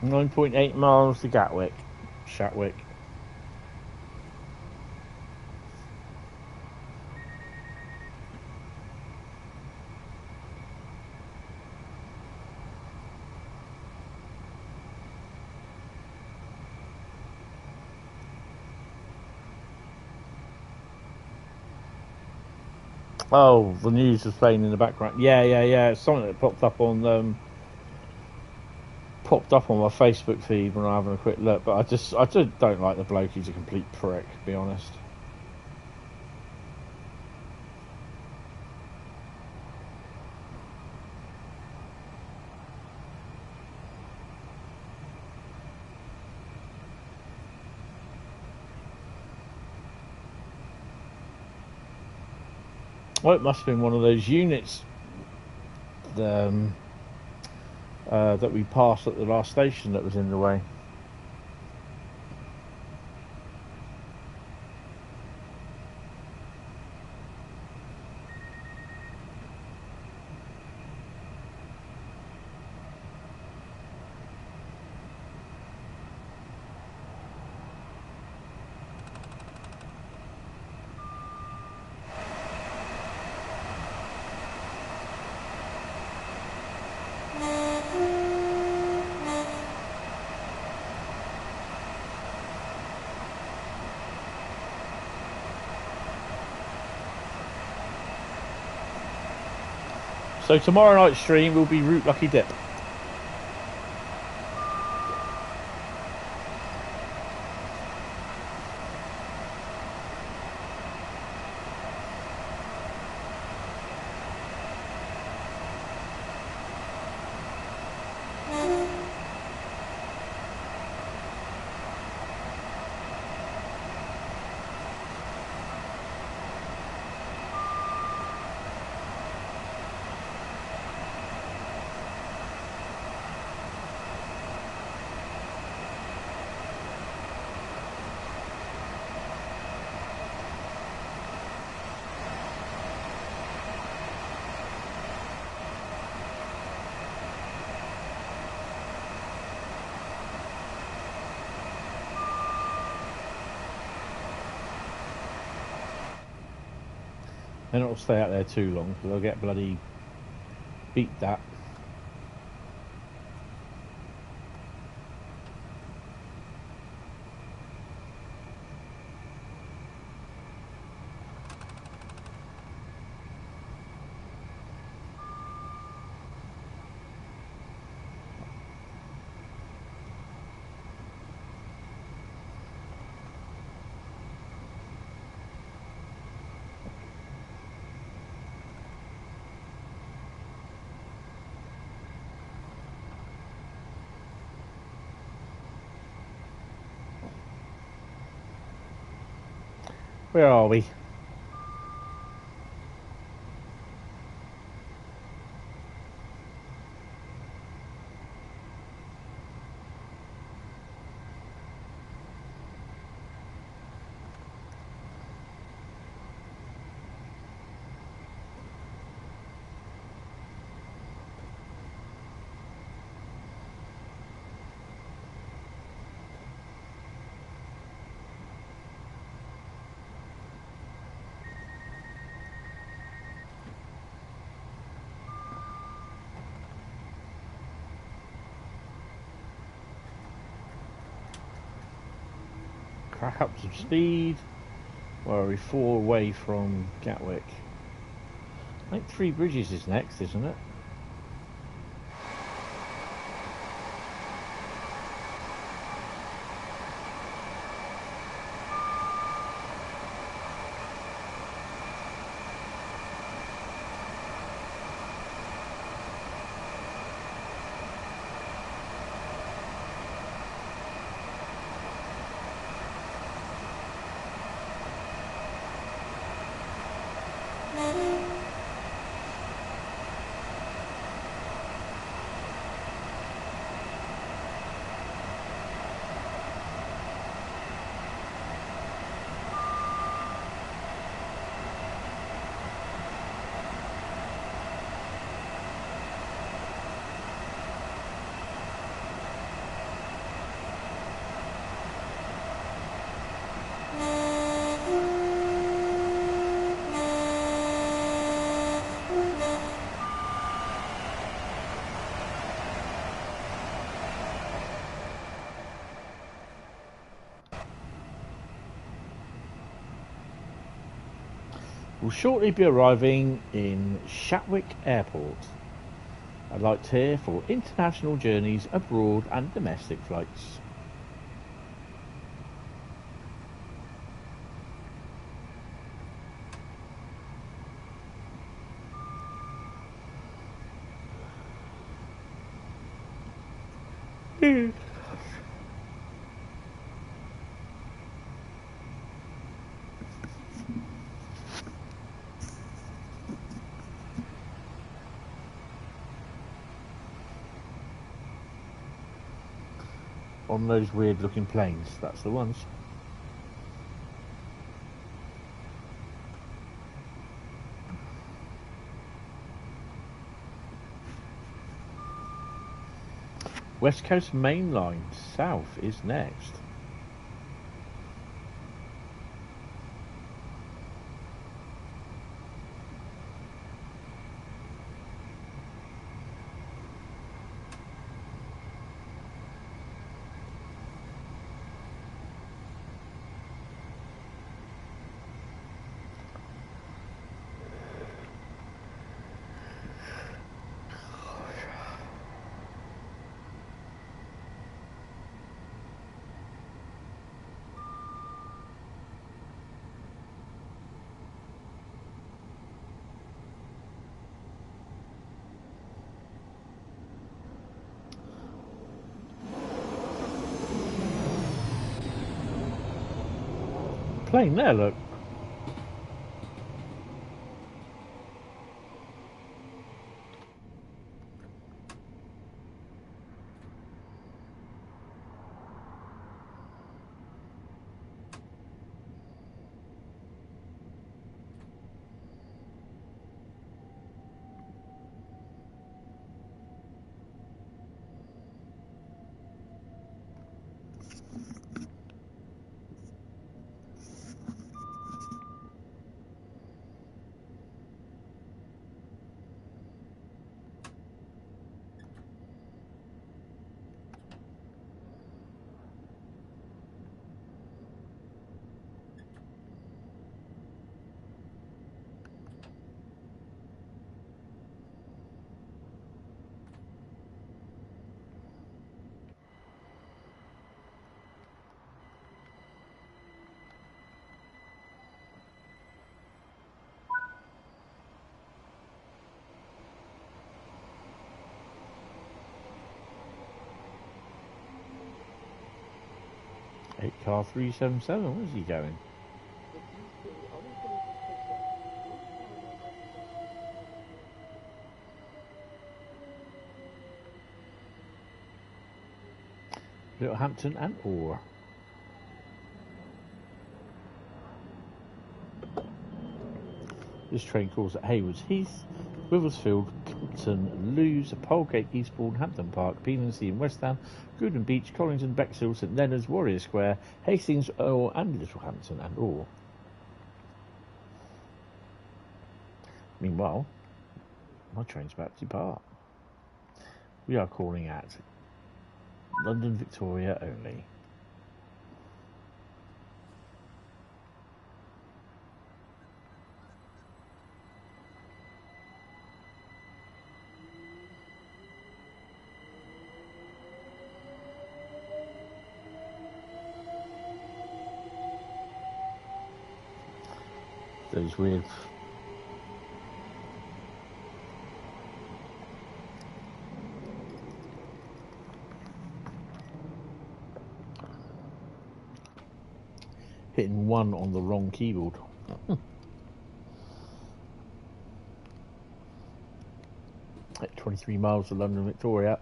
.8 miles to Gatwick. Shatwick. Oh, the news was playing in the background. Yeah. It's something that popped up on my Facebook feed when I was having a quick look. But I just don't like the bloke. He's a complete prick, to be honest. Well, it must have been one of those units that we passed at the last station that was in the way. So tomorrow night's stream will be Route Lucky Dip. Better not stay out there too long because I'll get bloody beat that. Where are we? Crack up some speed. Where are we? 4 away from Gatwick. I think Three Bridges is next, isn't it? We'll shortly be arriving in Shatwick Airport. I'd like to hear for international journeys abroad and domestic flights. On those weird looking planes, that's the ones. West Coast Mainline South is next. Plane there, look. Right, car 377, where's he going? Littlehampton and Ruhr. This train calls at Haywards Heath, Withersfield, Compton, Lewes, Polegate, Eastbourne, Hampton Park, Penansea and West Ham, Goodham Beach, Collington, Bexhill, St Leonard's, Warrior Square, Hastings, Earl and Littlehampton and Ruhr. Meanwhile, my train's about to depart. We are calling at London Victoria only. Those weird hitting one on the wrong keyboard. At 23 miles to London Victoria.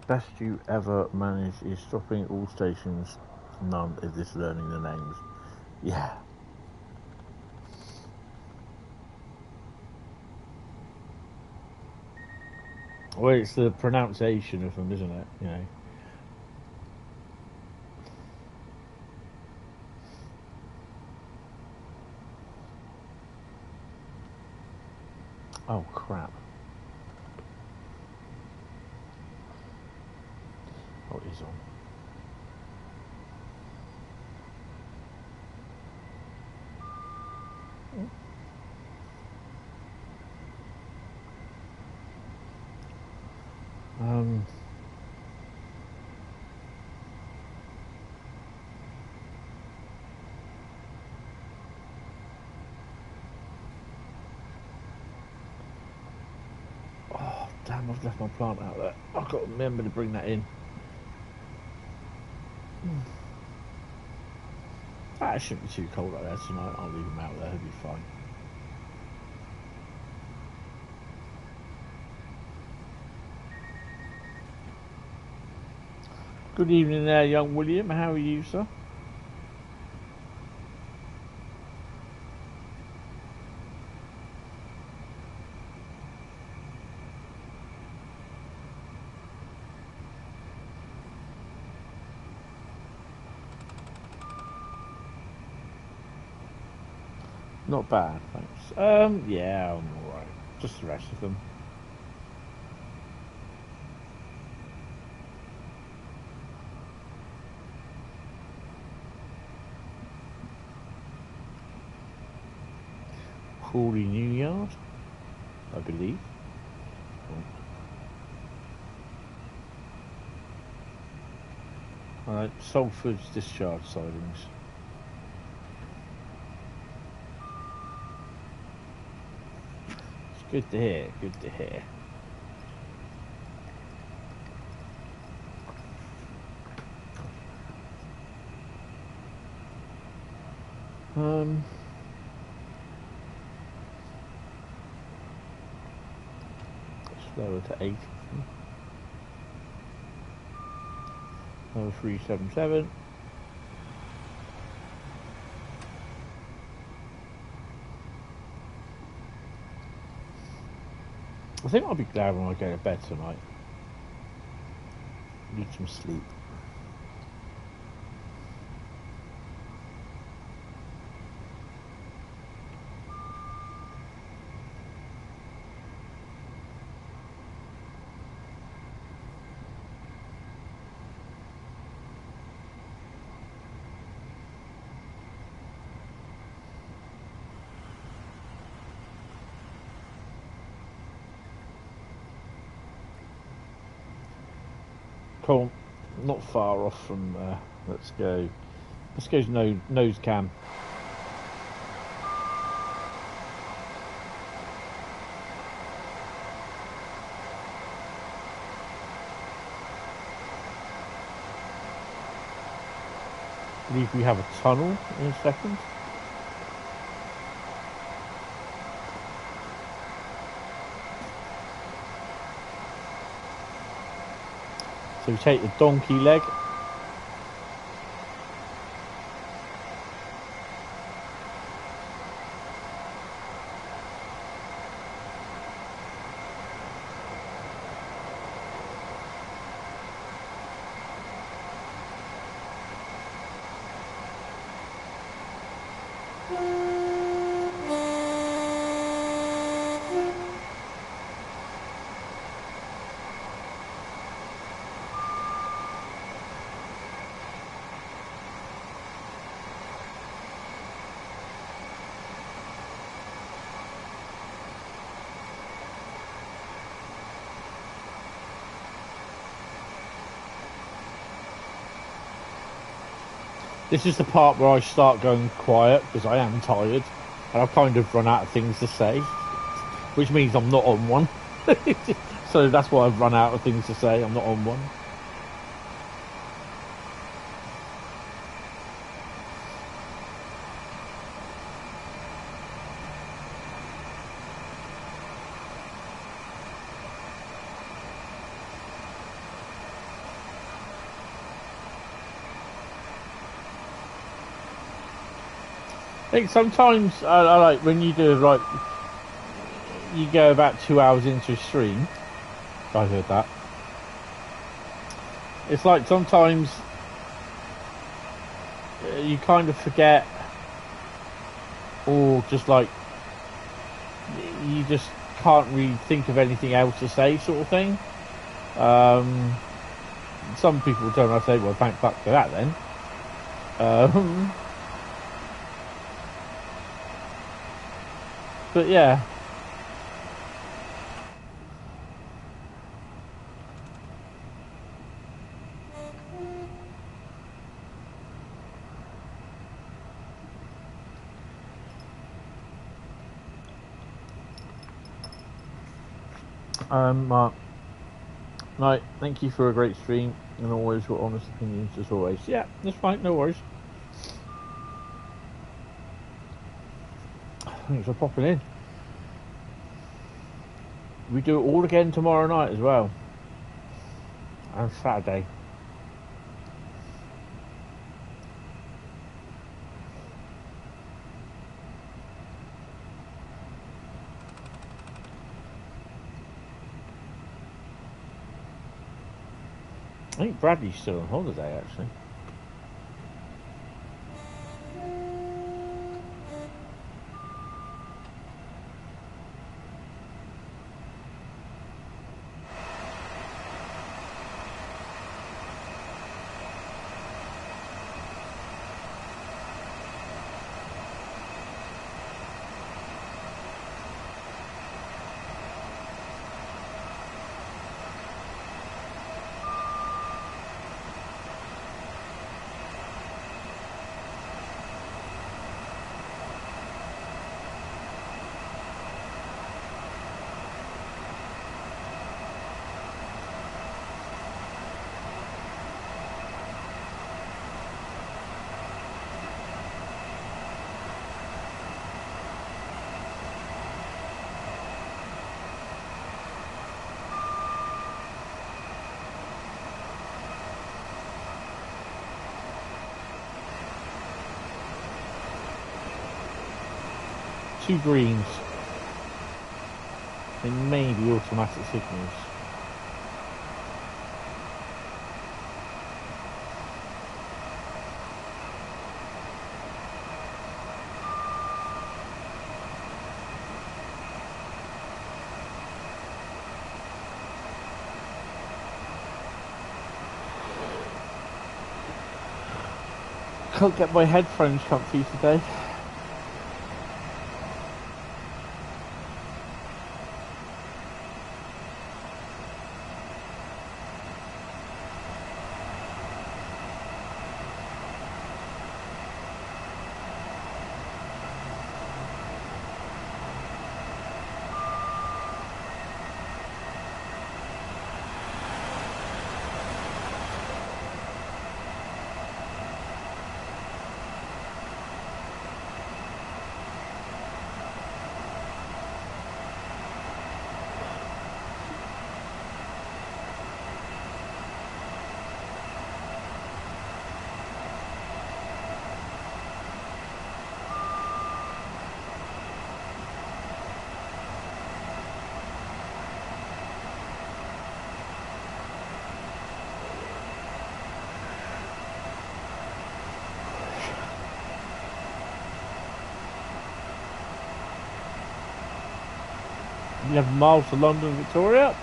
Best you ever managed is stopping all stations. None of this learning the names. Yeah. Well, it's the pronunciation of them, isn't it? You know. Oh crap. Oh, it is on. Oh, damn, I've left my plant out there. I've got to remember to bring that in. It shouldn't be too cold out there tonight. I'll leave them out there, he'll be fine. Good evening there, young William. How are you, sir? Not bad, thanks. Yeah, I'm alright. Just the rest of them. Crawley New Yard, I believe. Alright, Salford's discharge sidings. It's good to hear, good to hear. Lower to 8. Lower 377. I think I'll be glad when I go to bed tonight. Need some sleep. Cool, not far off from let's go nose cam. believe we have a tunnel in a second. So we take the donkey leg. This is the part where I start going quiet because I am tired and I've kind of run out of things to say, which means I'm not on one. So that's why I've run out of things to say. I'm not on one. I think sometimes I like when you do like you go about 2 hours into a stream. I heard that. It's like sometimes you kind of forget, or just like you just can't really think of anything else to say, sort of thing. Some people turn around and say, "Well, thank fuck for that then." But yeah. Mark. Right, thank you for a great stream and always your honest opinions as always. Yeah, that's fine, no worries. Thanks for popping in. We do it all again tomorrow night as well. And Saturday. I think Bradley's still on holiday actually. Two greens. They may be automatic signals. Can't get my headphones comfy today. 11 miles to London, Victoria.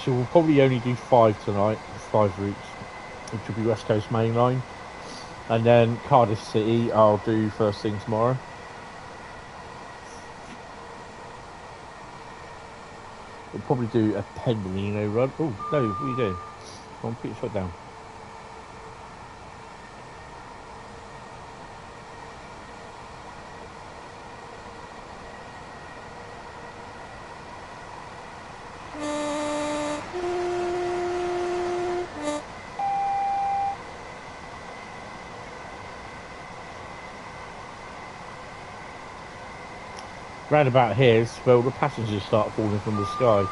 So we'll probably only do 5 tonight, 5 routes, which will be West Coast Mainline. And then Cardiff City I'll do first thing tomorrow. We'll probably do a Pendolino run. Oh, no, what are you doing? Come on, put your foot down. Round about here is where all the passengers start falling from the sky.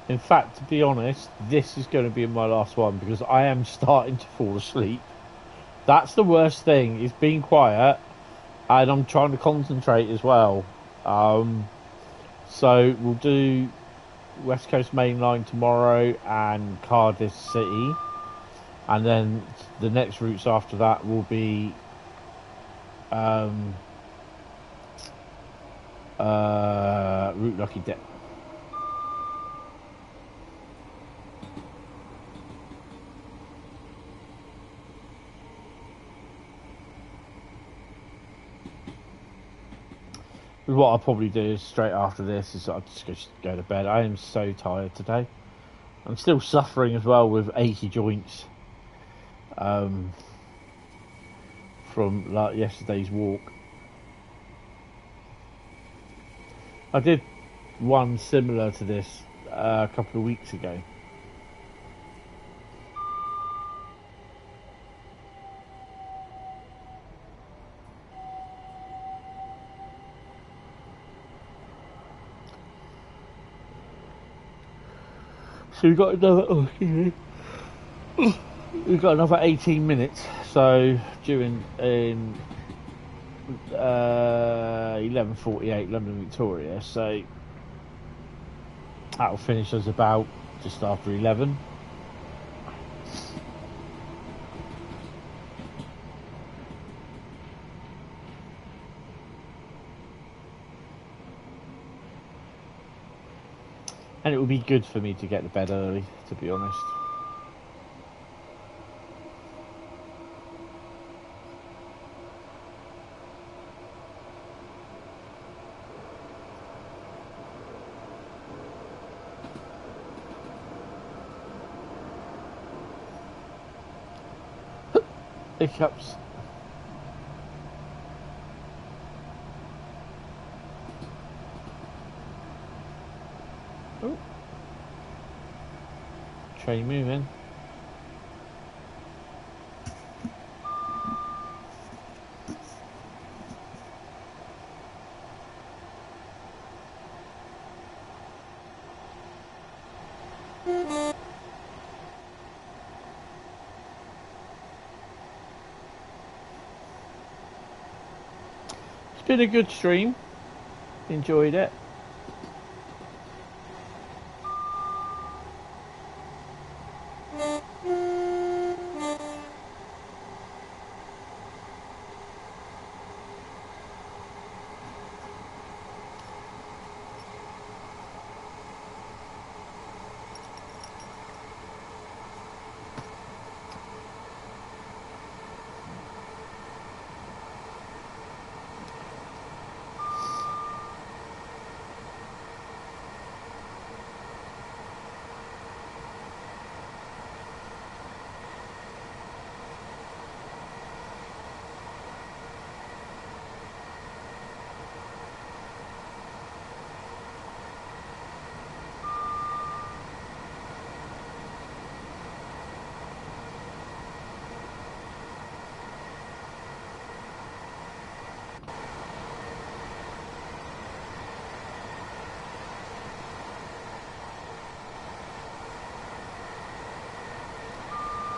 In fact, to be honest, this is going to be my last one because I am starting to fall asleep. That's the worst thing, is being quiet, and I'm trying to concentrate as well. So we'll do West Coast Mainline tomorrow and Cardiff City, and then the next routes after that will be Route Lucky Dip. What I'll probably do straight after this is I'll just go to bed. I am so tired today. I'm still suffering as well with achy joints from yesterday's walk. I did one similar to this a couple of weeks ago. So we've got another 18 minutes. So during in 11:48 London Victoria. So that'll finish us about just after 11. And it would be good for me to get to bed early, to be honest. Hiccups. Oh. Train moving. It's been a good stream. Enjoyed it.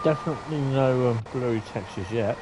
Definitely no blurry textures yet.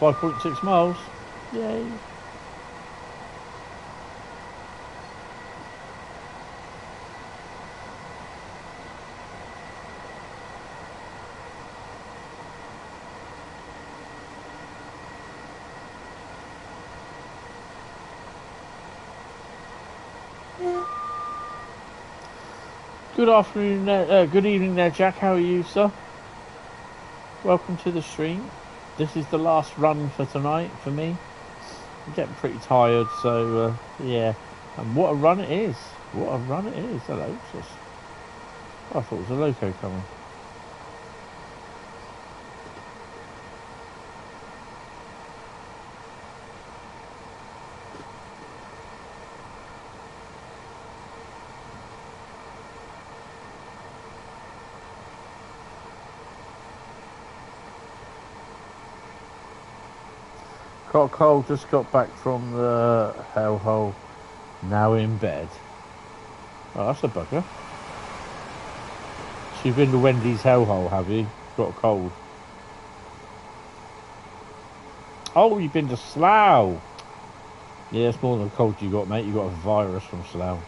.6 miles. Yay. Good afternoon, good evening there, Jack. How are you, sir? Welcome to the stream. This is the last run for tonight for me. I'm getting pretty tired, so yeah. And what a run it is! What a run it is! Hello, sis. Oh, I thought it was a loco coming. Got a cold, just got back from the hellhole, now in bed. Oh, that's a bugger. So you've been to Wendy's hellhole, have you? Got a cold. Oh, you've been to Slough. Yeah, it's more than a cold you got, mate. You got a virus from Slough.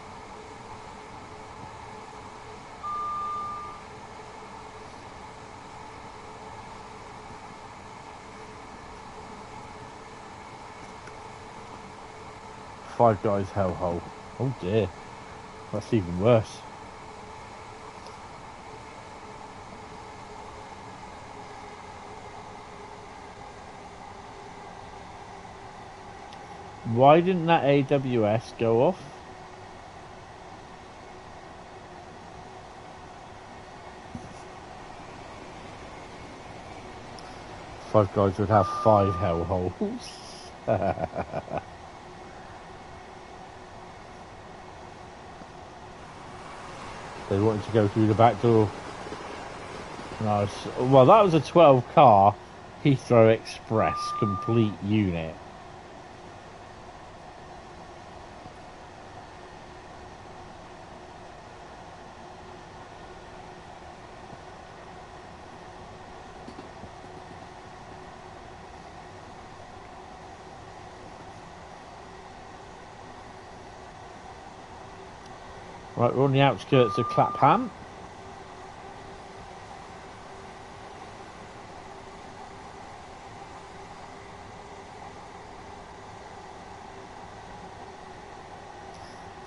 Five Guys hellhole. Oh dear, that's even worse. Why didn't that AWS go off? Five Guys would have 5 hellholes. They wanted to go through the back door. Nice. Well, that was a 12 car Heathrow Express complete unit. Right, we're on the outskirts of Clapham.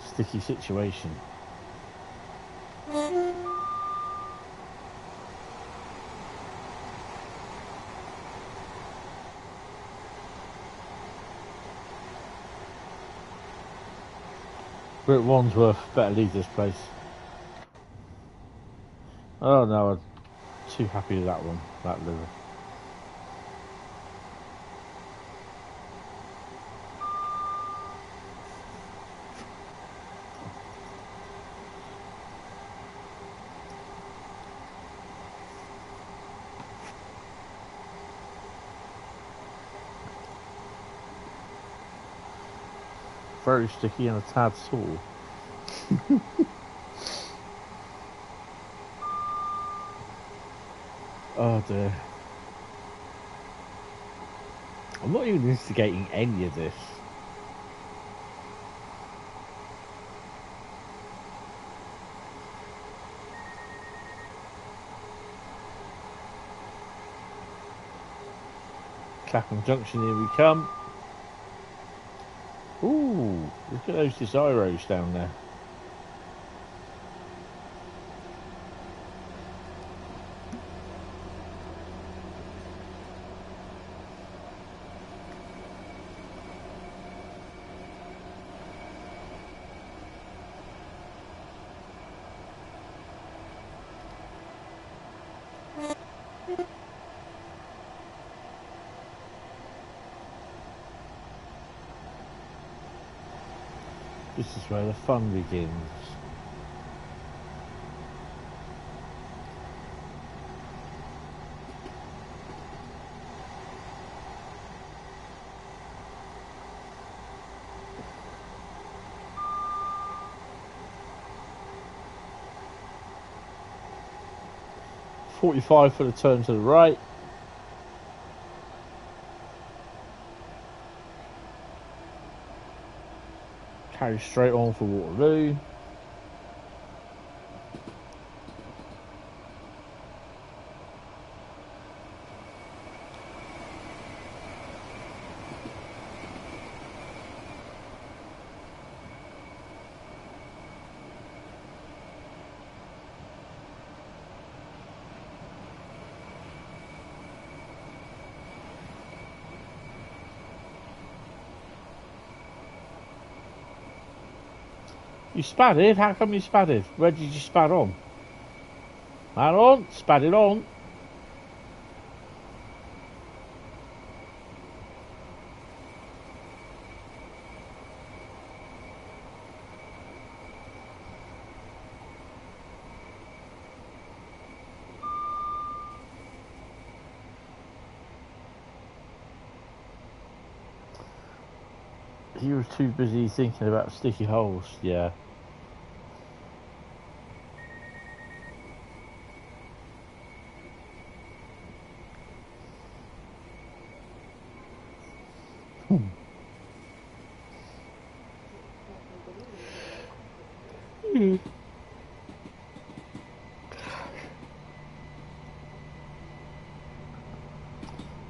Sticky situation. We're at Wandsworth, better leave this place. Oh no, I'm too happy with that one, that liver. Very sticky and a tad sore. Oh dear. I'm not even instigating any of this. Clapham Junction, here we come. Ooh, look at those deciros down there. This is where the fun begins. .45 for the turn to the right. Carry straight on for Waterloo. You spadded? How come you spadded? Where did you spad on? Man on, spadded on. He was too busy thinking about sticky holes, yeah.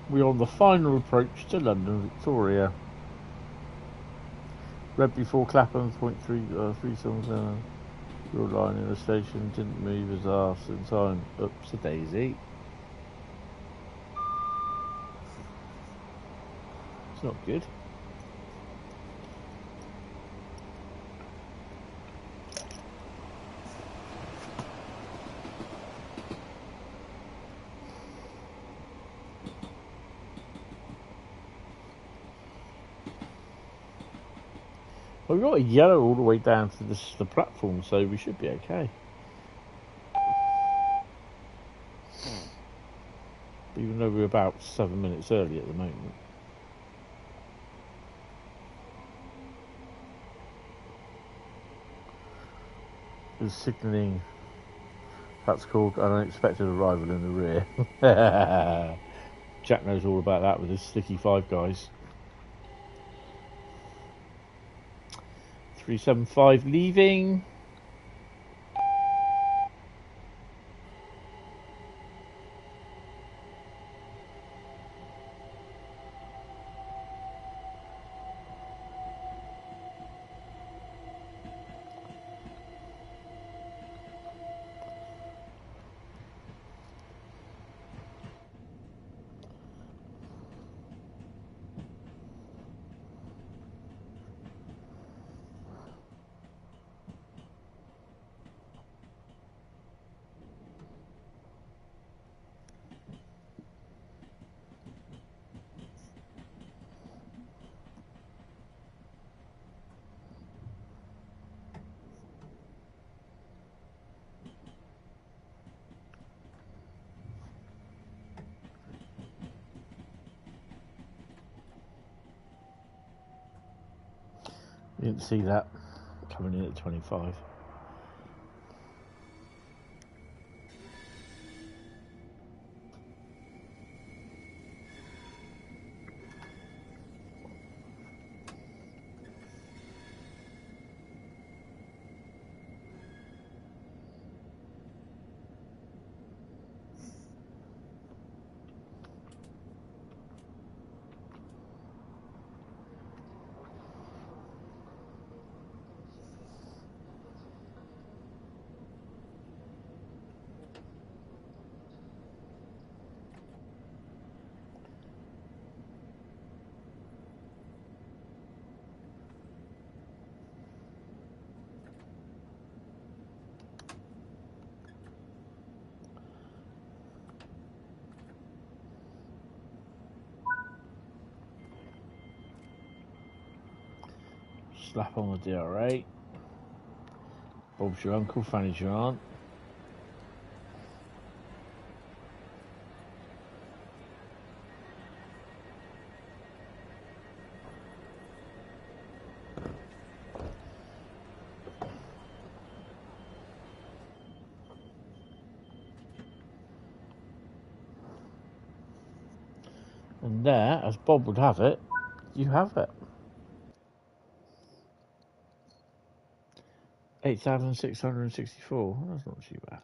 We're on the final approach to London Victoria. Red before Clapham, 377. Your line in the station didn't move as asked in time. Oops a daisy. It's not good. Well, we've got a yellow all the way down to the platform, so we should be okay. Even though we're about 7 minutes early at the moment. It's signalling. That's called an unexpected arrival in the rear. Jack knows all about that with his sticky five guys. 375 leaving. Didn't see that coming in at 25. Slap on the DR8. Bob's your uncle, Fanny's your aunt. And there, as Bob would have it, you have it. 8,664. That's not too bad.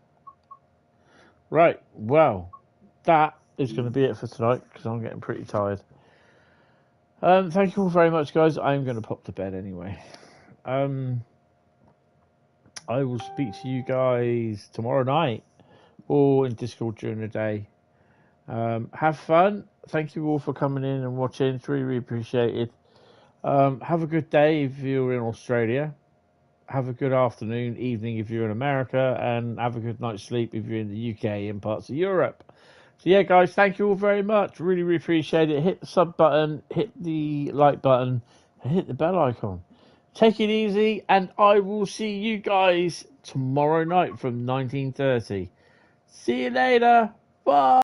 Right, well, that is going to be it for tonight because I'm getting pretty tired. Thank you all very much, guys. I'm going to pop to bed anyway. I will speak to you guys tomorrow night or in Discord during the day. Have fun. Thank you all for coming in and watching. It's really, really appreciated. Have a good day if you're in Australia. Have a good afternoon, evening if you're in America, and have a good night's sleep if you're in the UK and parts of Europe. So yeah, guys, thank you all very much. Really, really appreciate it. Hit the sub button, hit the like button, and hit the bell icon. Take it easy, and I will see you guys tomorrow night from 19:30. See you later. Bye.